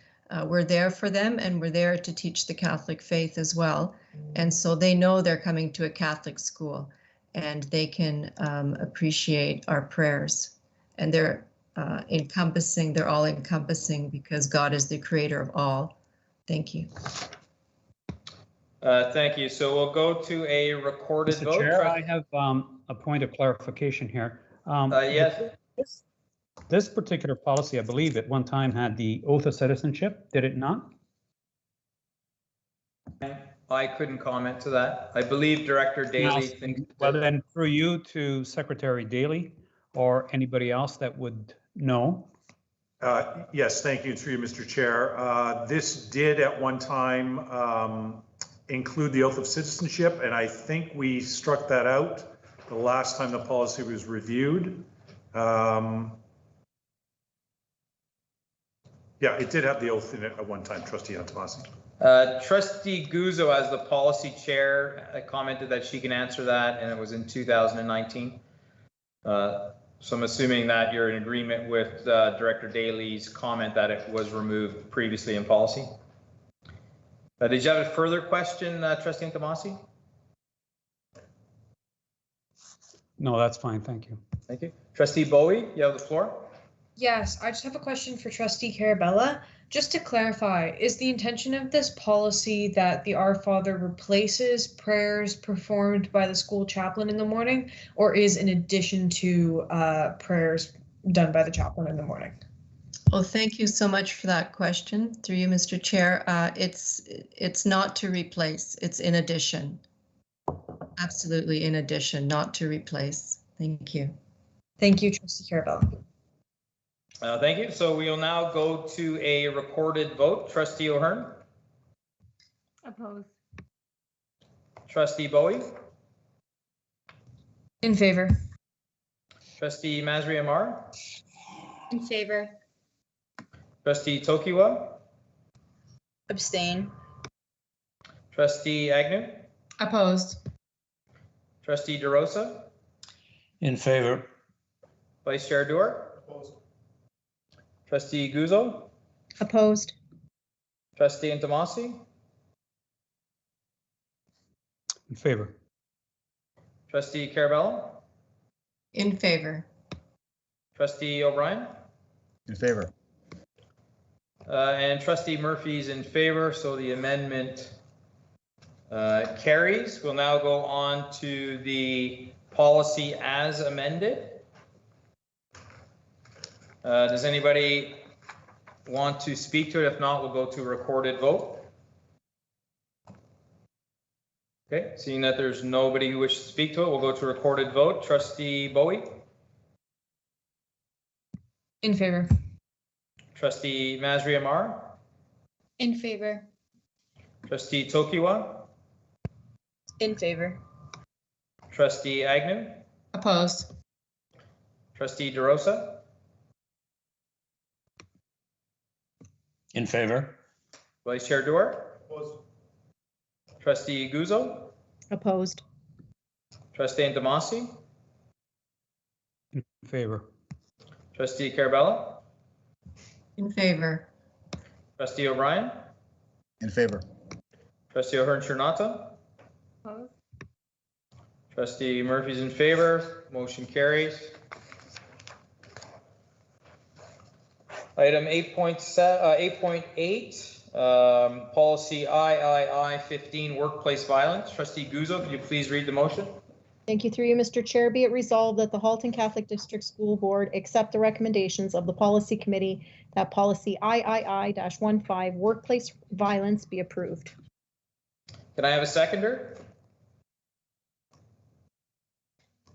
we're there for them, and we're there to teach the Catholic faith as well. And so they know they're coming to a Catholic school, and they can appreciate our prayers. And they're they're all encompassing because God is the creator of all. Thank you. Thank you. So we'll go to a recorded Mr. vote. Chair, I have a point of clarification here. Yes. This particular policy, I believe, at one time had the oath of citizenship. Did it not? I couldn't comment to that. I believe Director Daly thinks. Well, then through you to Secretary Daly or anybody else that would know. Yes, thank you through you, Mr. Chair. This did at one time include the oath of citizenship, and I think we struck that out the last time the policy was reviewed. Yeah, it did have the oath in it at one time, Trustee Antomasi. Trustee Guzzo, as the policy chair, commented that she can answer that, and it was in 2019. So I'm assuming that you're in agreement with Director Daly's comment that it was removed previously in policy. Did you have a further question, Trustee Antomasi? No, that's fine. Thank you. Thank you. Trustee Bowie, you have the floor. Yes, I just have a question for Trustee Carabella. Just to clarify, is the intention of this policy that the Our Father replaces prayers performed by the school chaplain in the morning, or is in addition to prayers done by the chaplain in the morning? Well, thank you so much for that question. Through you, Mr. Chair. It's not to replace, it's in addition. Absolutely in addition, not to replace. Thank you. Thank you, Trustee Carabella. Thank you. So we will now go to a recorded vote. Trustee O'Hearn. Opposed. Trustee Bowie, In favor. Trustee Masri Amar, In favor. Trustee Tokiwa, Abstain. Trustee Agnew, Opposed. Trustee DeRosa, In favor. Vice Chair Dewar, Opposed. Trustee Guzzo, Opposed. Trustee Intomasi, In favor. Trustee Carabella, In favor. Trustee O'Brien, In favor. and Trustee Murphy's in favor, so the amendment carries. We'll now go on to the policy as amended. Does anybody want to speak to it? If not, we'll go to recorded vote. Okay, seeing that there's nobody who wishes to speak to it, we'll go to recorded vote. Trustee Bowie, In favor. Trustee Masri Amar, In favor. Trustee Tokiwa, In favor. Trustee Agnew, Opposed. Trustee DeRosa, In favor. Vice Chair Dewar, Opposed. Trustee Guzzo, Opposed. Trustee Intomasi, In favor. Trustee Carabella, In favor. Trustee O'Brien, In favor. Trustee O'Hearn Chernata, Opposed. Trustee Murphy's in favor, motion carries. Item 8.8, policy III 15, workplace violence. Trustee Guzzo, could you please read the motion? Thank you, through you, Mr. Chair. Be it resolved that the Halton Catholic District School Board accept the recommendations of the Policy Committee that policy III-15, workplace violence, be approved. Can I have a seconder?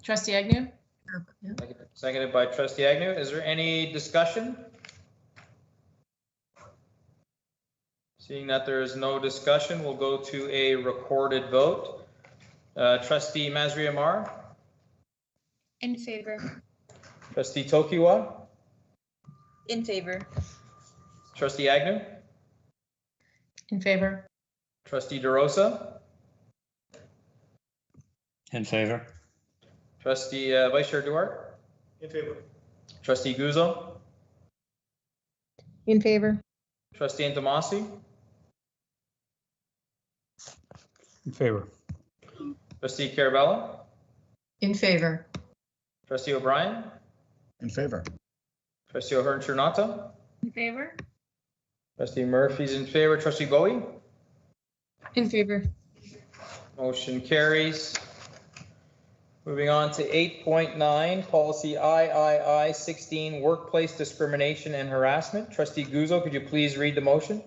Trustee Agnew? Seconded by Trustee Agnew. Is there any discussion? Seeing that there is no discussion, we'll go to a recorded vote. Trustee Masri Amar, In favor. Trustee Tokiwa, In favor. Trustee Agnew, In favor. Trustee DeRosa, In favor. Trustee Vice Chair Dewar, In favor. Trustee Guzzo, In favor. Trustee Intomasi, In favor. Trustee Carabella, In favor. Trustee O'Brien, In favor. Trustee O'Hearn Chernata, In favor. Trustee Murphy's in favor, Trustee Bowie, In favor. motion carries. Moving on to 8.9, policy III 16, workplace discrimination and harassment. Trustee Guzzo, could you please read the motion?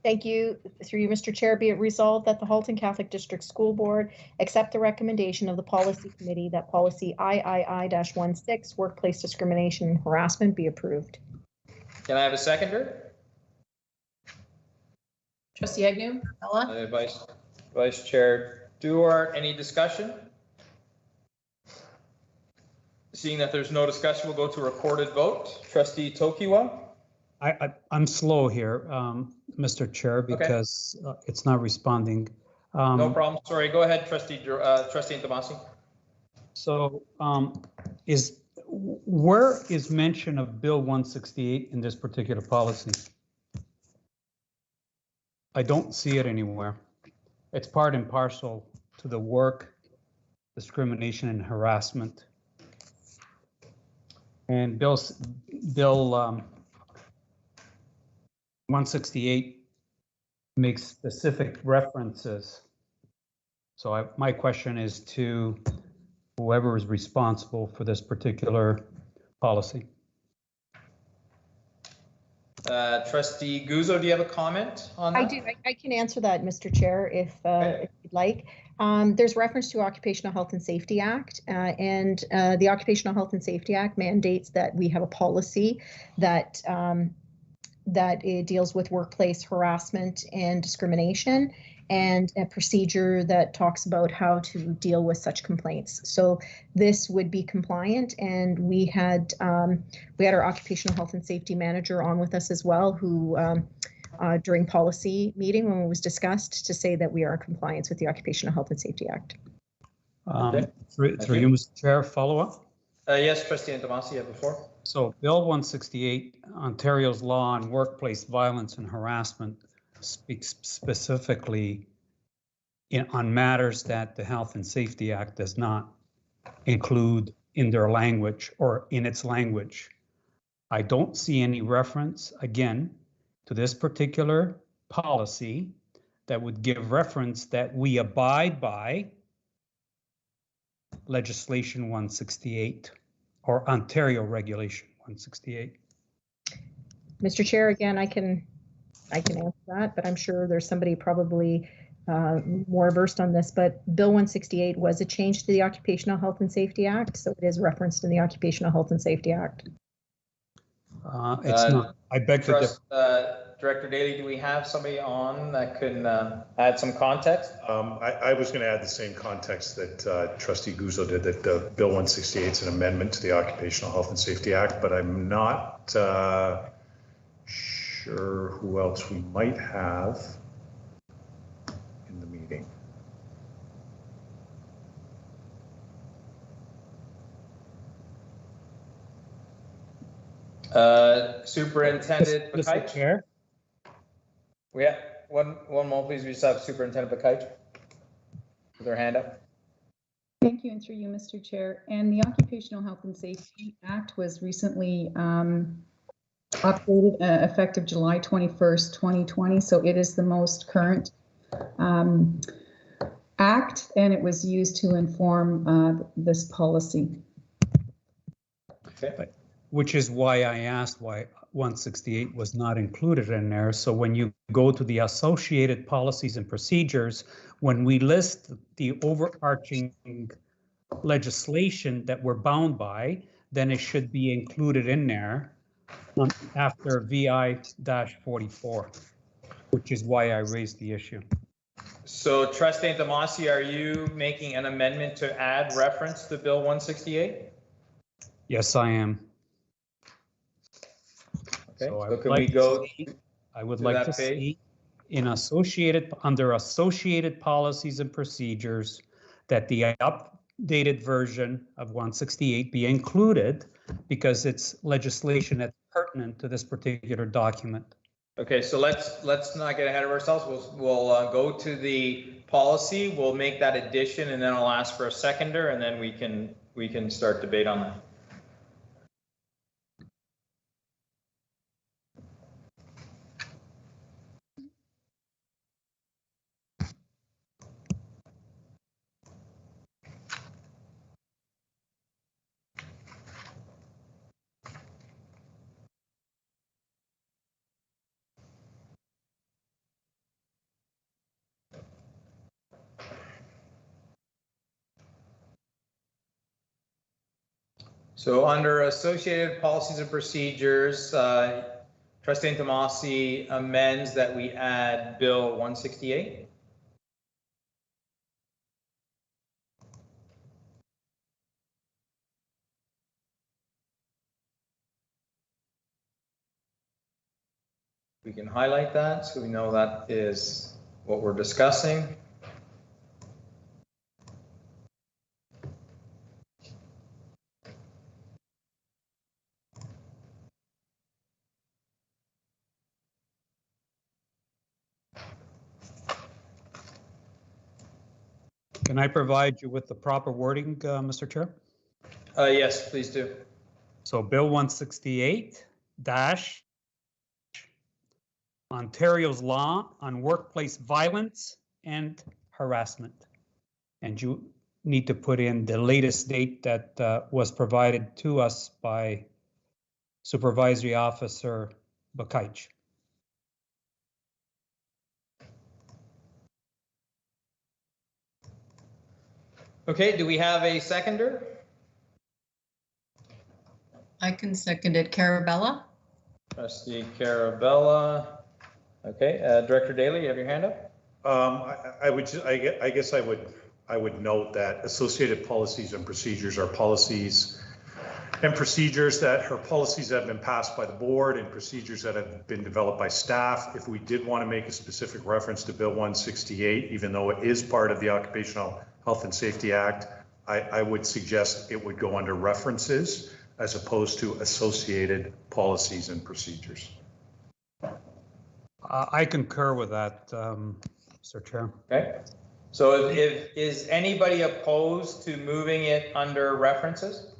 Thank you. Through you, Mr. Chair, be it resolved that the Halton Catholic District School Board accept the recommendation of the Policy Committee that policy III-16, workplace discrimination and harassment, be approved. Can I have a seconder? Trustee Agnew? Vice Chair Dewar, any discussion? Seeing that there's no discussion, we'll go to recorded vote. Trustee Tokiwa? I'm slow here, Mr. Chair, because it's not responding. No problem. Sorry, go ahead, Trustee Intomasi. So where is mention of Bill 168 in this particular policy? I don't see it anywhere. It's part and parcel to the work, discrimination and harassment. And Bill 168 makes specific references. So my question is to whoever is responsible for this particular policy. Trustee Guzzo, do you have a comment on that? I do. I can answer that, Mr. Chair, if you'd like. There's reference to Occupational Health and Safety Act, and the Occupational Health and Safety Act mandates that we have a policy that it deals with workplace harassment and discrimination. and a procedure that talks about how to deal with such complaints. So this would be compliant, and we had our occupational health and safety manager on with us as well, who during policy meeting when it was discussed, to say that we are in compliance with the Occupational Health and Safety Act. Through you, Mr. Chair, follow up? Yes, Trustee Antomasi, you have before. So Bill 168, Ontario's law on workplace violence and harassment, speaks specifically on matters that the Health and Safety Act does not include in their language or in its language. I don't see any reference, again, to this particular policy that would give reference that we abide by legislation 168 or Ontario regulation 168. Mr. Chair, again, I can answer that, but I'm sure there's somebody probably more versed on this, but Bill 168 was a change to the Occupational Health and Safety Act, so it is referenced in the Occupational Health and Safety Act. It's not. I beg to differ. Director Daly, do we have somebody on that can add some context? I was going to add the same context that Trustee Guzzo did, that Bill 168 is an amendment to the Occupational Health and Safety Act, but I'm not sure who else we might have in the meeting. Superintendent Mr. Chair. Yeah, one moment, please. We just have Superintendent Bakite with her hand up. Thank you, and through you, Mr. Chair. And the Occupational Health and Safety Act was recently updated effective July 21st, 2020. So it is the most current act, and it was used to inform this policy. Okay. Which is why I asked why 168 was not included in there. So when you go to the associated policies and procedures, when we list the overarching legislation that we're bound by, then it should be included in there after VI-44, which is why I raised the issue. So Trustee Antomasi, are you making an amendment to add reference to Bill 168? Yes, I am. Okay, so can we go? I would like to see in under associated policies and procedures that the updated version of 168 be included, because it's legislation that's pertinent to this particular document. Okay, so let's not get ahead of ourselves. We'll go to the policy. We'll make that addition, and then I'll ask for a seconder, and then we can start debate on that. So under associated policies and procedures, Trustee Antomasi amends that we add Bill 168. We can highlight that so we know that is what we're discussing. Can I provide you with the proper wording, Mr. Chair? Yes, please do. So Bill 168 dash Ontario's law on workplace violence and harassment. And you need to put in the latest date that was provided to us by Supervisory Officer Bakite. Okay, do we have a seconder? I can second it. Carabella? Trustee Carabella. Okay, Director Daly, you have your hand up? I guess I would note that associated policies and procedures are policies and procedures that are policies that have been passed by the board and procedures that have been developed by staff. If we did want to make a specific reference to Bill 168, even though it is part of the Occupational Health and Safety Act, I would suggest it would go under references as opposed to associated policies and procedures. I concur with that, Mr. Chair. Okay. So is anybody opposed to moving it under references?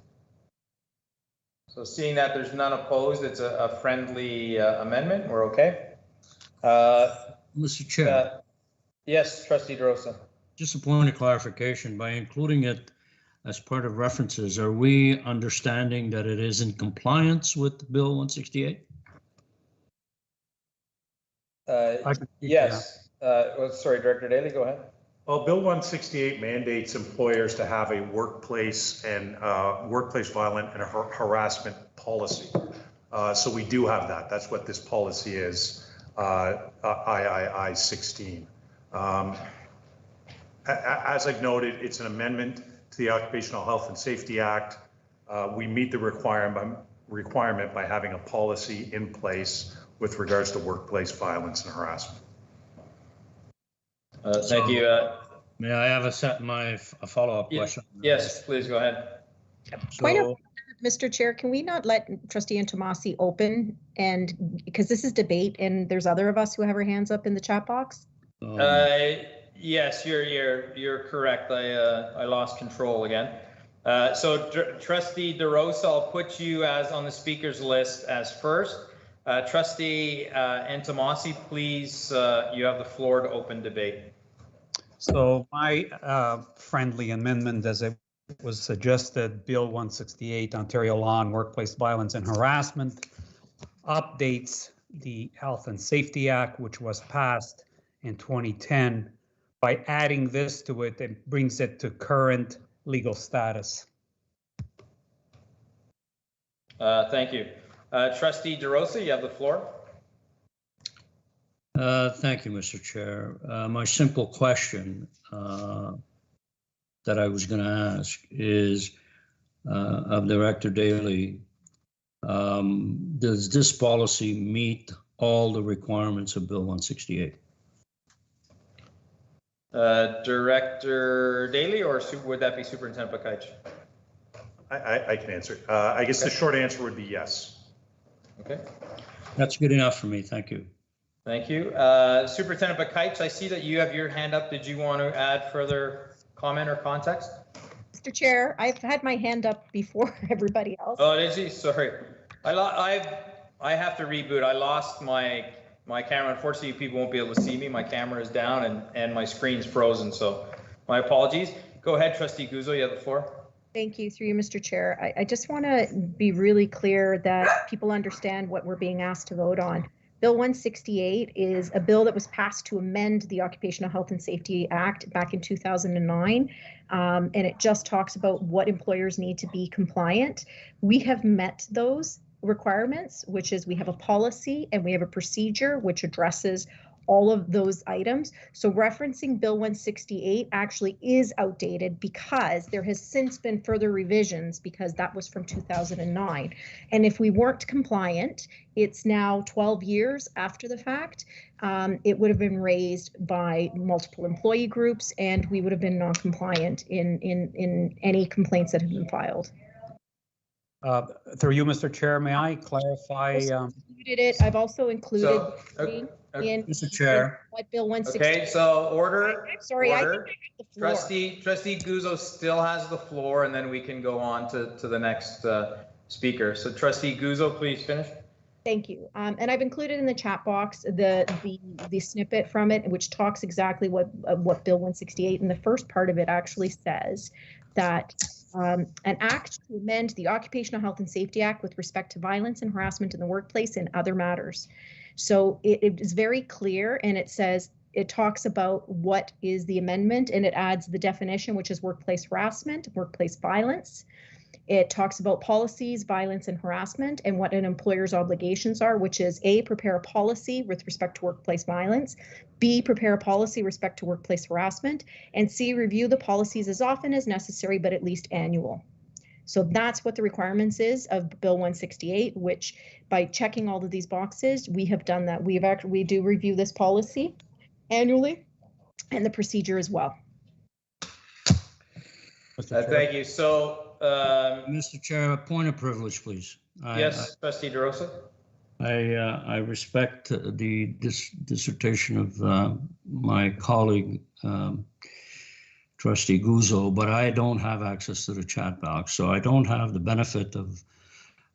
So seeing that there's none opposed, it's a friendly amendment. We're okay. Mr. Chair. Yes, Trustee DeRosa. Just a point of clarification, by including it as part of references, are we understanding that it is in compliance with Bill 168? Yes. Sorry, Director Daly, go ahead. Well, Bill 168 mandates employers to have a workplace and workplace violence and harassment policy. So we do have that. That's what this policy is, III 16. As I've noted, it's an amendment to the Occupational Health and Safety Act. We meet the requirement by having a policy in place with regards to workplace violence and harassment. Thank you. May I have a follow-up question? Yes, please go ahead. Point of, Mr. Chair, can we not let Trustee Antomasi open, and because this is debate and there's other of us who have our hands up in the chat box? Yes, you're correct. I lost control again. So Trustee DeRosa, I'll put you as on the speakers list as first. Trustee Antomasi, please, you have the floor to open debate. So my friendly amendment, as it was suggested, Bill 168, Ontario Law on Workplace Violence and Harassment, updates the Health and Safety Act, which was passed in 2010. By adding this to it, it brings it to current legal status. Thank you. Trustee DeRosa, you have the floor. Thank you, Mr. Chair. My simple question that I was going to ask is of Director Daly, does this policy meet all the requirements of Bill 168? Director Daly, or would that be Superintendent Pakaich? I can answer. I guess the short answer would be yes. Okay. That's good enough for me. Thank you. Thank you. Superintendent Pakaich, I see that you have your hand up. Did you want to add further comment or context? Mr. Chair, I've had my hand up before everybody else. Oh, did you? Sorry. I have to reboot. I lost my camera. Unfortunately, people won't be able to see me. My camera is down and my screen's frozen, so my apologies. Go ahead, Trustee Guzzo, you have the floor. Thank you, through you, Mr. Chair. I just want to be really clear that people understand what we're being asked to vote on. Bill 168 is a bill that was passed to amend the Occupational Health and Safety Act back in 2009, and it just talks about what employers need to be compliant. We have met those requirements, which is we have a policy and we have a procedure which addresses all of those items. So referencing Bill 168 actually is outdated because there has since been further revisions, because that was from 2009. And if we weren't compliant, it's now 12 years after the fact. It would have been raised by multiple employee groups, and we would have been non-compliant in any complaints that have been filed. Through you, Mr. Chair, may I clarify? I've also included in Mr. Chair. What Bill 168. Okay, so order. Sorry, order. I think I have the floor. Trustee Guzzo still has the floor, and then we can go on to the next speaker. So Trustee Guzzo, please finish. Thank you. And I've included in the chat box the snippet from it, which talks exactly what Bill 168, and the first part of it actually says that an act to amend the Occupational Health and Safety Act with respect to violence and harassment in the workplace and other matters. So it is very clear, and it says, it talks about what is the amendment, and it adds the definition, which is workplace harassment, workplace violence. It talks about policies, violence, and harassment, and what an employer's obligations are, which is A, prepare a policy with respect to workplace violence, B, prepare a policy with respect to workplace harassment, and C, review the policies as often as necessary, but at least annual. So that's what the requirements is of Bill 168, which by checking all of these boxes, we have done that. We do review this policy annually and the procedure as well. Thank you. So, Mr. Chair, a point of privilege, please. Yes, Trustee DeRosa. I respect the dissertation of my colleague, Trustee Guzzo, but I don't have access to the chat box, so I don't have the benefit of,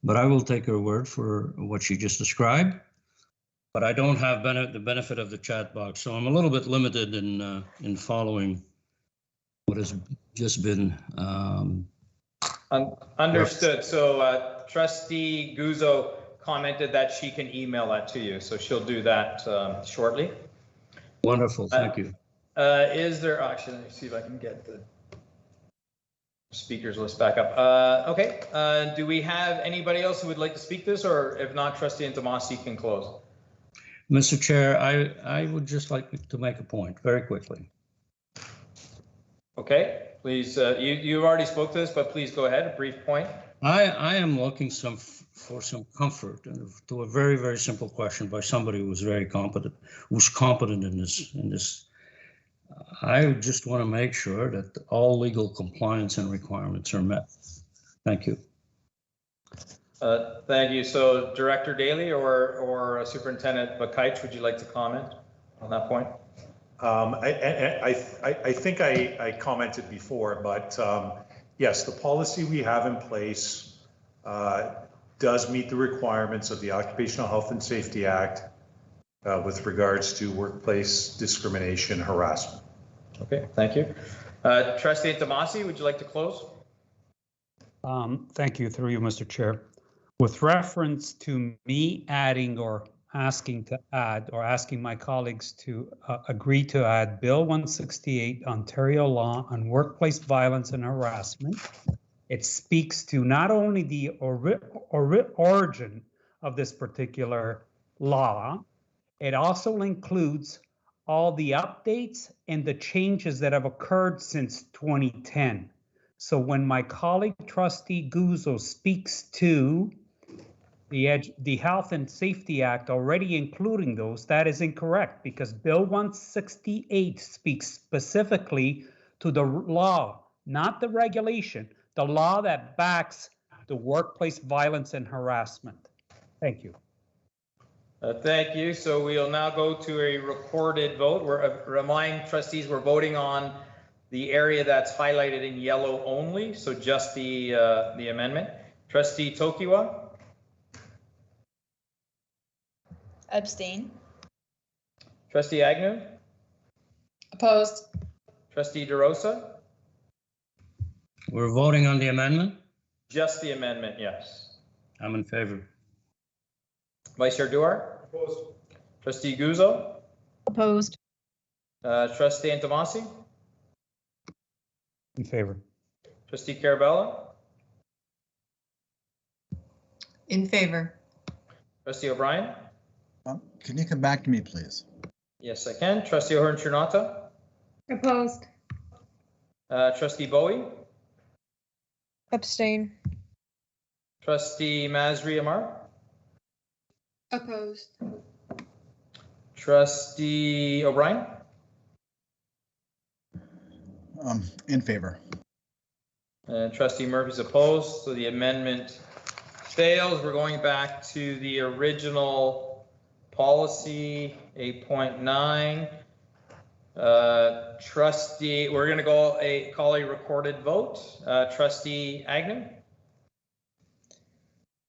but I will take her word for what she just described, but I don't have the benefit of the chat box, so I'm a little bit limited in following what has just been understood. So Trustee Guzzo commented that she can email that to you, so she'll do that shortly. Wonderful, thank you. Is there, actually, let me see if I can get the speakers list back up. Okay, do we have anybody else who would like to speak this, or if not, Trustee Intomasi can close? Mr. Chair, I would just like to make a point very quickly. Okay, please, you already spoke to this, but please go ahead, a brief point. I am looking for some comfort to a very, very simple question by somebody who's very competent, who's competent in this. I just want to make sure that all legal compliance and requirements are met. Thank you. Thank you. So Director Daly or Superintendent Bakaich, would you like to comment on that point? I think I commented before, but yes, the policy we have in place does meet the requirements of the Occupational Health and Safety Act with regards to workplace discrimination harassment. Okay, thank you. Trustee Intomasi, would you like to close? Thank you, through you, Mr. Chair. With reference to me adding or asking to add or asking my colleagues to agree to add Bill 168, Ontario Law on Workplace Violence and Harassment, it speaks to not only the origin of this particular law, it also includes all the updates and the changes that have occurred since 2010. So when my colleague Trustee Guzzo speaks to the Health and Safety Act already including those, that is incorrect, because Bill 168 speaks specifically to the law, not the regulation, the law that backs the workplace violence and harassment. Thank you. Thank you. So we'll now go to a recorded vote. Remind trustees we're voting on the area that's highlighted in yellow only, so just the amendment. Trustee Tokiwa? Abstain. Trustee Agnew? Opposed. Trustee DeRosa? We're voting on the amendment? Just the amendment, yes. I'm in favor. Vice Chair Duar? Opposed. Trustee Guzzo? Opposed. Trustee Intomasi? In favor. Trustee Carabella? In favor. Trustee O'Brien? Can you come back to me, please? Yes, I can. Trustee O'Hearn-Chernata? Opposed. Trustee Bowie? Abstain. Trustee Masri Amar? Opposed. Trustee O'Brien? In favor. Trustee Murphy's opposed, so the amendment fails. We're going back to the original policy 8.9. Trustee, we're going to call a recorded vote. Trustee Agnew?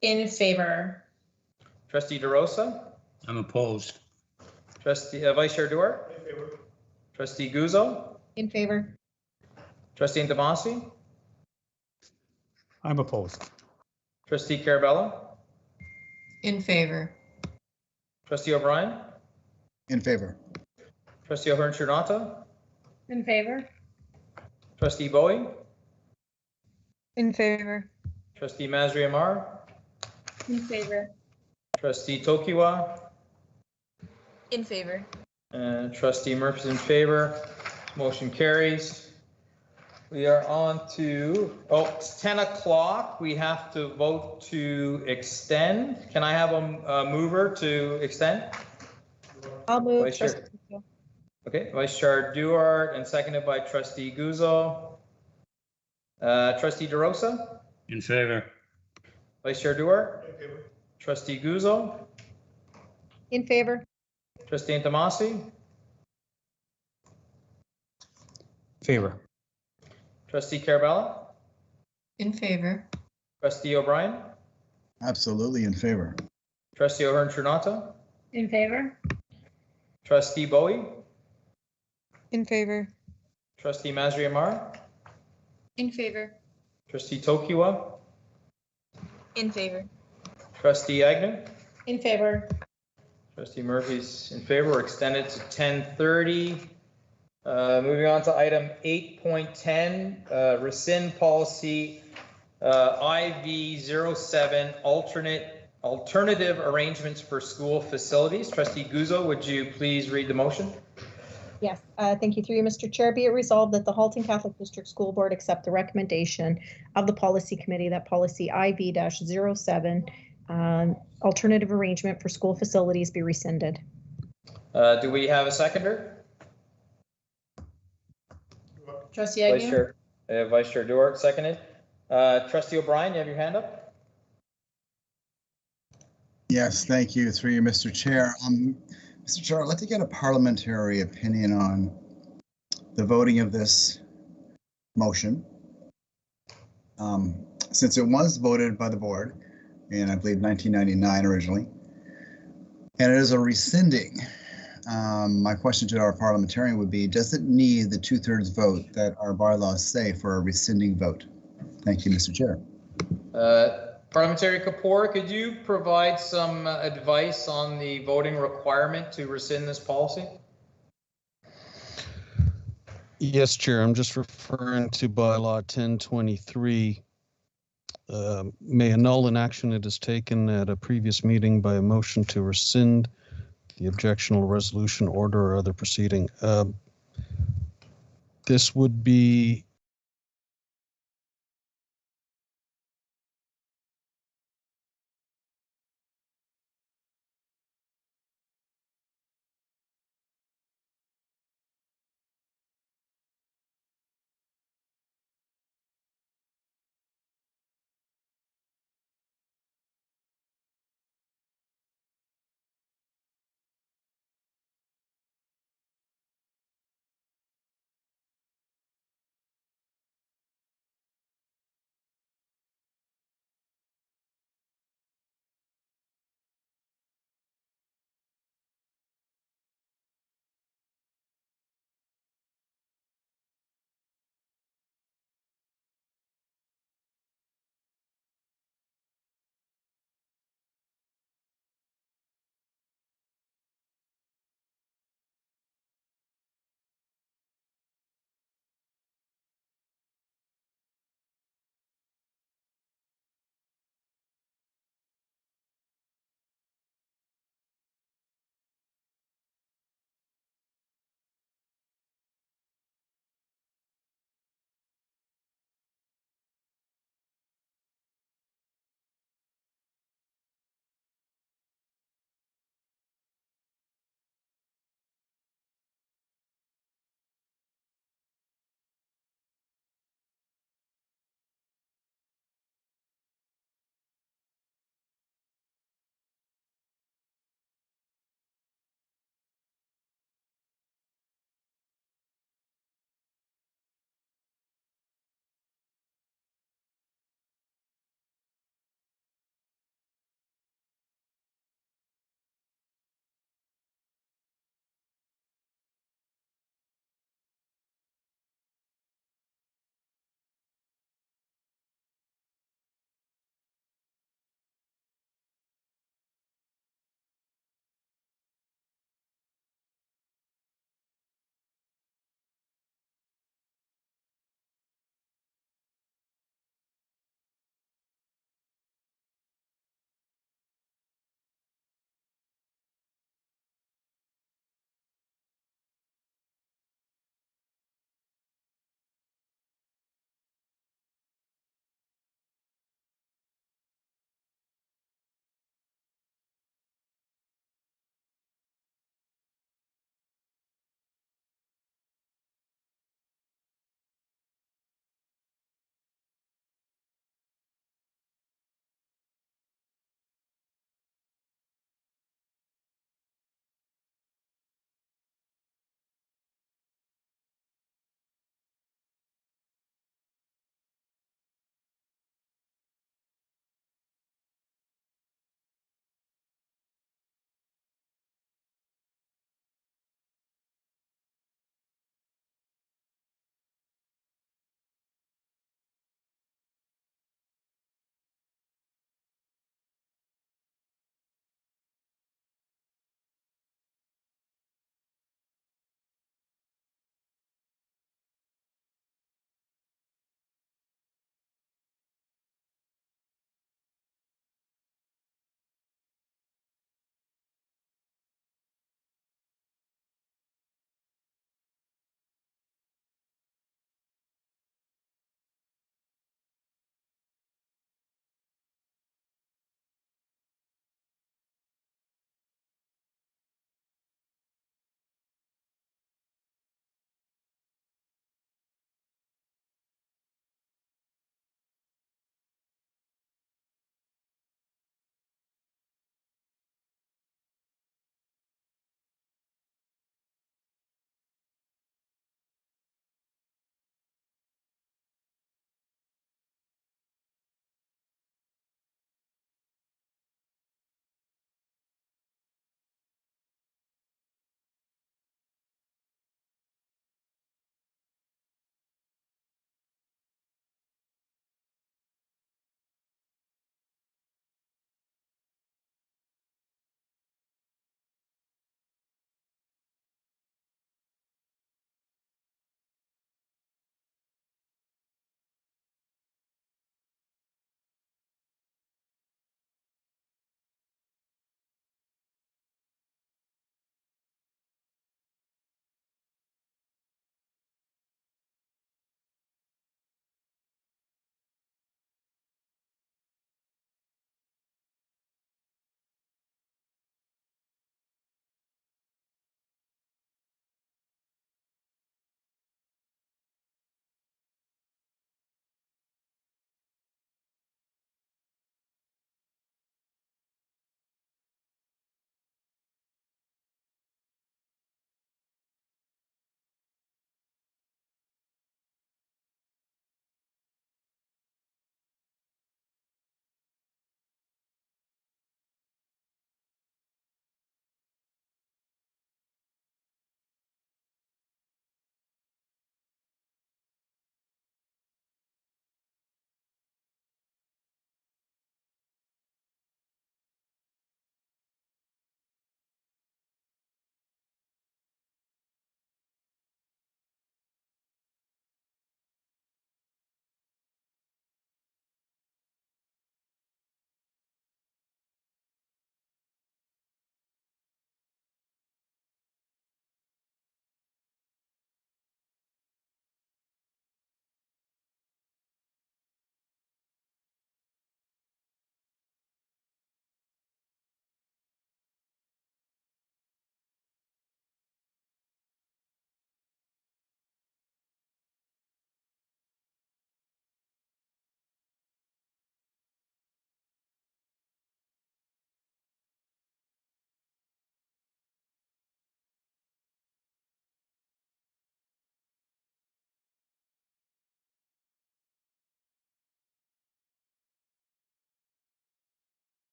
In favor. Trustee DeRosa? I'm opposed. Trustee Vice Chair Duar? In favor. Trustee Guzzo? In favor. Trustee Intomasi? I'm opposed. Trustee Carabella? In favor. Trustee O'Brien? In favor. Trustee O'Hearn-Chernata? In favor. Trustee Bowie? In favor. Trustee Masri Amar, In favor. Trustee Tokiwa, In favor. and Trustee Murphy's in favor. Motion carries. We are on to, it's 10 o'clock. We have to vote to extend. Can I have a mover to extend? I'll move. Vice Chair. Okay, Vice Chair Duarte and seconded by Trustee Guzzo. Trustee DeRosa, In favor. Vice Chair Duarte, Trustee Guzzo, In favor. Trustee Antomasi, Favor. Trustee Carabella, In favor. Trustee O'Brien, Absolutely in favor. Trustee O'Hearn Trinata, In favor? Trustee Bowie, In favor. Trustee Masri Amar, In favor. Trustee Tokiwa, In favor. Trustee Agnew, In favor. Trustee Murphy's in favor. We're extended to 10:30. Moving on to item 8.10, rescind policy IV07, alternative arrangements for school facilities. Trustee Guzzo, would you please read the motion? Yes, thank you through you, Mr. Chair. Be it resolved that the Halton Catholic District School Board accept the recommendation of the policy committee that policy IV-07, alternative arrangement for school facilities, be rescinded. Do we have a seconder? Trustee Agnew? Vice Chair Duarte, seconded. Trustee O'Brien, you have your hand up? Yes, thank you. Through you, Mr. Chair. Mr. Chair, I'd like to get a parliamentary opinion on the voting of this motion. Since it was voted by the board in, I believe, 1999 originally, and it is a rescinding. My question to our parliamentarian would be, does it need the 2/3 vote that our bylaws say for a rescinding vote? Thank you, Mr. Chair. Parliamentary Kapoor, could you provide some advice on the voting requirement to rescind this policy? Yes, Chair. I'm just referring to bylaw 1023. May annul an action that is taken at a previous meeting by a motion to rescind the objectionable resolution, order, or other proceeding. This would be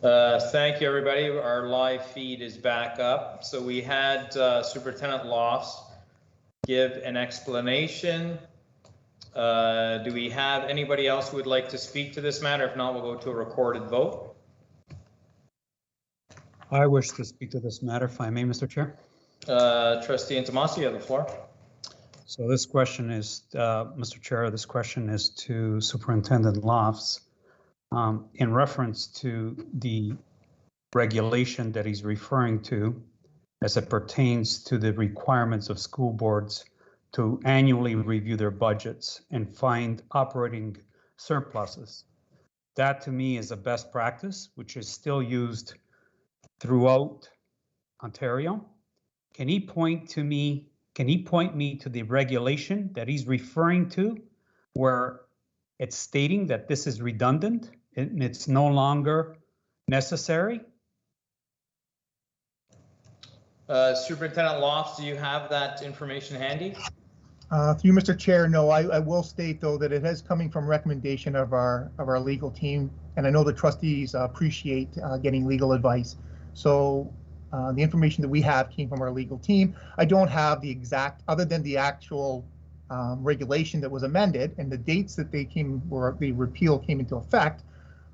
Thank you, everybody. Our live feed is back up. So we had Superintendent Lofts give an explanation. Do we have anybody else who would like to speak to this matter? If not, we'll go to a recorded vote. I wish to speak to this matter, if I may, Mr. Chair. Trustee Intomasi, you have the floor. So this question is, Mr. Chair, this question is to Superintendent Lofts. In reference to the regulation that he's referring to as it pertains to the requirements of school boards to annually review their budgets and find operating surpluses. That to me is a best practice, which is still used throughout Ontario. Can he point me to the regulation that he's referring to where it's stating that this is redundant and it's no longer necessary? Superintendent Lofts, do you have that information handy? Through Mr. Chair, no, I will state though that it is coming from recommendation of our legal team, and I know the trustees appreciate getting legal advice. So the information that we have came from our legal team. I don't have the exact, other than the actual regulation that was amended and the dates that they came, where the repeal came into effect.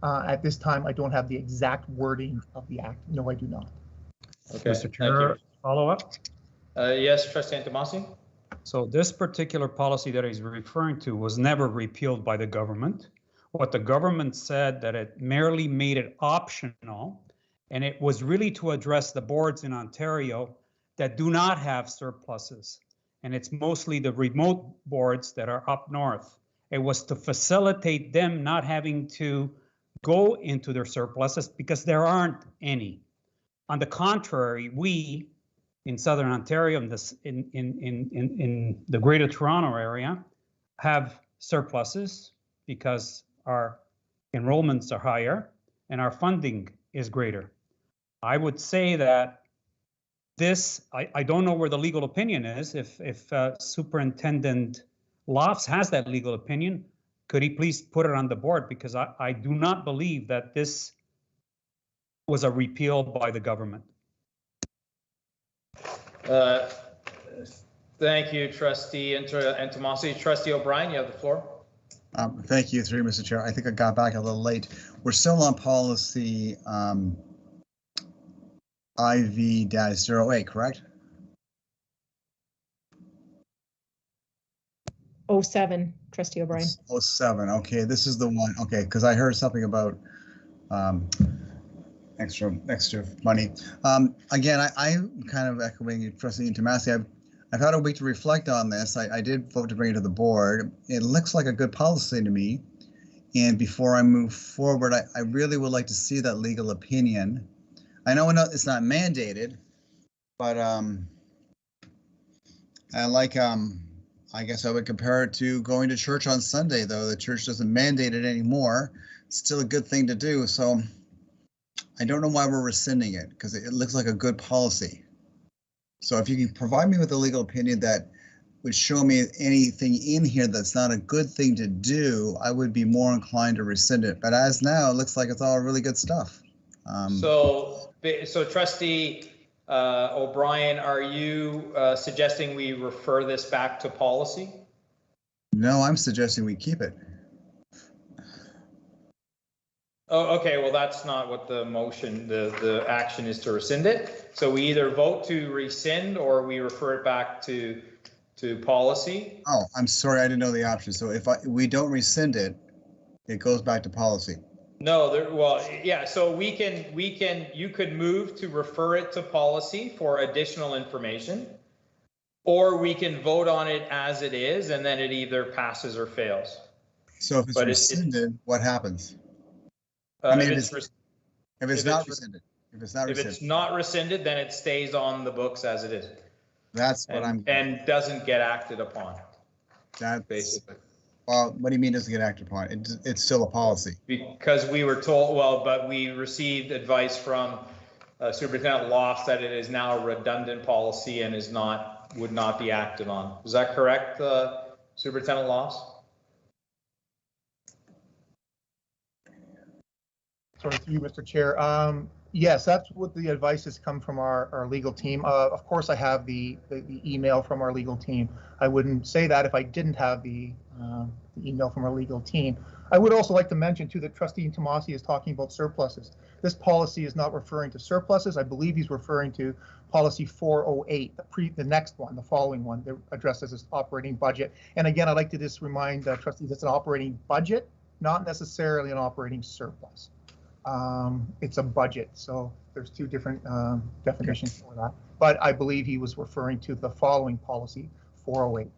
At this time, I don't have the exact wording of the act. No, I do not. Okay, Mr. Chair, follow up? Yes, Trustee Intomasi. So this particular policy that he's referring to was never repealed by the government. What the government said that it merely made it optional, and it was really to address the boards in Ontario that do not have surpluses. And it's mostly the remote boards that are up north. It was to facilitate them not having to go into their surpluses because there aren't any. On the contrary, we in Southern Ontario, in the Greater Toronto area, have surpluses because our enrollments are higher and our funding is greater. I would say that this, I don't know where the legal opinion is. If Superintendent Lofts has that legal opinion, could he please put it on the board? Because I do not believe that this was a repeal by the government. Thank you, Trustee Intomasi. Trustee O'Brien, you have the floor. Thank you, through Mr. Chair. I think I got back a little late. We're still on policy IV-08, correct? 07, Trustee O'Brien. 07, okay, this is the one, okay, because I heard something about extra money. Again, I'm kind of echoing Trustee Intomasi. I've had a week to reflect on this. I did vote to bring it to the board. It looks like a good policy to me. And before I move forward, I really would like to see that legal opinion. I know it's not mandated, but I guess I would compare it to going to church on Sunday, though the church doesn't mandate it anymore. It's still a good thing to do. So I don't know why we're rescinding it, because it looks like a good policy. So if you can provide me with a legal opinion that would show me anything in here that's not a good thing to do, I would be more inclined to rescind it. But as now, it looks like it's all really good stuff. So Trustee O'Brien, are you suggesting we refer this back to policy? No, I'm suggesting we keep it. Oh, okay. Well, that's not what the motion, the action is to rescind it. So we either vote to rescind or we refer it back to policy. Oh, I'm sorry, I didn't know the option. So if we don't rescind it, it goes back to policy. No, well, yeah. So you could move to refer it to policy for additional information, or we can vote on it as it is, and then it either passes or fails. So if it's rescinded, what happens? I mean, if it's not rescinded, then it stays on the books as it is. That's what and doesn't get acted upon. That's basically. Well, what do you mean doesn't get acted upon? It's still a policy. Because we were told, but we received advice from Superintendent Lofts that it is now a redundant policy and would not be acted on. Is that correct, Superintendent Lofts? Sorry, through you, Mr. Chair. Yes, that's what the advice has come from our legal team. Of course, I have the email from our legal team. I wouldn't say that if I didn't have the email from our legal team. I would also like to mention too that Trustee Tomasi is talking about surpluses. This policy is not referring to surpluses. I believe he's referring to policy 408, the next one, the following one that addresses this operating budget. And again, I'd like to just remind trustees it's an operating budget, not necessarily an operating surplus. It's a budget, so there's two different definitions for that. But I believe he was referring to the following policy, 408.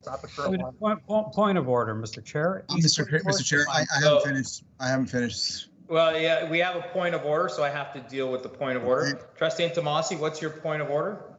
Not the current one. Point of order, Mr. Chair. Mr. Chair, I haven't finished. Well, yeah, we have a point of order, so I have to deal with the point of order. Trustee Tomasi, what's your point of order?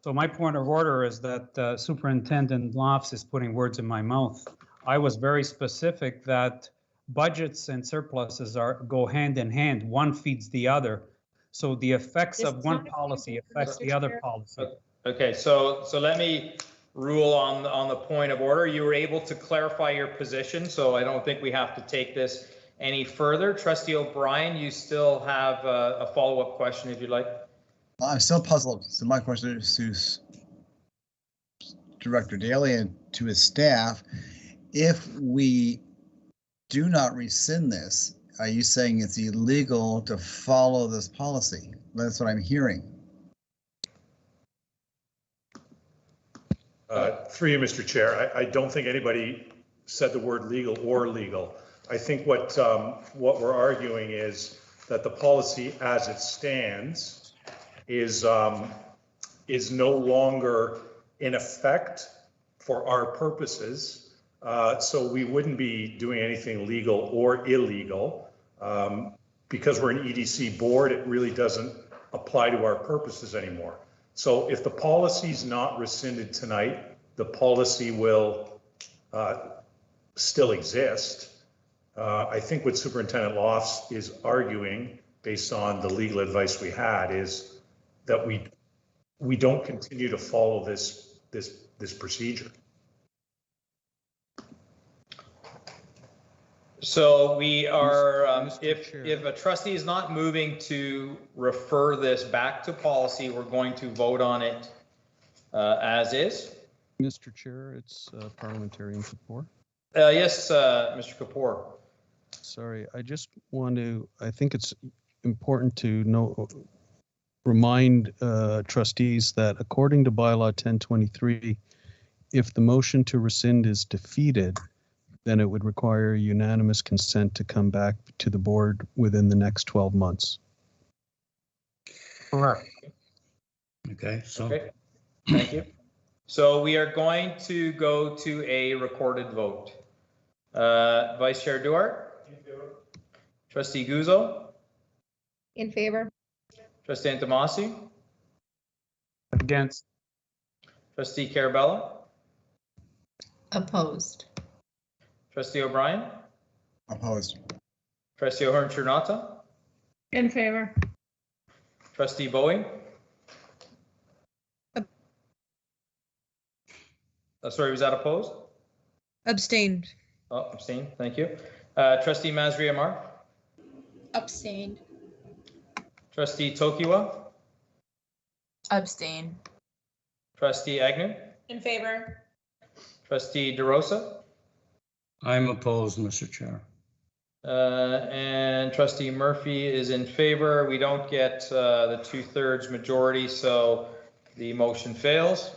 So my point of order is that Superintendent Lofts is putting words in my mouth. I was very specific that budgets and surpluses go hand in hand. One feeds the other. So the effects of one policy affects the other policy. Okay, so let me rule on the point of order. You were able to clarify your position, so I don't think we have to take this any further. Trustee O'Brien, you still have a follow-up question if you'd like. I'm still puzzled. So my question is to Director Daly and to his staff. If we do not rescind this, are you saying it's illegal to follow this policy? That's what I'm hearing. Through you, Mr. Chair, I don't think anybody said the word legal or legal. I think what we're arguing is that the policy as it stands is no longer in effect for our purposes. So we wouldn't be doing anything legal or illegal. Because we're an EDC board, it really doesn't apply to our purposes anymore. So if the policy is not rescinded tonight, the policy will still exist. I think what Superintendent Lofts is arguing, based on the legal advice we had, is that we don't continue to follow this procedure. So we are, if a trustee is not moving to refer this back to policy, we're going to vote on it as is. Mr. Chair, it's Parliamentarian Kapoor. Yes, Mr. Kapoor. Sorry, I just want to, I think it's important to remind trustees that according to bylaw 1023, if the motion to rescind is defeated, then it would require unanimous consent to come back to the board within the next 12 months. Correct. Okay, so. Okay, thank you. So we are going to go to a recorded vote. Vice Chair Duarte? In favor. Trustee Guzzo? In favor. Trustee Tomasi? Against. Trustee Carabella? Opposed. Trustee O'Brien? Opposed. Trustee O'Hearn-Chernata? In favor. Trustee Bowie? Sorry, was that opposed? Abstained. Oh, abstained, thank you. Trustee Masri Amar? Abstained. Trustee Tokiwa? Abstain. Trustee Agnew? In favor. Trustee DeRosa? I'm opposed, Mr. Chair. And Trustee Murphy is in favor. We don't get the 2/3 majority, so the motion fails.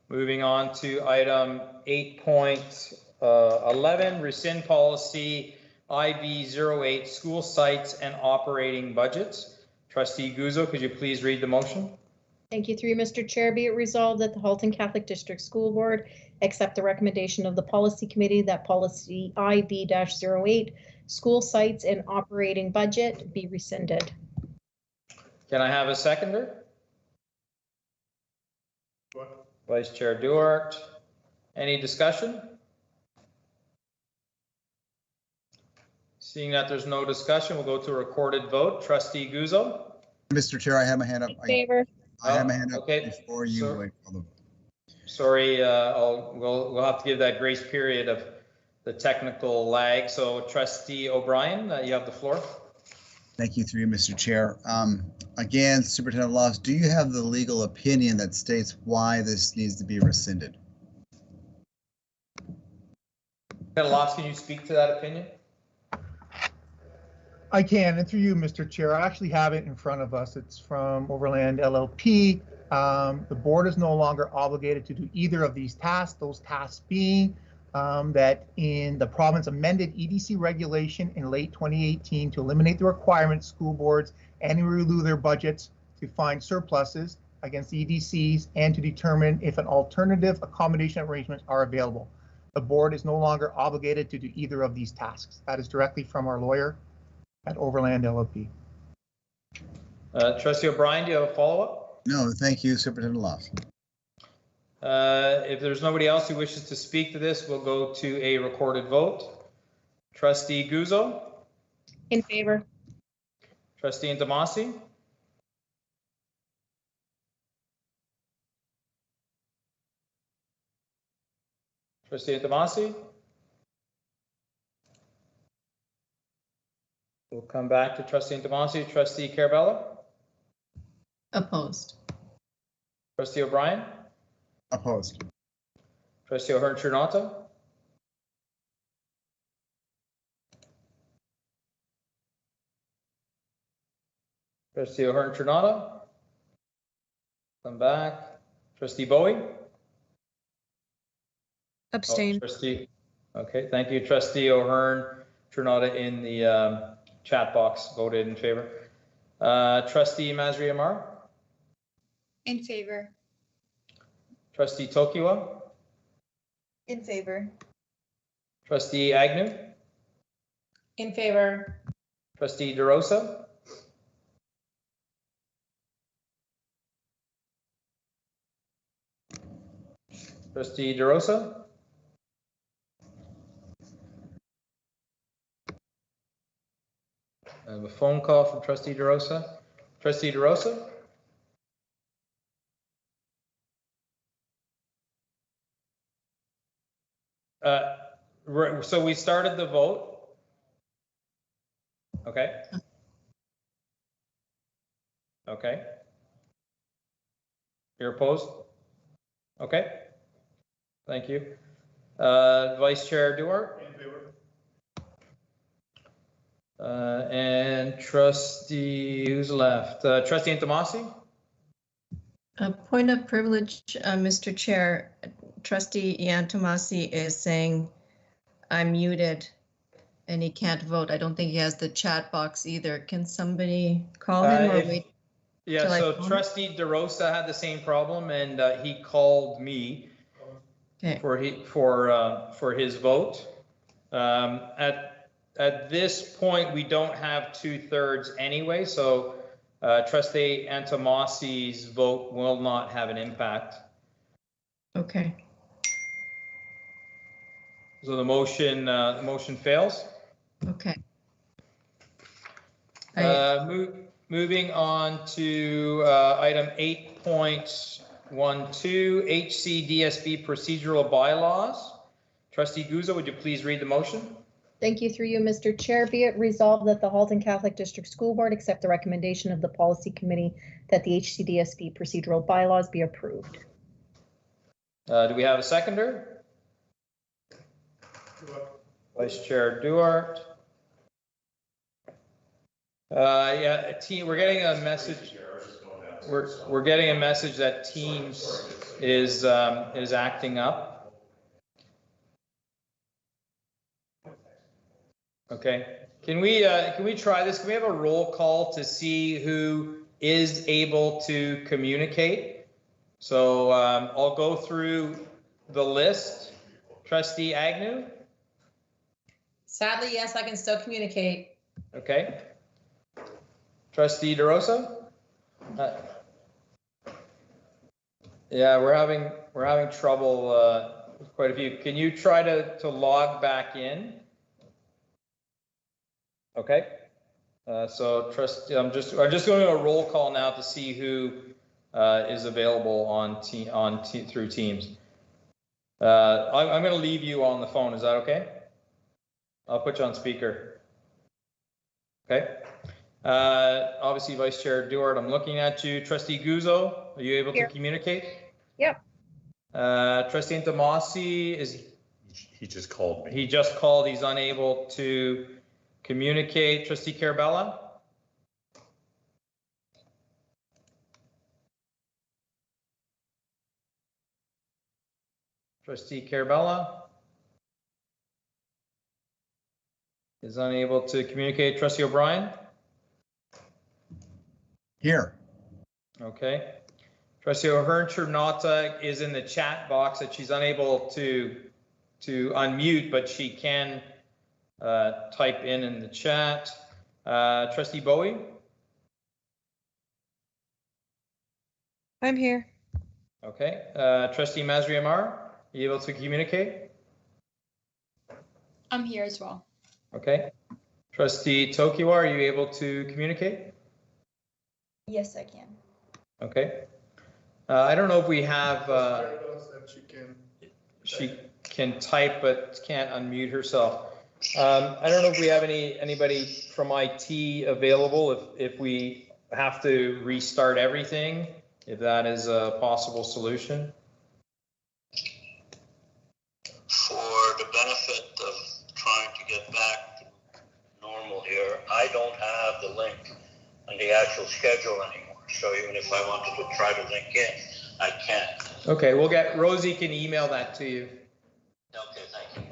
Moving on to item 8.11, rescind policy IB08, school sites and operating budgets. Trustee Guzzo, could you please read the motion? Thank you. Through you, Mr. Chair, be it resolved that the Halton Catholic District School Board accept the recommendation of the Policy Committee that policy IB-08, school sites and operating budget, be rescinded. Can I have a seconder? Vice Chair Duarte. Any discussion? Seeing that there's no discussion, we'll go to a recorded vote. Trustee Guzzo? Mr. Chair, I have my hand up. In favor. I have my hand up okay. before you. Sorry, we'll have to give that grace period of the technical lag. So Trustee O'Brien, you have the floor. Thank you, through you, Mr. Chair. Again, Superintendent Laws, do you have the legal opinion that states why this needs to be rescinded? Lots, can you speak to that opinion? I can, and through you, Mr. Chair, I actually have it in front of us. It's from Overland LLP. The board is no longer obligated to do either of these tasks, those tasks being that in the province amended EDC regulation in late 2018 to eliminate the requirement school boards annually review their budgets to find surpluses against EDCs and to determine if an alternative accommodation arrangements are available. The board is no longer obligated to do either of these tasks. That is directly from our lawyer at Overland LLP. Trustee O'Brien, do you have a follow-up? No, thank you, Superintendent Laws. If there's nobody else who wishes to speak to this, we'll go to a recorded vote. Trustee Guzzo? In favor. Trustee Intomasi? Trustee Intomasi? We'll come back to Trustee Intomasi. Trustee Carabella? Opposed. Trustee O'Brien? Opposed. Trustee O'Hearn-Turnauta? Trustee O'Hearn-Turnauta? Come back. Trustee Bowie? Abstain. Oh, trustee. Okay, thank you. Trustee O'Hearn-Turnauta in the chat box voted in favor. Trustee Masri Amar? In favor. Trustee Tokiwa? In favor. Trustee Agnew? In favor. Trustee DeRosa? Trustee DeRosa? I have a phone call from Trustee DeRosa. Trustee DeRosa? So we started the vote. Okay. Okay. You're opposed? Okay. Thank you. Vice Chair Duarte? In favor. And Trustee, who's left? Trustee Intomasi? A point of privilege, Mr. Chair. Trustee Ian Tomasi is saying I'm muted and he can't vote. I don't think he has the chat box either. Can somebody call him or wait? Yeah, so Trustee DeRosa had the same problem and he called me for his vote. At this point, we don't have 2/3 anyway, so Trustee Antomasi's vote will not have an impact. Okay. So the motion fails. Okay. Moving on to item 8.12, HCDSB procedural bylaws. Trustee Guzzo, would you please read the motion? Thank you, through you, Mr. Chair. Be it resolved that the Halton Catholic District School Board accept the recommendation of the Policy Committee that the HCDSB procedural bylaws be approved. Do we have a seconder? Vice Chair Duarte. Yeah, team, we're getting a message. We're getting a message that Teams is acting up. Okay, can we try this? Can we have a roll call to see who is able to communicate? So I'll go through the list. Trustee Agnew? Sadly, yes, I can still communicate. Okay. Trustee DeRosa? Yeah, we're having trouble with quite a few. Can you try to log back in? Okay. So trustee, I'm just going to a roll call now to see who is available through Teams. I'm going to leave you on the phone. Is that okay? I'll put you on speaker. Okay. Obviously, Vice Chair Duart, I'm looking at you. Trustee Guzzo, are you able to communicate? Yep. Trustee Intomasi, He just called me. he just called, he's unable to communicate. Trustee Carabella? Trustee Carabella is unable to communicate. Trustee O'Brien? Here. Okay. Trustee O'Hearn-Chernota is in the chat box that she's unable to unmute, but she can type in the chat. Trustee Bowie? I'm here. Okay. Trustee Masri Amar, are you able to communicate? I'm here as well. Okay. Trustee Tokiwa, are you able to communicate? Yes, I can. Okay. I don't know if we have, she can type but can't unmute herself. I don't know if we have anybody from IT available if we have to restart everything, if that is a possible solution. For the benefit of trying to get back to normal here, I don't have the link on the actual schedule anymore. So even if I wanted to try to link in, I can't. Okay, Rosie can email that to you. Okay, thank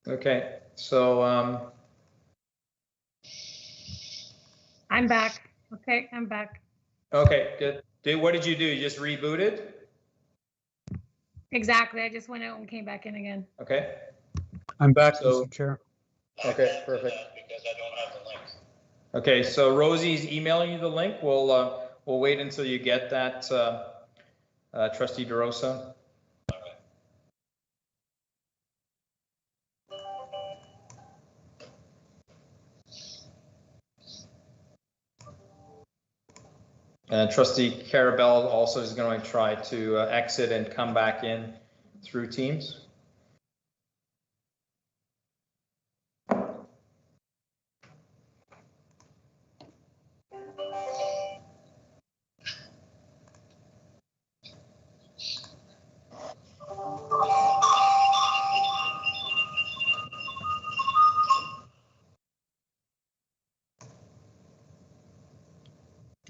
you. Okay, so I'm back. Okay, I'm back. okay, good. What did you do? You just rebooted? Exactly. I just went out and came back in again. Okay. I'm back, So, Mr. Chair. Okay, perfect. Because I don't have the link. Okay, so Rosie's emailing you the link. We'll wait until you get that, Trustee DeRosa. And Trustee Carabell also is going to try to exit and come back in through Teams.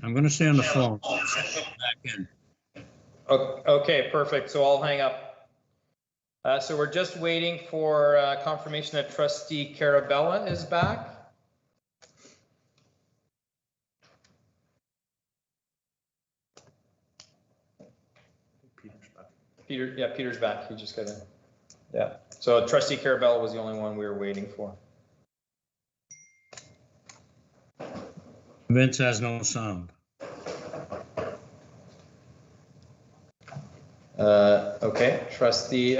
I'm going to stay on the phone. Back in. Okay, perfect. So I'll hang up. So we're just waiting for confirmation that Trustee Carabella is back. Peter's back. He just got in. Yeah. So Trustee Carabella was the only one we were waiting for. Vince has no sound. Okay, Trustee,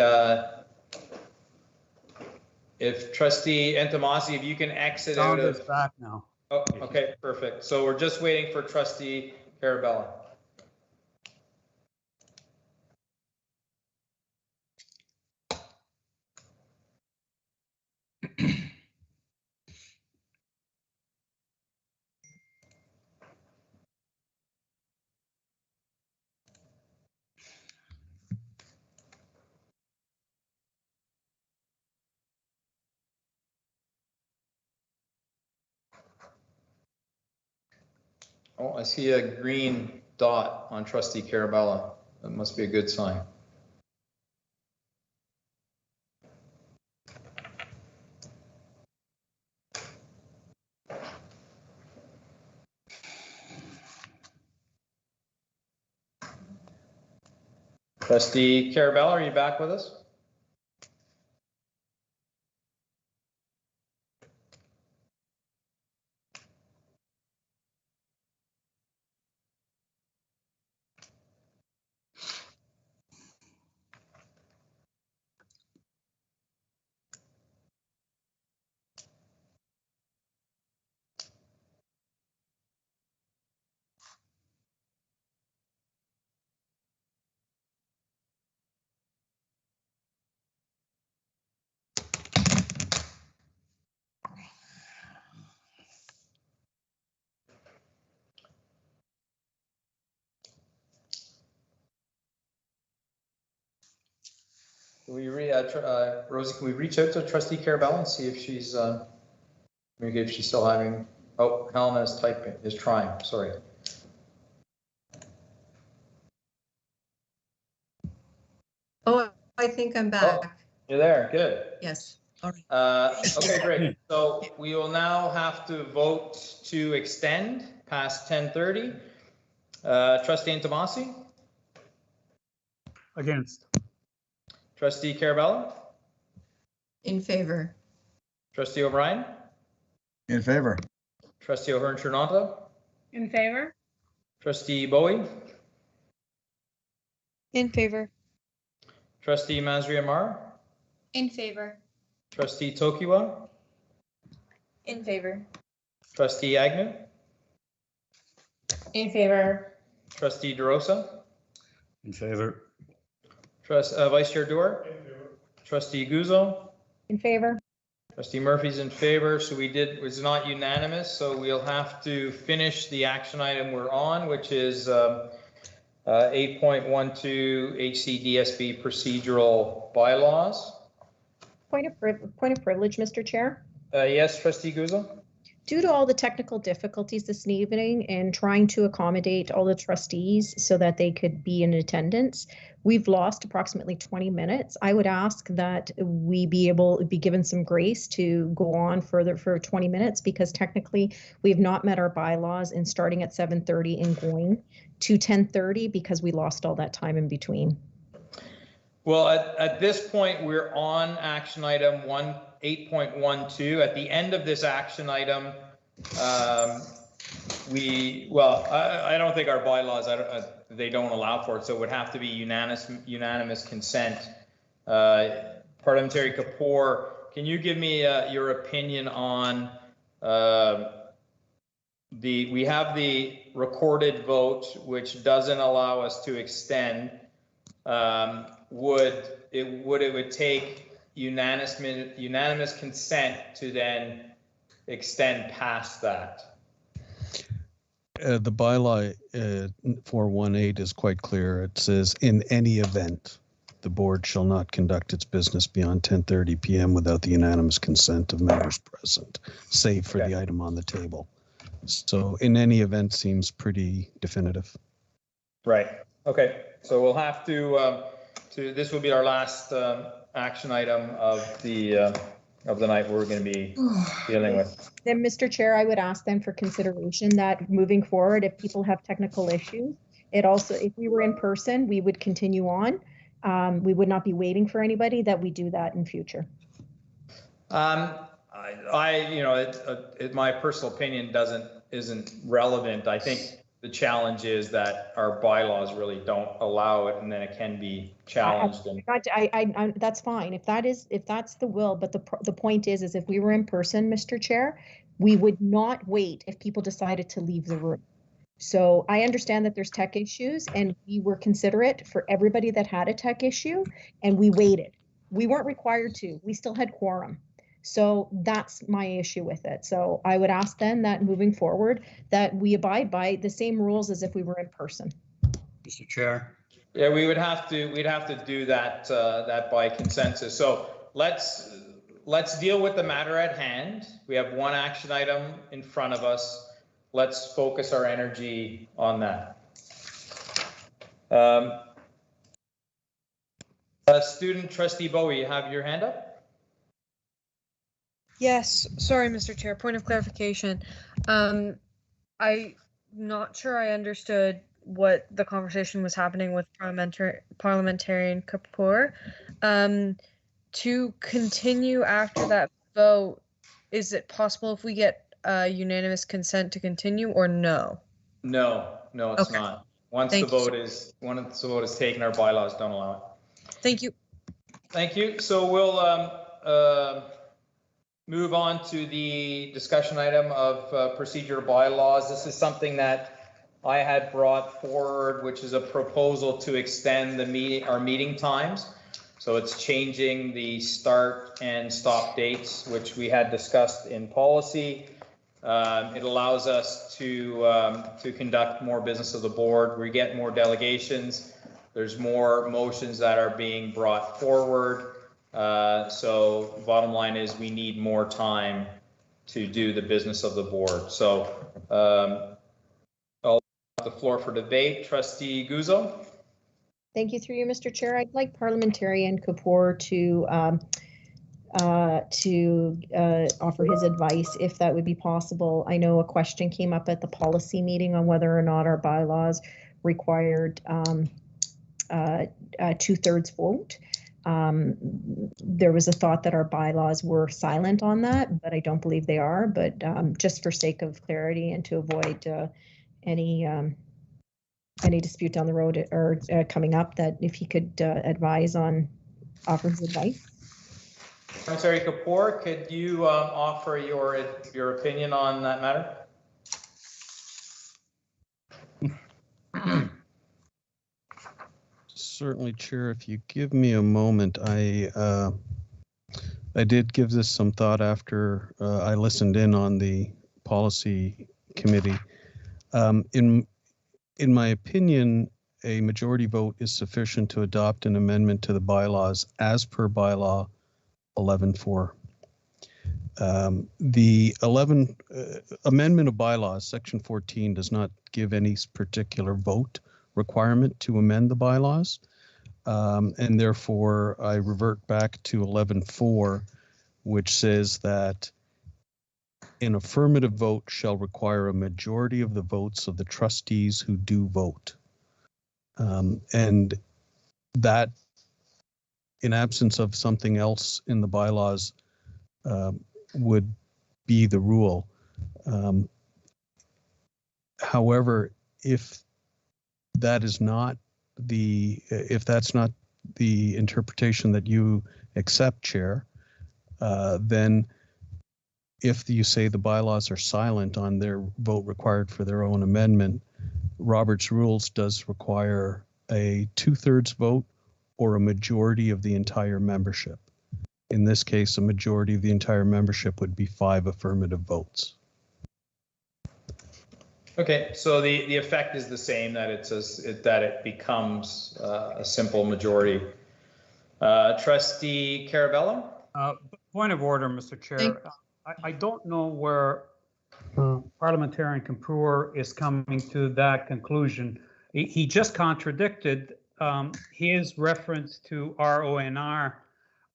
if Trustee Entomasi, if you can exit out Sound of. is back now. Oh, okay, perfect. So we're just waiting for Trustee Carabella. Oh, I see a green dot on Trustee Carabella. That must be a good sign. Trustee Carabella, are you back with us? Rosie, can we reach out to Trustee Carabell and see if she's, maybe if she's still having, oh, Helena is typing, is trying, sorry. Oh, I think I'm back. Oh, you're there, good. Yes. All right. Okay, great. So we will now have to vote to extend past 10:30. Trustee Intomasi? Against. Trustee Carabella? In favor. Trustee O'Brien? In favor. Trustee O'Hearn-Chernotta? In favor? Trustee Bowie? In favor. Trustee Masri Amar? In favor. Trustee Tokiwa? In favor. Trustee Agnew? In favor. Trustee DeRosa? In favor. Vice Chair Dewar? Trustee Guzzo? In favor. Trustee Murphy's in favor, so it was not unanimous, so we'll have to finish the action item we're on, which is 8.12 HCDSB procedural bylaws. Point of privilege, Mr. Chair. Yes, Trustee Guzzo? Due to all the technical difficulties this evening and trying to accommodate all the trustees so that they could be in attendance, we've lost approximately 20 minutes. I would ask that we be given some grace to go on further for 20 minutes because technically we have not met our bylaws in starting at 7:30 and going to 10:30 because we lost all that time in between. Well, at this point, we're on action item 8.12. At the end of this action item, I don't think our bylaws, they don't allow for it, so it would have to be unanimous consent. Parliamentary Kapoor, can you give me your opinion on we have the recorded vote, which doesn't allow us to extend. It would take unanimous consent to then extend past that? The bylaw 418 is quite clear. It says, in any event, the board shall not conduct its business beyond 10:30 p.m. without the unanimous consent of members present, save for the item on the table. So in any event seems pretty definitive. Right. Okay. So we'll have to this will be our last action item of the night we're going to be dealing with. Then, Mr. Chair, I would ask then for consideration that moving forward, if people have technical issues, if we were in person, we would continue on. We would not be waiting for anybody, that we do that in future. My personal opinion isn't relevant. I think the challenge is that our bylaws really don't allow it, and then it can be challenged. That's fine if that's the will. But the point is if we were in person, Mr. Chair, we would not wait if people decided to leave the room. So I understand that there's tech issues, and we were considerate for everybody that had a tech issue, and we waited. We weren't required to. We still had quorum. So that's my issue with it. So I would ask then that moving forward that we abide by the same rules as if we were in person. Mr. Chair. Yeah, we'd have to do that by consensus. So let's deal with the matter at hand. We have one action item in front of us. Let's focus our energy on that. Student Trustee Bowie, you have your hand up? Yes, sorry, Mr. Chair, point of clarification. I'm not sure I understood what the conversation was happening with Parliamentarian Kapoor. To continue after that vote, is it possible if we get unanimous consent to continue or no? No, it's not. Once the vote is taken, our bylaws don't allow it. Thank you. Thank you. So we'll move on to the discussion item of procedure bylaws. This is something that I had brought forward, which is a proposal to extend our meeting times. So it's changing the start and stop dates, which we had discussed in policy. It allows us to conduct more business of the board. We get more delegations. There's more motions that are being brought forward. So bottom line is we need more time to do the business of the board. So I'll have the floor for debate. Trustee Guzzo. Thank you through you, Mr. Chair. I'd like Parliamentarian Kapoor to offer his advice, if that would be possible. I know a question came up at the policy meeting on whether or not our bylaws required a 2/3 vote. There was a thought that our bylaws were silent on that, but I don't believe they are. But just for sake of clarity and to avoid any dispute down the road or coming up, that if he could advise on, offer his advice. Secretary Kapoor, could you offer your opinion on that matter? Certainly, Chair. If you give me a moment, I did give this some thought after I listened in on the policy committee. In my opinion, a majority vote is sufficient to adopt an amendment to the bylaws as per bylaw 11.4. The amendment of bylaws, section 14, does not give any particular vote requirement to amend the bylaws. And therefore, I revert back to 11.4, which says that an affirmative vote shall require a majority of the votes of the trustees who do vote. And that, in absence of something else in the bylaws, would be the rule. However, if that's not the interpretation that you accept, Chair, then if you say the bylaws are silent on their vote required for their own amendment, Robert's Rules does require a 2/3 vote or a majority of the entire membership. In this case, a majority of the entire membership would be 5 affirmative votes. Okay, so the effect is the same, that it becomes a simple majority. Trustee Carabello? Point of order, Mr. Chair. I don't know where Parliamentarian Kapoor is coming to that conclusion. He just contradicted his reference to RONR.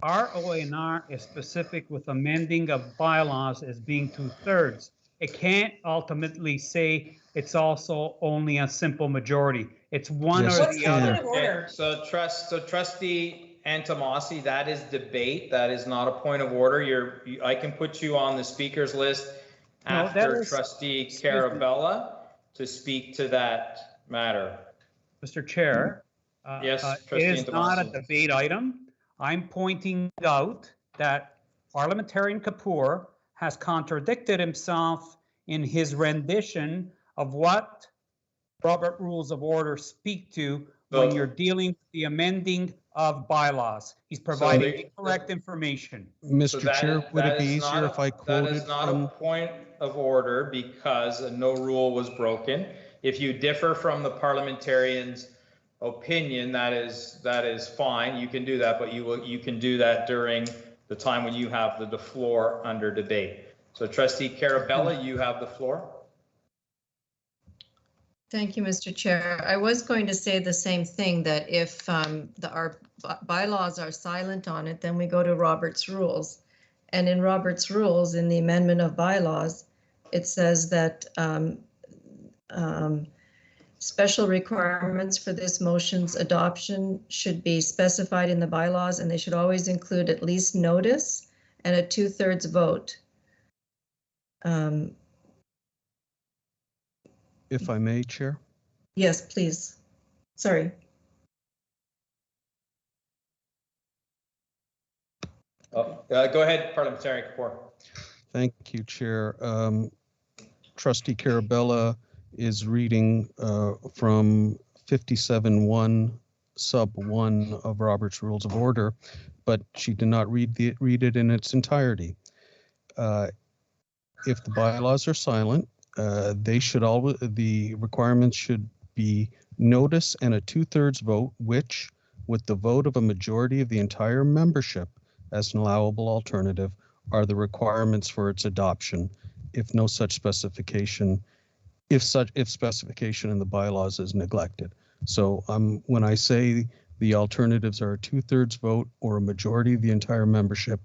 RONR is specific with amending of bylaws as being 2/3. It can't ultimately say it's also only a simple majority. It's one or the other. Okay, so Trustee Antomasi, that is debate. That is not a point of order. I can put you on the speakers list after Trustee Carabella to speak to that matter. Mr. Chair, yes, it is not a debate item. I'm pointing out that Parliamentarian Kapoor has contradicted himself in his rendition of what Robert Rules of Order speak to when you're dealing with the amending of bylaws. He's providing incorrect information. Mr. Chair, would it be easier if I quoted? That is not a point of order because no rule was broken. If you differ from the parliamentarian's opinion, that is fine. You can do that, but you can do that during the time when you have the floor under debate. So Trustee Carabella, you have the floor. Thank you, Mr. Chair. I was going to say the same thing, that if our bylaws are silent on it, then we go to Robert's Rules. And in Robert's Rules, in the amendment of bylaws, it says that special requirements for this motion's adoption should be specified in the bylaws, and they should always include at least notice and a 2/3 vote. If I may, Chair? Yes, please. Sorry. Go ahead, Parliamentarian Kapoor. Thank you, Chair. Trustee Carabella is reading from 57.1 sub 1 of Robert's Rules of Order, but she did not read it in its entirety. If the bylaws are silent, the requirements should be Notice and a 2/3 vote, which, with the vote of a majority of the entire membership as an allowable alternative, are the requirements for its adoption, if no such specification, if specification in the bylaws is neglected. So when I say the alternatives are a 2/3 vote or a majority of the entire membership,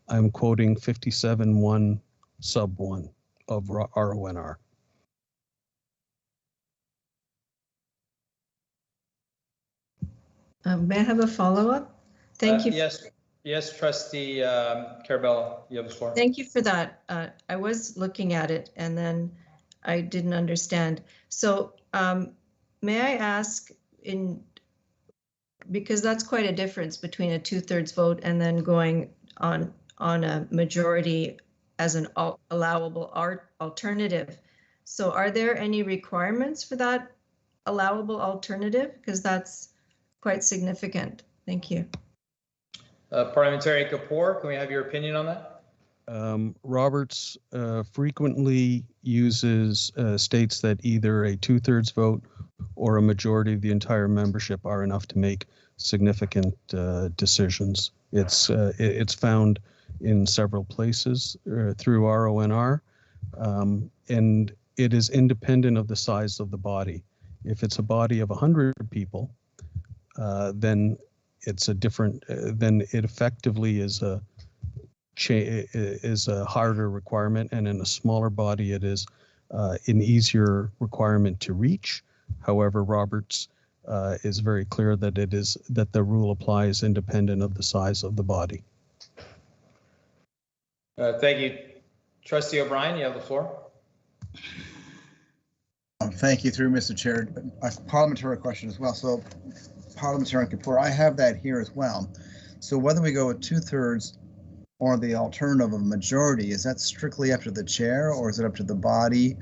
I'm quoting 57(1) sub 1 of RONR. May I have a follow-up? Thank you. Yes, Trustee Carabella, you have the floor. Thank you for that. I was looking at it and then I didn't understand. So may I ask, because that's quite a difference between a 2/3 vote and then going on a majority as an allowable alternative. So are there any requirements for that allowable alternative? Because that's quite significant. Thank you. Parliamentary Kapoor, can we have your opinion on that? Roberts frequently states that either a 2/3 vote or a majority of the entire membership are enough to make significant decisions. It's found in several places through RONR, and it is independent of the size of the body. If it's a body of 100 people, then it's a different. Then it effectively is a harder requirement, and in a smaller body, it is an easier requirement to reach. However, Roberts is very clear that the rule applies independent of the size of the body. Thank you. Trustee O'Brien, you have the floor. Thank you, through Mr. Chair. A parliamentary question as well. So, Parliamentary Kapoor, I have that here as well. So whether we go with 2/3 or the alternative of majority, is that strictly up to the chair or is it up to the body?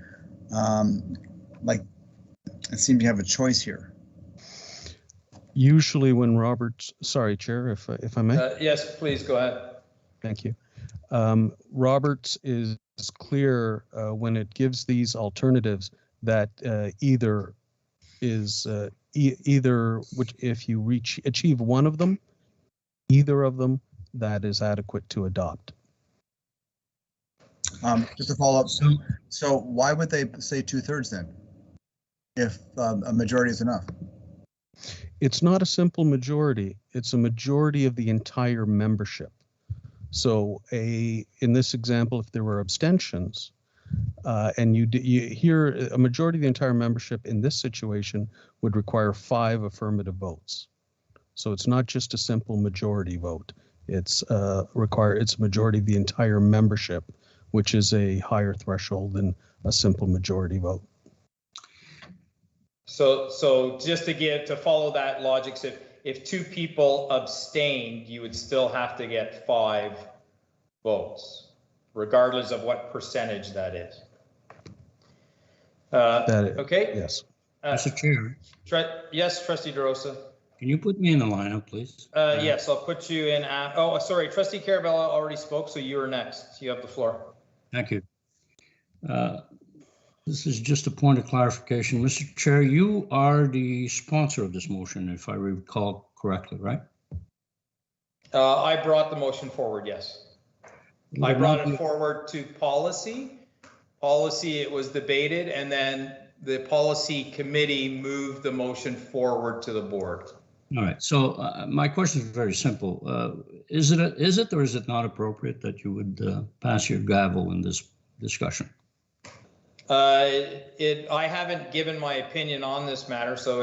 It seems you have a choice here. Usually when Roberts, sorry, Chair, if I may. Yes, please go ahead. Thank you. Roberts is clear when it gives these alternatives that either if you achieve one of them, either of them, that is adequate to adopt. Just to follow up, so why would they say 2/3 then, if a majority is enough? It's not a simple majority. It's a majority of the entire membership. So in this example, if there were abstentions, and you hear a majority of the entire membership in this situation would require 5 affirmative votes. So it's not just a simple majority vote. It's a majority of the entire membership, which is a higher threshold than a simple majority vote. So just to follow that logic, so if 2 people abstained, you would still have to get 5 votes, regardless of what percentage that is. Okay. Yes. Mr. Chair. Yes, Trustee DeRosa. Can you put me in the lineup, please? Yes, I'll put you in. Sorry, Trustee Carabella already spoke, so you are next. You have the floor. Thank you. This is just a point of clarification. Mr. Chair, you are the sponsor of this motion, if I recall correctly, right? I brought the motion forward, yes. I brought it forward to policy. It was debated, and then the policy committee moved the motion forward to the board. All right. So my question is very simple. Is it or is it not appropriate that you would pass your gavel in this discussion? I haven't given my opinion on this matter, so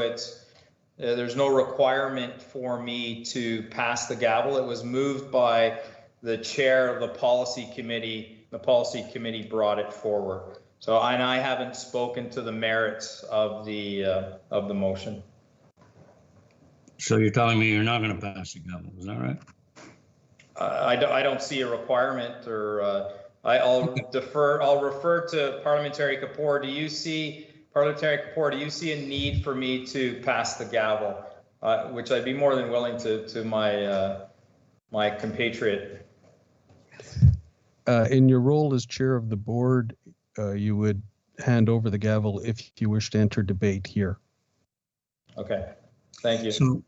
there's no requirement for me to pass the gavel. It was moved by the chair of the policy committee. The policy committee brought it forward. So, and I haven't spoken to the merits of the motion. So you're telling me you're not going to pass the gavel, is that right? I don't see a requirement, or I'll refer to Parliamentary Kapoor. Do you see a need for me to pass the gavel? Which I'd be more than willing to my compatriot. In your role as chair of the board, you would hand over the gavel if you wish to enter debate here. Okay, thank you. So,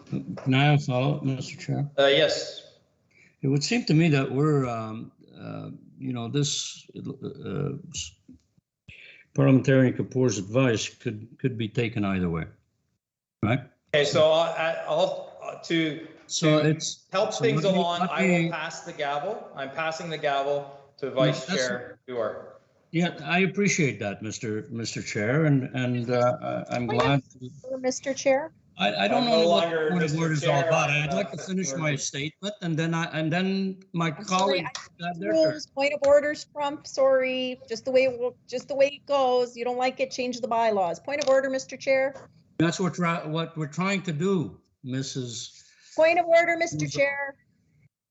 can I follow, Mr. Chair? Yes. It would seem to me that we're, this parliamentarian Kapoor's advice could be taken either way, right? Okay, so help things along, I will pass the gavel. I'm passing the gavel to Vice Chair Duarte. Yeah, I appreciate that, Mr. Chair, and I'm glad. Mr. Chair. I don't know what the point of order is all about. I'd like to finish my statement, and then my colleague. Point of orders, Trump. Sorry, just the way it goes. You don't like it, change the bylaws. Point of order, Mr. Chair. That's what we're trying to do, Mrs. Point of order, Mr. Chair.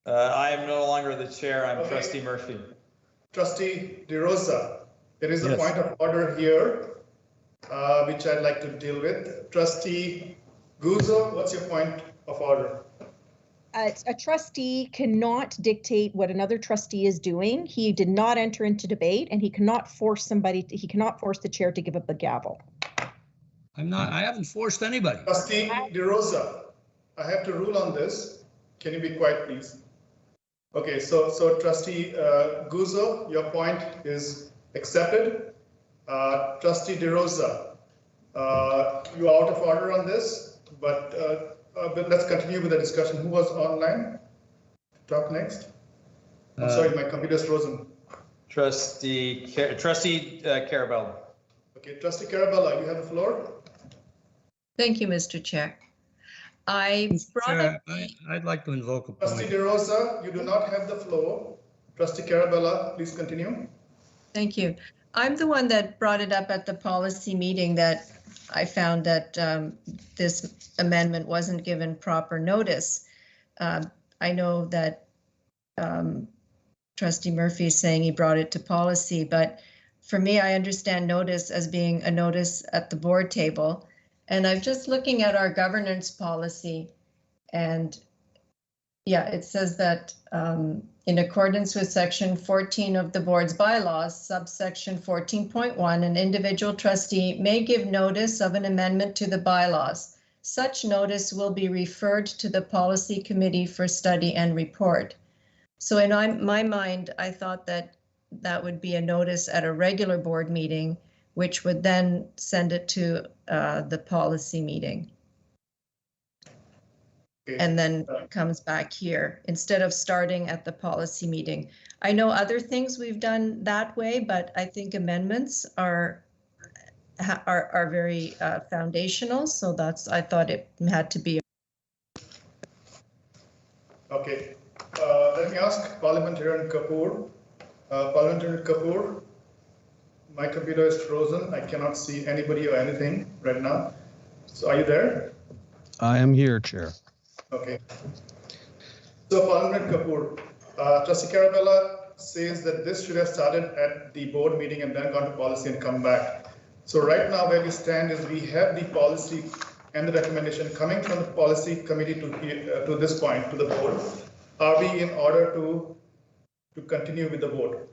I am no longer the chair. I'm Trustee Murphy. Trustee DeRosa, there is a point of order here, which I'd like to deal with. Trustee Guzzo, what's your point of order? A trustee cannot dictate what another trustee is doing. He did not enter into debate, and he cannot force he cannot force the chair to give up the gavel. I haven't forced anybody. Trustee DeRosa, I have to rule on this. Can you be quiet, please? Okay, so Trustee Guzzo, your point is accepted. Trustee DeRosa, you are out of order on this, but let's continue with the discussion. Who was online? Talk next. I'm sorry, my computer's frozen. Trustee Carabella. Okay, Trustee Carabella, you have the floor. Thank you, Mr. Chair. I'd like to invoke a point. Trustee DeRosa, you do not have the floor. Trustee Carabella, please continue. Thank you. I'm the one that brought it up at the policy meeting that I found that this amendment wasn't given proper notice. I know that Trustee Murphy is saying he brought it to policy, but for me, I understand notice as being a notice at the board table. And I'm just looking at our governance policy, and yeah, it says that in accordance with section 14 of the board's bylaws, subsection 14.1, an individual trustee may give notice of an amendment to the bylaws. Such notice will be referred to the policy committee for study and report. So in my mind, I thought that that would be a notice at a regular board meeting, which would then send it to the policy meeting. And then comes back here instead of starting at the policy meeting. I know other things we've done that way, but I think amendments are very foundational. So I thought it had to be. Okay, let me ask Parliamentarian Kapoor. Parliamentarian Kapoor, my computer is frozen. I cannot see anybody or anything right now. So are you there? I am here, Chair. Okay. So Parliamentarian Kapoor, Trustee Carabella says that this should have started at the board meeting and then gone to policy and come back. So right now where we stand is we have the policy and the recommendation coming from the policy committee to this point, to the board. Are we in order to continue with the vote?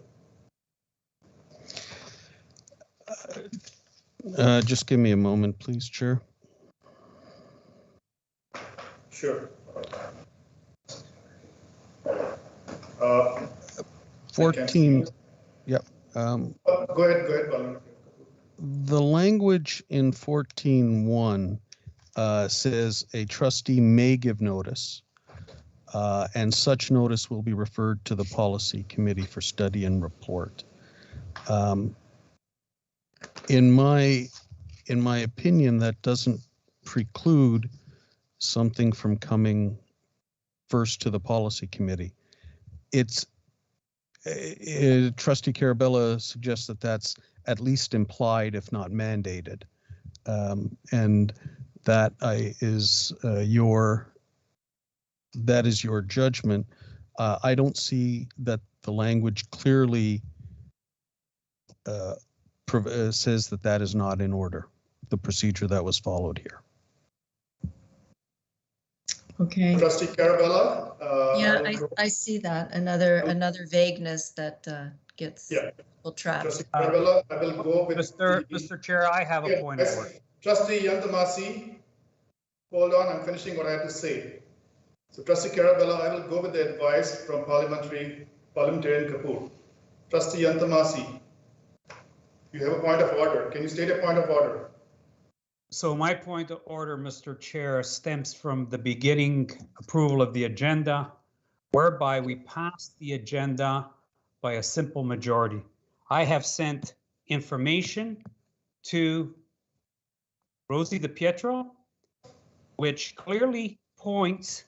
Just give me a moment, please, Chair. Sure. 14. Yep. Go ahead. The language in 14.1 says a trustee may give notice, and such notice will be referred to the policy committee for study and report. In my opinion, that doesn't preclude something from coming first to the policy committee. Trustee Carabella suggests that that's at least implied, if not mandated, and that is your judgment. I don't see that the language clearly says that is not in order, the procedure that was followed here. Okay. Trustee Carabella. Yeah, I see that. Another vagueness that gets people trapped. Trustee Carabella, I will go with Mr. Chair, I have a point of order. Trustee Yantamasi, hold on, I'm finishing what I have to say. So Trustee Carabella, I will go with the advice from Parliamentarian Kapoor. Trustee Yantamasi, you have a point of order. Can you state a point of order? So my point of order, Mr. Chair, stems from the beginning approval of the agenda, whereby we passed the agenda by a simple majority. I have sent information to Rosie DiPietro, which clearly points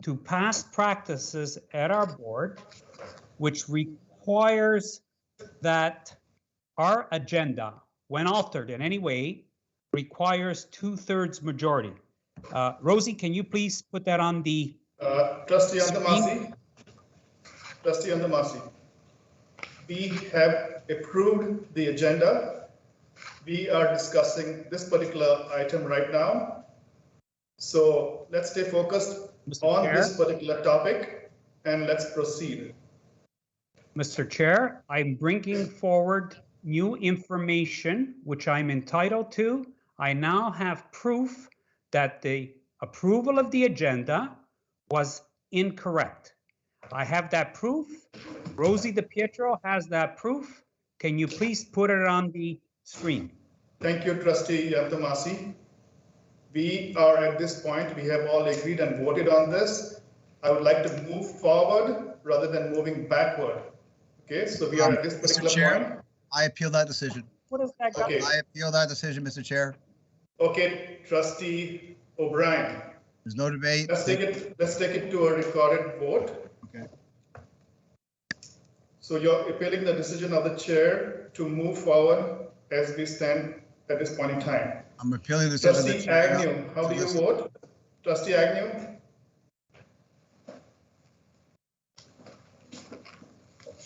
to past practices at our board, which requires that our agenda, when altered in any way, requires 2/3 majority. Rosie, can you please put that on the Trustee Yantamasi. Trustee Yantamasi. We have approved the agenda. We are discussing this particular item right now. So let's stay focused on this particular topic and let's proceed. Mr. Chair, I'm bringing forward new information, which I'm entitled to. I now have proof that the approval of the agenda was incorrect. I have that proof. Rosie DiPietro has that proof. Can you please put it on the screen? Thank you, Trustee Yantamasi. We are at this point, we have all agreed and voted on this. I would like to move forward rather than moving backward. Okay, so we are at this particular Mr. Chair, point. I appeal that decision. What is that? Okay. I appeal that decision, Mr. Chair. Okay, Trustee O'Brien. There's no debate. Let's take it to a recorded vote. Okay. So you're appealing the decision of the chair to move forward as we stand at this point in time. I'm appealing the decision. Trustee Agnew, how do you vote? Trustee Agnew?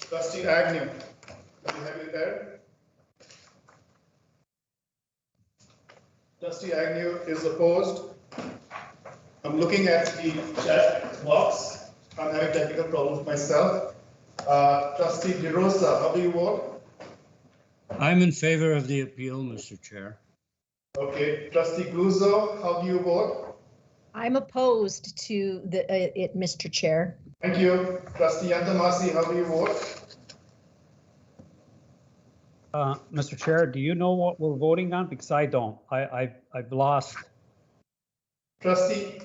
Trustee Agnew, do you have it there? Trustee Agnew is opposed. I'm looking at the chat box. I'm having technical problems myself. Trustee DeRosa, how do you vote? I'm in favor of the appeal, Mr. Chair. Okay, Trustee Guzzo, how do you vote? I'm opposed to it, Mr. Chair. Thank you. Trustee Yantamasi, how do you vote? Mr. Chair, do you know what we're voting on? Because I don't. I've lost. Trustee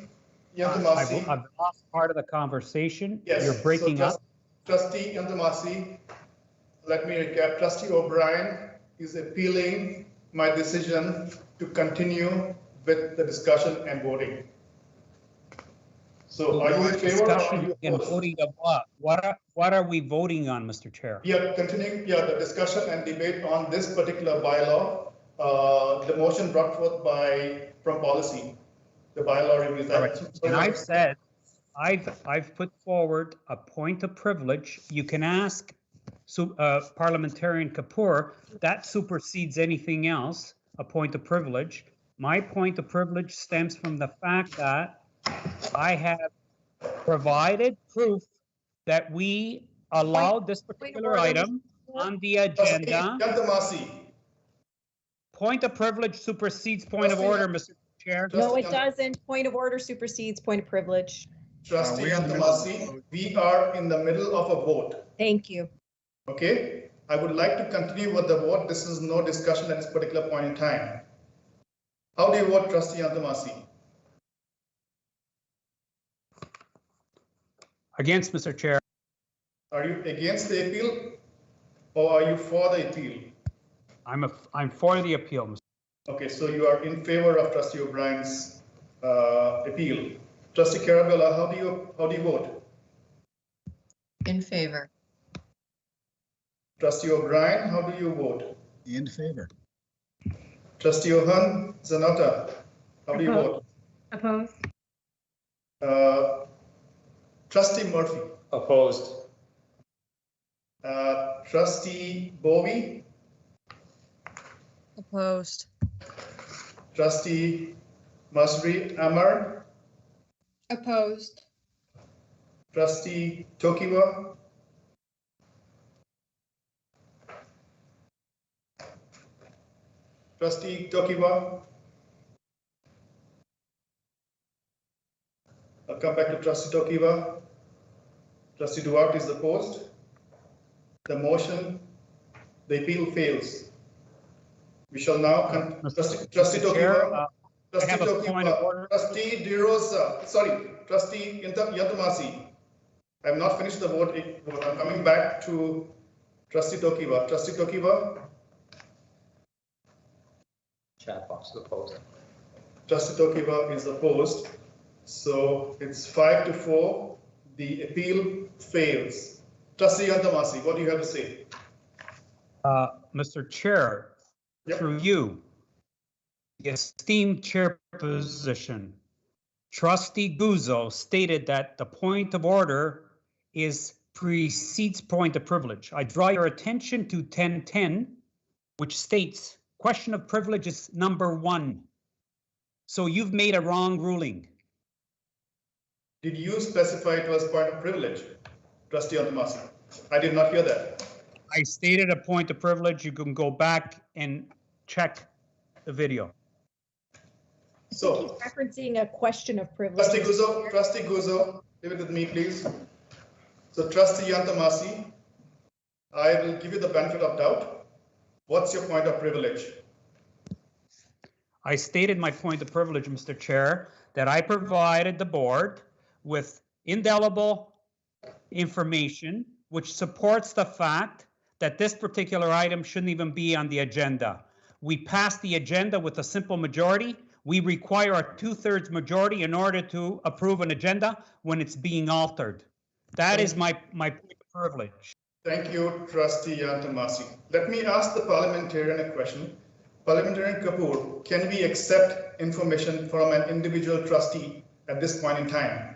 Yantamasi. I've lost part of the conversation. Yes. You're breaking up. Trustee Yantamasi, let me recap. Trustee O'Brien is appealing my decision to continue with the discussion and voting. So are you in favor or are you and voting of what? What are we voting on, Mr. Chair? Yeah, continuing the discussion and debate on this particular bylaw, the motion brought forth from policy, the bylaw review. Right. And I've said, I've put forward a point of privilege. You can ask Parliamentarian Kapoor, that supersedes anything else, a point of privilege. My point of privilege stems from the fact that I have provided proof that we allowed this particular item on the agenda. Point of privilege supersedes point of order, Mr. Chair. No, it doesn't. Point of order supersedes point of privilege. Trustee Yantamasi, we are in the middle of a vote. Thank you. Okay, I would like to continue with the vote. This is no discussion at this particular point in time. How do you vote, Trustee Yantamasi? Against, Mr. Chair. Are you against the appeal or are you for the appeal? I'm for the appeal, Mr. Okay, so you are in favor of Trustee O'Brien's appeal. Trustee Carabella, how do you vote? In favor. Trustee O'Brien, how do you vote? In favor. Trustee Ohan Zanata, how do you vote? Opposed. Trustee Murphy. Opposed. Trustee Bovey. Opposed. Trustee Masri Amar. Opposed. Trustee Tokiwa. Trustee Tokiwa. I'll come back to Trustee Tokiwa. Trustee Duarte is opposed. The motion, the appeal fails. We shall now, Trustee Tokiwa. Trustee Tokiwa, Trustee DeRosa, sorry, Trustee Yantamasi. I have not finished the vote. I'm coming back to Trustee Tokiwa. Trustee Tokiwa. Chat box is opposed. Trustee Tokiwa is opposed. So it's 5-4. The appeal fails. Trustee Yantamasi, what do you have to say? Mr. Chair, through you, the esteemed chair position, Trustee Guzzo stated that the point of order precedes point of privilege. I draw your attention to 1010, which states question of privilege is number 1. So you've made a wrong ruling. Did you specify it was point of privilege, Trustee Yantamasi? I did not hear that. I stated a point of privilege. You can go back and check the video. So he's referencing a question of privilege. Trustee Guzzo, leave it with me, please. So Trustee Yantamasi, I will give you the benefit of doubt. What's your point of privilege? I stated my point of privilege, Mr. Chair, that I provided the board with indelible information which supports the fact that this particular item shouldn't even be on the agenda. We passed the agenda with a simple majority. We require a 2/3 majority in order to approve an agenda when it's being altered. That is my point of privilege. Thank you, Trustee Yantamasi. Let me ask the parliamentarian a question. Parliamentarian Kapoor, can we accept information from an individual trustee at this point in time?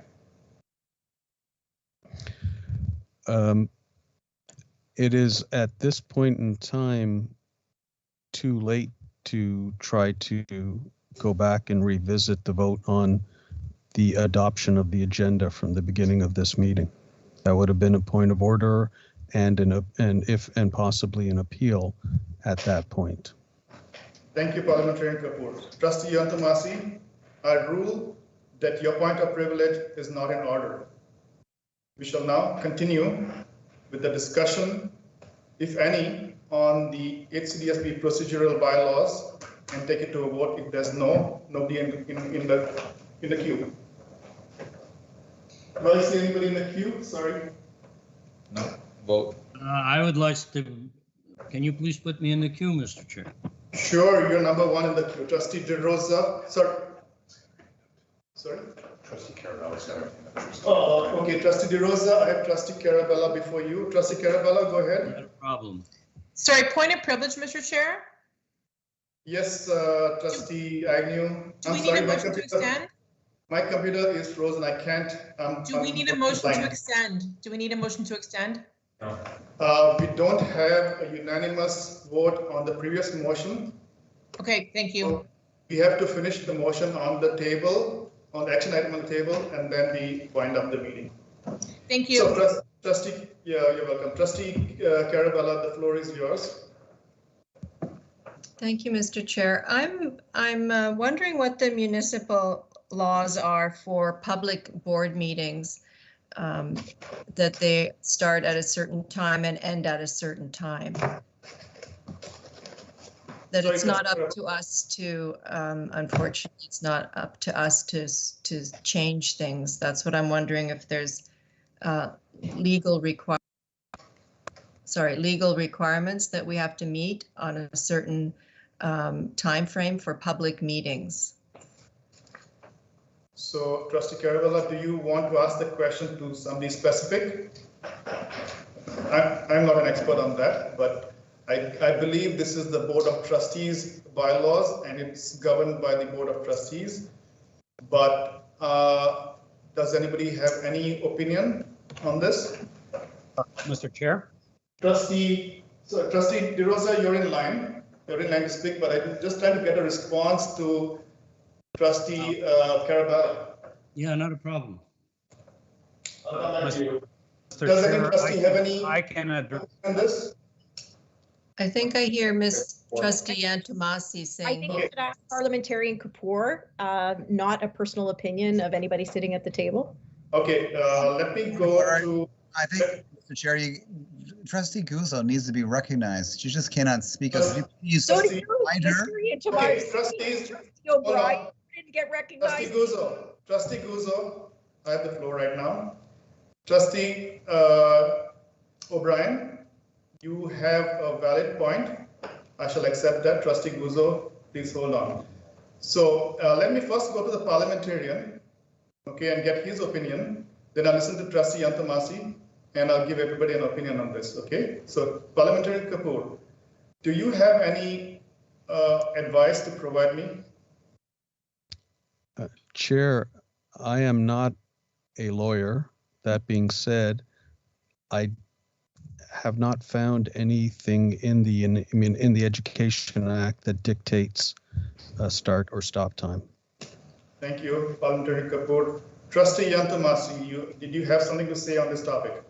It is at this point in time too late to try to go back and revisit the vote on the adoption of the agenda from the beginning of this meeting. That would have been a point of order and possibly an appeal at that point. Thank you, Parliamentarian Kapoor. Trustee Yantamasi, I rule that your point of privilege is not in order. We shall now continue with the discussion, if any, on the HCDSB procedural bylaws and take it to a vote if there's nobody in the queue. Do I see anybody in the queue? Sorry. No. Vote. I would like to, can you please put me in the queue, Mr. Chair? Sure, you're number 1 in the queue. Trustee DeRosa, sorry? Trustee Carabella, sorry. Oh, okay, Trustee DeRosa, I have Trustee Carabella before you. Trustee Carabella, go ahead. No problem. Sorry, point of privilege, Mr. Chair? Yes, Trustee Agnew. Do we need a motion to extend? My computer is frozen. I can't. Do we need a motion to extend? Do we need a motion to extend? No. We don't have a unanimous vote on the previous motion. Okay, thank you. So we have to finish the motion on the table, on the action item on the table, and then we wind up the meeting. Thank you. So, Trustee, yeah, you're welcome. Trustee Carabella, the floor is yours. Thank you, Mr. Chair. I'm wondering what the municipal laws are for public board meetings, that they start at a certain time and end at a certain time. That it's not up to us to, unfortunately, it's not up to us to change things. That's what I'm wondering, if there's legal requirements that we have to meet on a certain time frame for public meetings. So, Trustee Carabella, do you want to ask the question to somebody specific? I'm not an expert on that, but I believe this is the Board of Trustees bylaws and it's governed by the Board of Trustees. But does anybody have any opinion on this? Mr. Chair? Trustee DeRosa, you're in line. You're in line to speak, but I'm just trying to get a response to Trustee Carabella. Yeah, not a problem. Does any trustee have any I can address on this? I think I hear Miss Trustee Antomasi I saying. think it's parliamentarian Kapoor, not a personal opinion of anybody sitting at the table. Okay, let me go to. I think, Mr. Chair, Trustee Guzzo needs to be recognized. She just cannot speak. You So do you, find her. Okay, trustees, Trustee O'Brien didn't get recognized. Trustee Guzzo, I have the floor right now. Trustee O'Brien, you have a valid point. I shall accept that. Trustee Guzzo, please hold on. So let me first go to the parliamentarian, okay, and get his opinion. Then I'll listen to Trustee Antomasi, and I'll give everybody an opinion on this, okay? So Parliamentarian Kapoor, do you have any advice to provide me? Chair, I am not a lawyer. That being said, I have not found anything in the Education Act that dictates a start or stop time. Thank you, Parliamentarian Kapoor. Trustee Antomasi, did you have something to say on this topic?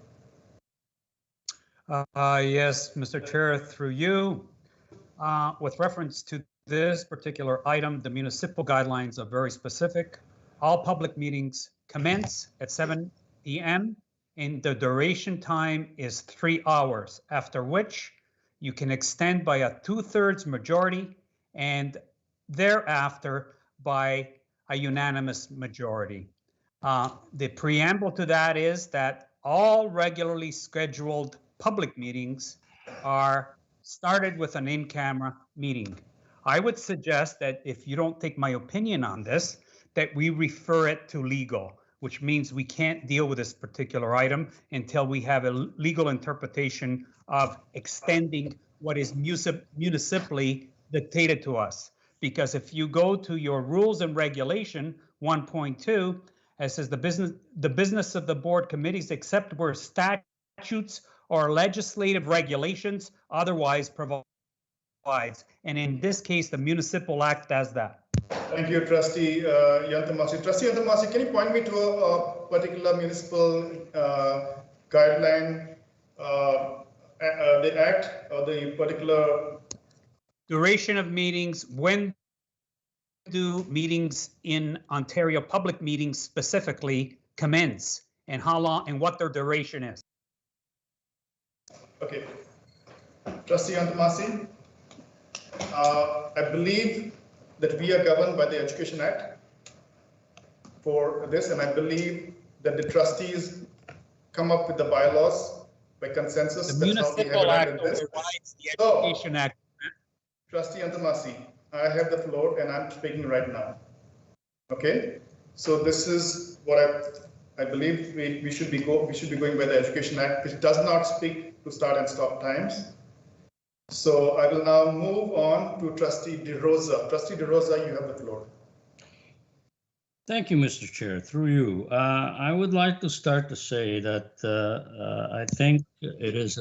Yes, Mr. Chair, through you. With reference to this particular item, the municipal guidelines are very specific. All public meetings commence at 7 p.m. and the duration time is 3 hours, after which you can extend by a 2/3 majority and thereafter by a unanimous majority. The preamble to that is that all regularly scheduled public meetings are started with an in-camera meeting. I would suggest that if you don't take my opinion on this, that we refer it to legal, which means we can't deal with this particular item until we have a legal interpretation of extending what is municipally dictated to us. Because if you go to your rules and regulation 1.2, it says the business of the board committees except where statutes or legislative regulations otherwise provides. And in this case, the Municipal Act does that. Thank you, Trustee Antomasi. Trustee Antomasi, can you point me to a particular municipal guideline, the act or the particular duration of meetings? When do meetings in Ontario public meetings specifically commence, and how long and what their duration is? Okay, Trustee Antomasi, I believe that we are governed by the Education Act for this, and I believe that the trustees come up with the bylaws by consensus. The Municipal Act overrides the Education Act. Trustee Antomasi, I have the floor and I'm speaking right now. Okay, so this is what I believe we should be going by the Education Act, which does not speak to start and stop times. So I will now move on to Trustee DeRosa. Trustee DeRosa, you have the floor. Thank you, Mr. Chair. Through you, I would like to start to say that I think it is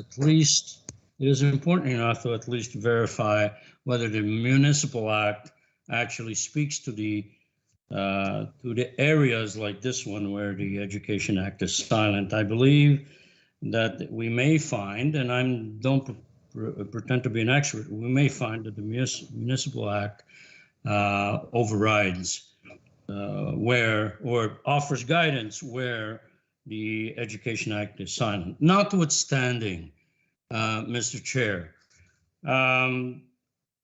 important enough to at least verify whether the Municipal Act actually speaks to the areas like this one where the Education Act is silent. I believe that we may find, and I don't pretend to be an expert, we may find that the Municipal Act overrides or offers guidance where the Education Act is silent. Notwithstanding, Mr. Chair,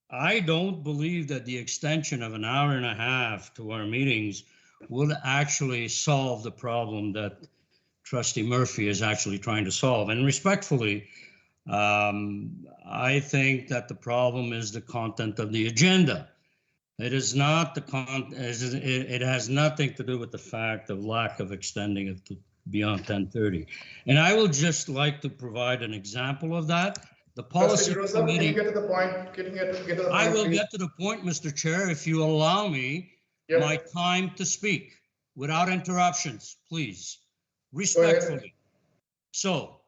I don't believe that the extension of an hour and a half to our meetings will actually solve the problem that Trustee Murphy is actually trying to solve. And respectfully, I think that the problem is the content of the agenda. It is not the it has nothing to do with the fact of lack of extending it to beyond 10:30. And I will just like to provide an example of that. The policy committee. Can you get to the point? I will get to the point, Mr. Chair, if you allow me my time to speak without interruptions, please, respectfully. So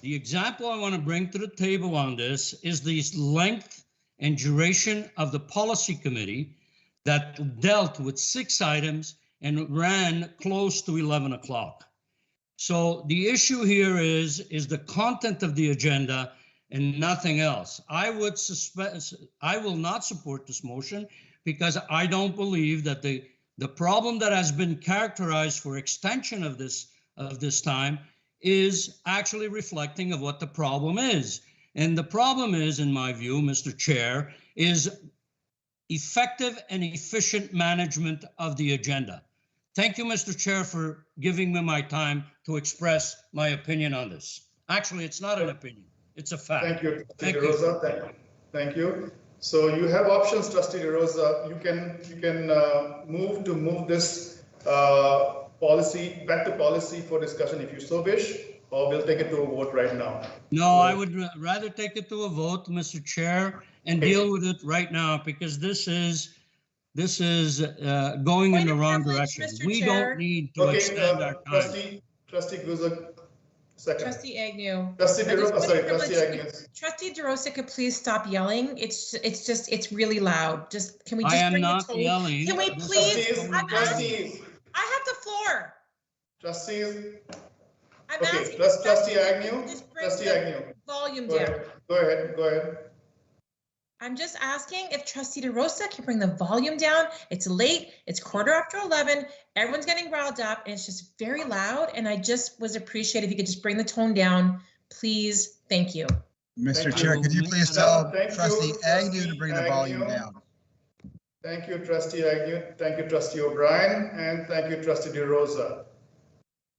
the example I want to bring to the table on this is the length and duration of the policy committee that dealt with 6 items and ran close to 11 o'clock. So the issue here is the content of the agenda and nothing else. I will not support this motion because I don't believe that the problem that has been characterized for extension of this time is actually reflecting of what the problem is. And the problem is, in my view, Mr. Chair, is effective and efficient management of the agenda. Thank you, Mr. Chair, for giving me my time to express my opinion on this. This it's not an opinion, it's a fact. Thank you, Trustee DeRosa. Thank you. So you have options, Trustee DeRosa. You can move this policy back to policy for discussion if you so wish, or we'll take it to a vote right now. No, I would rather take it to a vote, Mr. Chair, and deal with it right now, because this is going in the wrong direction. We don't need to extend our time. Trustee Guzzo, second. Trustee Agnew. Trustee Agnew. Trustee DeRosa, could please stop yelling? It's really loud. Can we just I am bring not the tone? yelling. Can we please? Trustees. I have the floor. Trustees. I'm Okay, asking Trustee Agnew. just bring Trustee the Agnew. volume Go down. ahead. Go ahead. I'm just asking if Trustee DeRosa can bring the volume down. It's late. It's 11:15. Everyone's getting riled up, and it's just very loud. And I just was appreciative if you could just bring the tone down, please. Thank you. Mr. Chair, could you please tell Trustee Agnew to bring the volume down? Thank you, Trustee Agnew. Thank you, Trustee O'Brien, and thank you, Trustee DeRosa.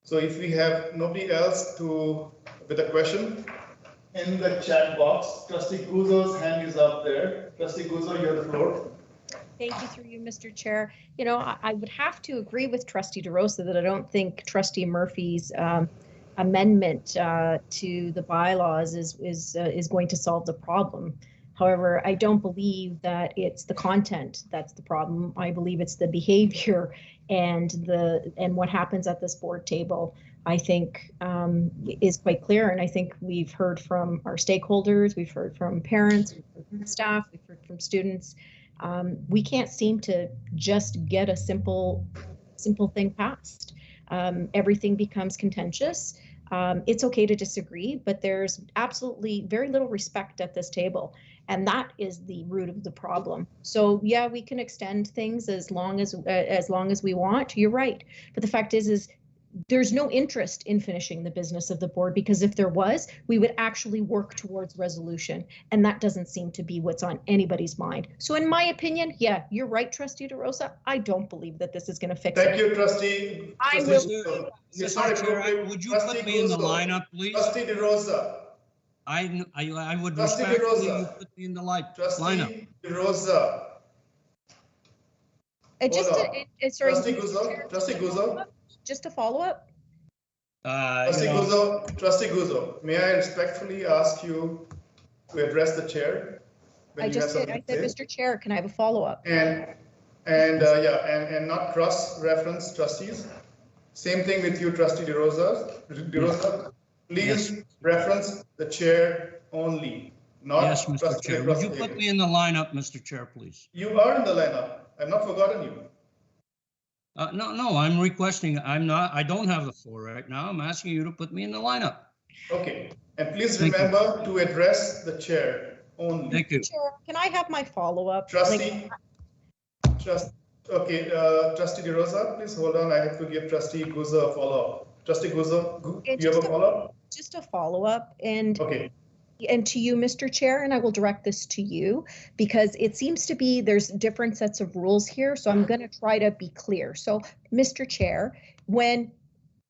So if we have nobody else with a question, in the chat box, Trustee Guzzo's hand is up there. Trustee Guzzo, you have the floor. Thank you through you, Mr. Chair. You know, I would have to agree with Trustee DeRosa that I don't think Trustee Murphy's amendment to the bylaws is going to solve the problem. However, I don't believe that it's the content that's the problem. I believe it's the behavior and what happens at this board table. I think is quite clear, and I think we've heard from our stakeholders, we've heard from parents, we've heard from staff, we've heard from students. We can't seem to just get a simple thing passed. Everything becomes contentious. It's okay to disagree, but there's absolutely very little respect at this table, and that is the root of the problem. So yeah, we can extend things as long as we want. You're right, but the fact is there's no interest in finishing the business of the board, because if there was, we would actually work towards resolution, and that doesn't seem to be what's on anybody's mind. So in my opinion, yeah, you're right, Trustee DeRosa. I don't believe that this is going to fix it. Thank you, Trustee. I will. Would you put me in the lineup, please? Trustee DeRosa. I would Trustee respectfully DeRosa. put me in the lineup. Trustee DeRosa. Sorry, Trustee Guzzo. Trustee Guzzo. Just a follow up. Trustee Guzzo, may I respectfully ask you to address the chair? I said, Mr. Chair, can I have a follow up? And not cross-reference trustees. Same thing with you, Trustee DeRosa. Please reference the chair only, not yes, Mr. Chair. Would you put me in the lineup, Mr. Chair, please? You are in the lineup. I've not forgotten you. No, I'm requesting, I don't have the floor right now. I'm asking you to put me in the lineup. Okay, and please remember to address the chair only. Thank you. Chair, can I have my follow-up? Trustee DeRosa, please hold on. I have to give Trustee Guzzo a follow-up. Trustee Guzzo, you have a follow-up? Just a follow-up, and okay. And to you, Mr. Chair, and I will direct this to you because it seems to be there's different sets of rules here. So I'm going to try to be clear. So, Mr. Chair,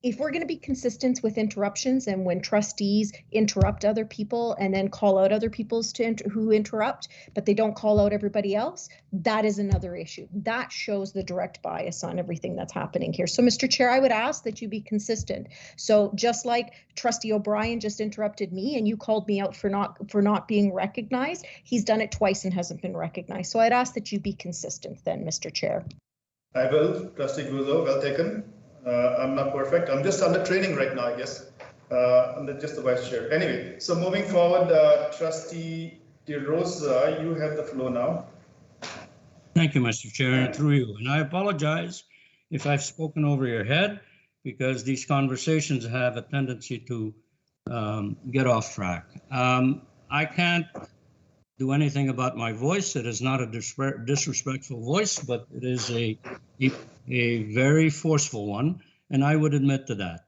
if we're going to be consistent with interruptions and when trustees interrupt other people and then call out other people who interrupt, but they don't call out everybody else, that is another issue. That shows the direct bias on everything that's happening here. So, Mr. Chair, I would ask that you be consistent. So just like Trustee O'Brien just interrupted me and you called me out for not being recognized, he's done it twice and hasn't been recognized. So I'd ask that you be consistent then, Mr. Chair. I will, Trustee Guzzo, well taken. I'm not perfect. I'm just under training right now, I guess. I'm just the vice chair. Anyway, so moving forward, Trustee DeRosa, you have the floor now. Thank you, Mr. Chair, and through you. And I apologize if I've spoken over your head because these conversations have a tendency to get off track. I can't do anything about my voice. It is not a disrespectful voice, but it is a very forceful one, and I would admit to that.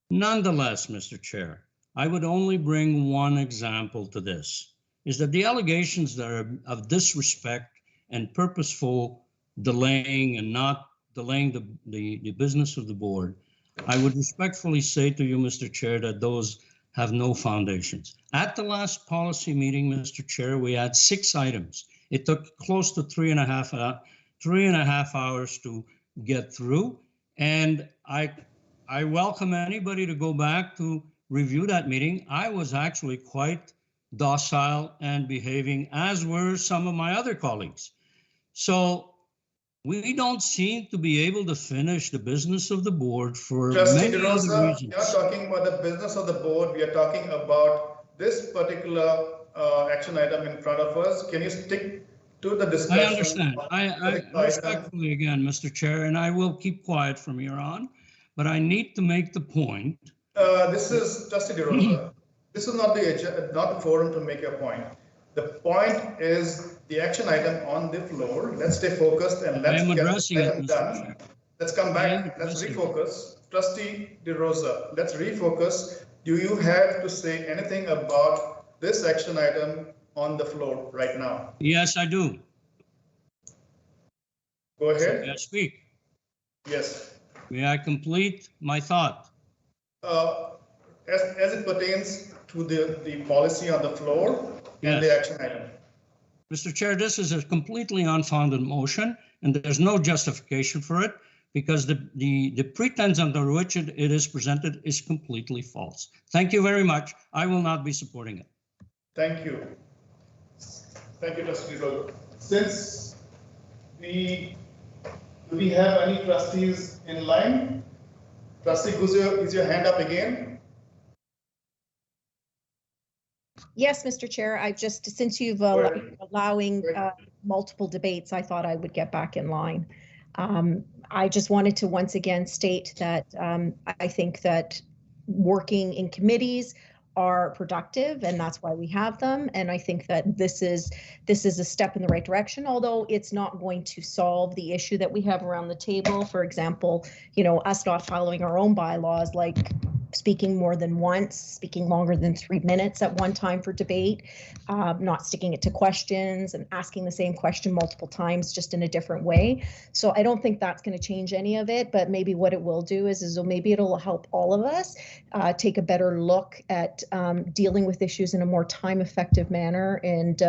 Nonetheless, Mr. Chair, I would only bring one example to this, is that the allegations that are of disrespect and purposeful delaying and not delaying the business of the board, I would respectfully say to you, Mr. Chair, that those have no foundations. At the last policy meeting, Mr. Chair, we had 6 items. It took close to 3.5 hours to get through. And I welcome anybody to go back to review that meeting. I was actually quite docile and behaving, as were some of my other colleagues. So we don't seem to be able to finish the business of the board for many other reasons. You're not talking about the business of the board. We are talking about this particular action item in front of us. Can you stick to the discussion? I understand. I respectfully, again, Mr. Chair, and I will keep quiet from here on, but I need to make the point. This is Trustee DeRosa. This is not the forum to make your point. The point is the action item on the floor. Let's stay focused and let's get it done. Let's come back. Let's refocus. Trustee DeRosa, let's refocus. Do you have to say anything about this action item on the floor right now? Yes, I do. Go ahead. May I speak? Yes. May I complete my thought? As it pertains to the policy on the floor and the action item. Mr. Chair, this is a completely unfounded motion, and there's no justification for it because the pretense under which it is presented is completely false. Thank you very much. I will not be supporting it. Thank you. Thank you, Trustee DeRosa. Since do we have any trustees in line? Trustee Guzio, is your hand up again? Yes, Mr. Chair, I just, since you've allowing multiple debates, I thought I would get back in line. I just wanted to once again state that I think that working in committees are productive, and that's why we have them. And I think that this is a step in the right direction, although it's not going to solve the issue that we have around the table. For example, you know, us not following our own bylaws, like speaking more than once, speaking longer than 3 minutes at one time for debate, not sticking it to questions and asking the same question multiple times, just in a different way. So I don't think that's going to change any of it, but maybe what it will do is maybe it'll help all of us take a better look at dealing with issues in a more time-effective manner and,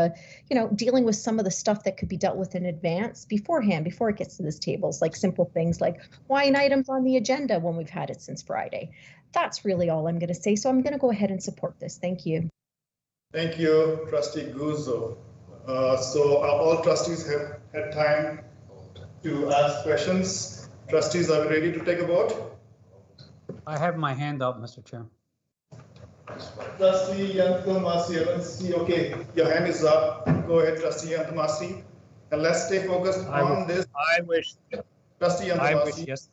you know, dealing with some of the stuff that could be dealt with in advance beforehand, before it gets to this tables, like simple things like why an item's on the agenda when we've had it since Friday. That's really all I'm going to say. So I'm going to go ahead and support this. Thank you. Thank you, Trustee Guzzo. So all trustees have had time to ask questions. Trustees, are we ready to take a vote? I have my hand up, Mr. Chair. Trustee Yantamasi, I don't see. Okay, your hand is up. Go ahead, Trustee Yantamasi. And let's stay focused on this. I wish. Trustee Yantamasi. Yes.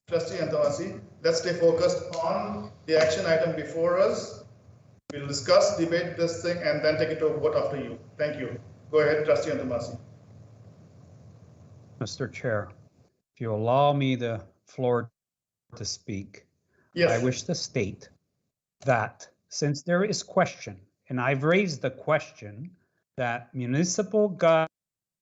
Trustee Yantamasi, let's stay focused on the action item before us. We'll discuss, debate this thing, and then take it to a vote after you. Thank you. Go ahead, Trustee Yantamasi. Mr. Chair, if you allow me the floor to speak, yes. I wish to state that since there is question, and I've raised the question that municipal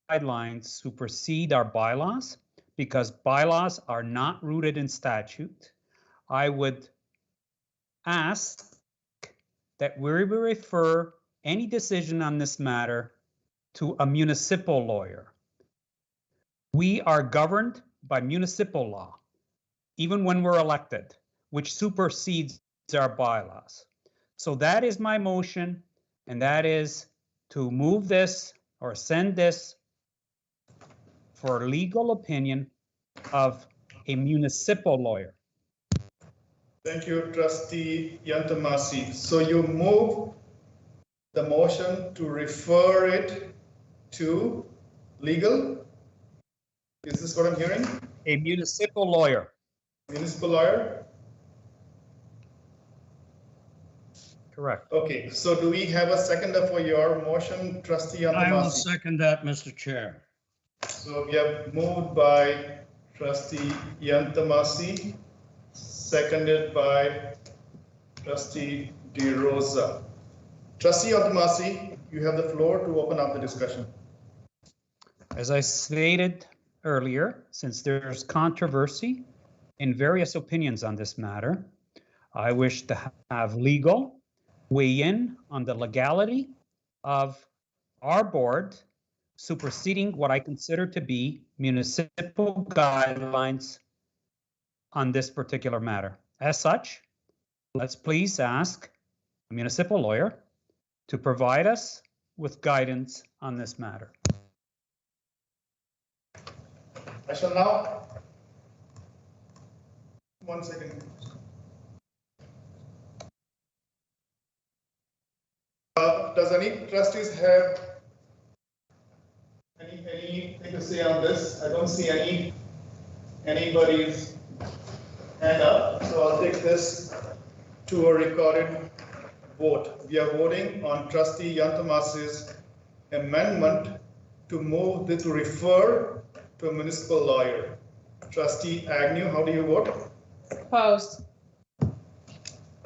guidelines supersede our bylaws, because bylaws are not rooted in statute, I would ask that we refer any decision on this matter to a municipal lawyer. We are governed by municipal law, even when we're elected, which supersedes our bylaws. So that is my motion, and that is to move this or send this for legal opinion of a municipal lawyer. Thank you, Trustee Yantamasi. So you move the motion to refer it to legal? Is this what I'm hearing? A municipal lawyer. Municipal lawyer? Correct. Okay, so do we have a seconder for your motion, trustee I will Antamasi? second that, Mr. Chair. So we have moved by trustee Yantamasi, seconded by trustee DeRosa. Trustee Yantamasi, you have the floor to open up the discussion. As I stated earlier, since there's controversy and various opinions on this matter, I wish to have legal weigh in on the legality of our board superseding what I consider to be municipal guidelines on this particular matter. As such, let's please ask a municipal lawyer to provide us with guidance on this matter. I shall now, 1 second. Does any trustees have anything to say on this? I don't see anybody's hand up, so I'll take this to a recorded vote. We are voting on trustee Yantamasi's amendment to move this to refer to a municipal lawyer. Trustee Agnew, how do you vote? Opposed.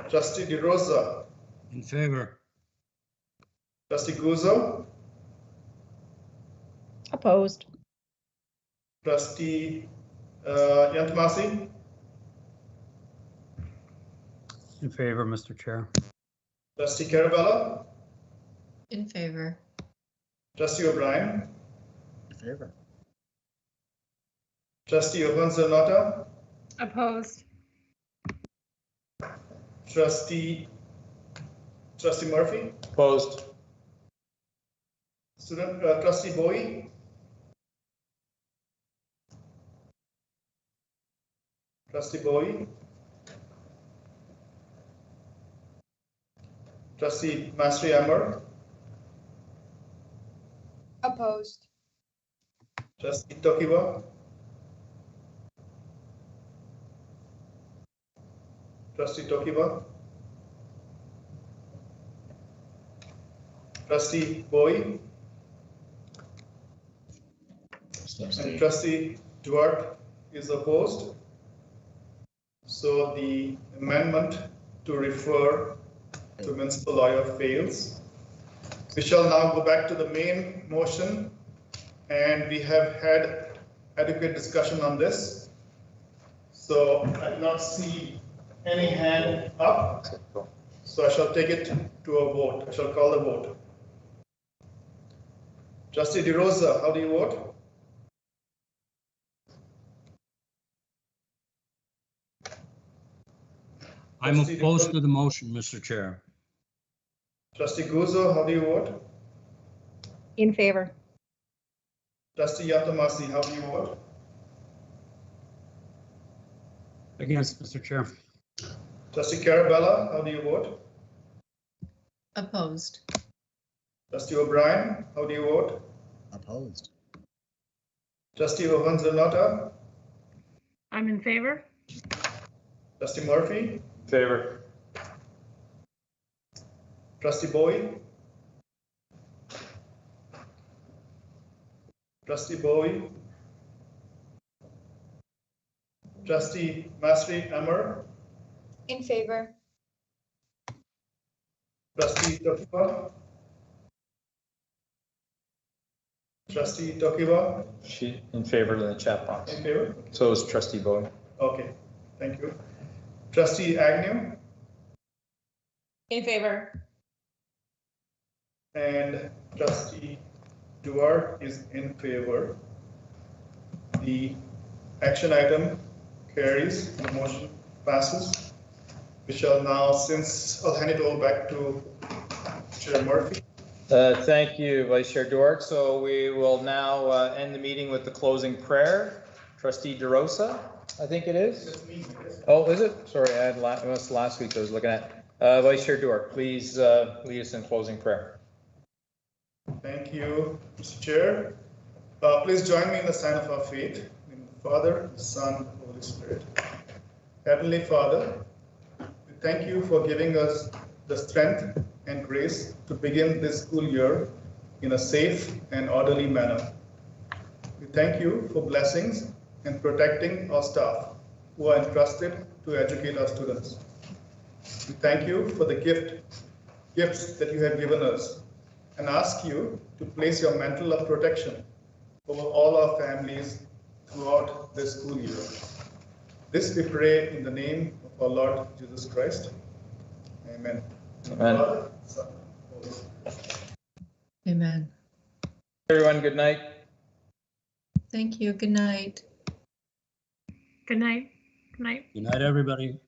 Trustee DeRosa. In favor. Trustee Guzzo. Opposed. Trustee Yantamasi. In favor, Mr. Chair. Trustee Carabella. In favor. Trustee O'Brien. In favor. Trustee Obanzanota. Opposed. Trustee Murphy. Opposed. Trustee Bowie. Trustee Bowie. Trustee Mastery Amber. Opposed. Trustee Tokiwa. Trustee Tokiwa. Trustee Bowie. And Trustee Duarte is opposed. So the amendment to refer to municipal lawyer fails. We shall now go back to the main motion, and we have had adequate discussion on this. So I do not see any hand up. So I shall take it to a vote. I shall call the vote. Trustee DeRosa, how do you vote? I'm opposed to the motion, Mr. Chair. Trustee Guzzo, how do you vote? In favor. Trustee Yantamasi, how do you vote? Against, Mr. Chair. Trustee Carabella, how do you vote? Opposed. Trustee O'Brien, how do you vote? Opposed. Trustee Obanzanota. I'm in favor. Trustee Murphy. Favor. Trustee Bowie. Trustee Bowie. Trustee Mastery Amber. In favor. Trustee Tokiwa. Trustee Tokiwa. She in favor in the chat box. In favor? So is Trustee Bowie. Okay, thank you. Trustee Agnew. In favor. And Trustee Duarte is in favor. The action item carries, the motion passes. We shall now, since I'll hand it over back to Chair Murphy. Thank you, Vice Chair Duarte. So we will now end the meeting with the closing prayer. Trustee DeRosa, I think it is. Oh, is it? Sorry, I had last week I was looking at. Vice Chair Duarte, please lead us in closing prayer. Thank you, Mr. Chair. Please join me in the sign of our faith. In the Father, the Son, and the Holy Spirit. Heavenly Father, we thank you for giving us the strength and grace to begin this school year in a safe and orderly manner. We thank you for blessings and protecting our staff who are entrusted to educate our students. We thank you for the gifts that you have given us and ask you to place your mantle of protection over all our families throughout this school year. This we pray in the name of our Lord Jesus Christ. Amen. Amen. Father, Son, Holy Spirit. Amen. Everyone, good night. Thank you. Good night. Good night. Good night. Good night, everybody.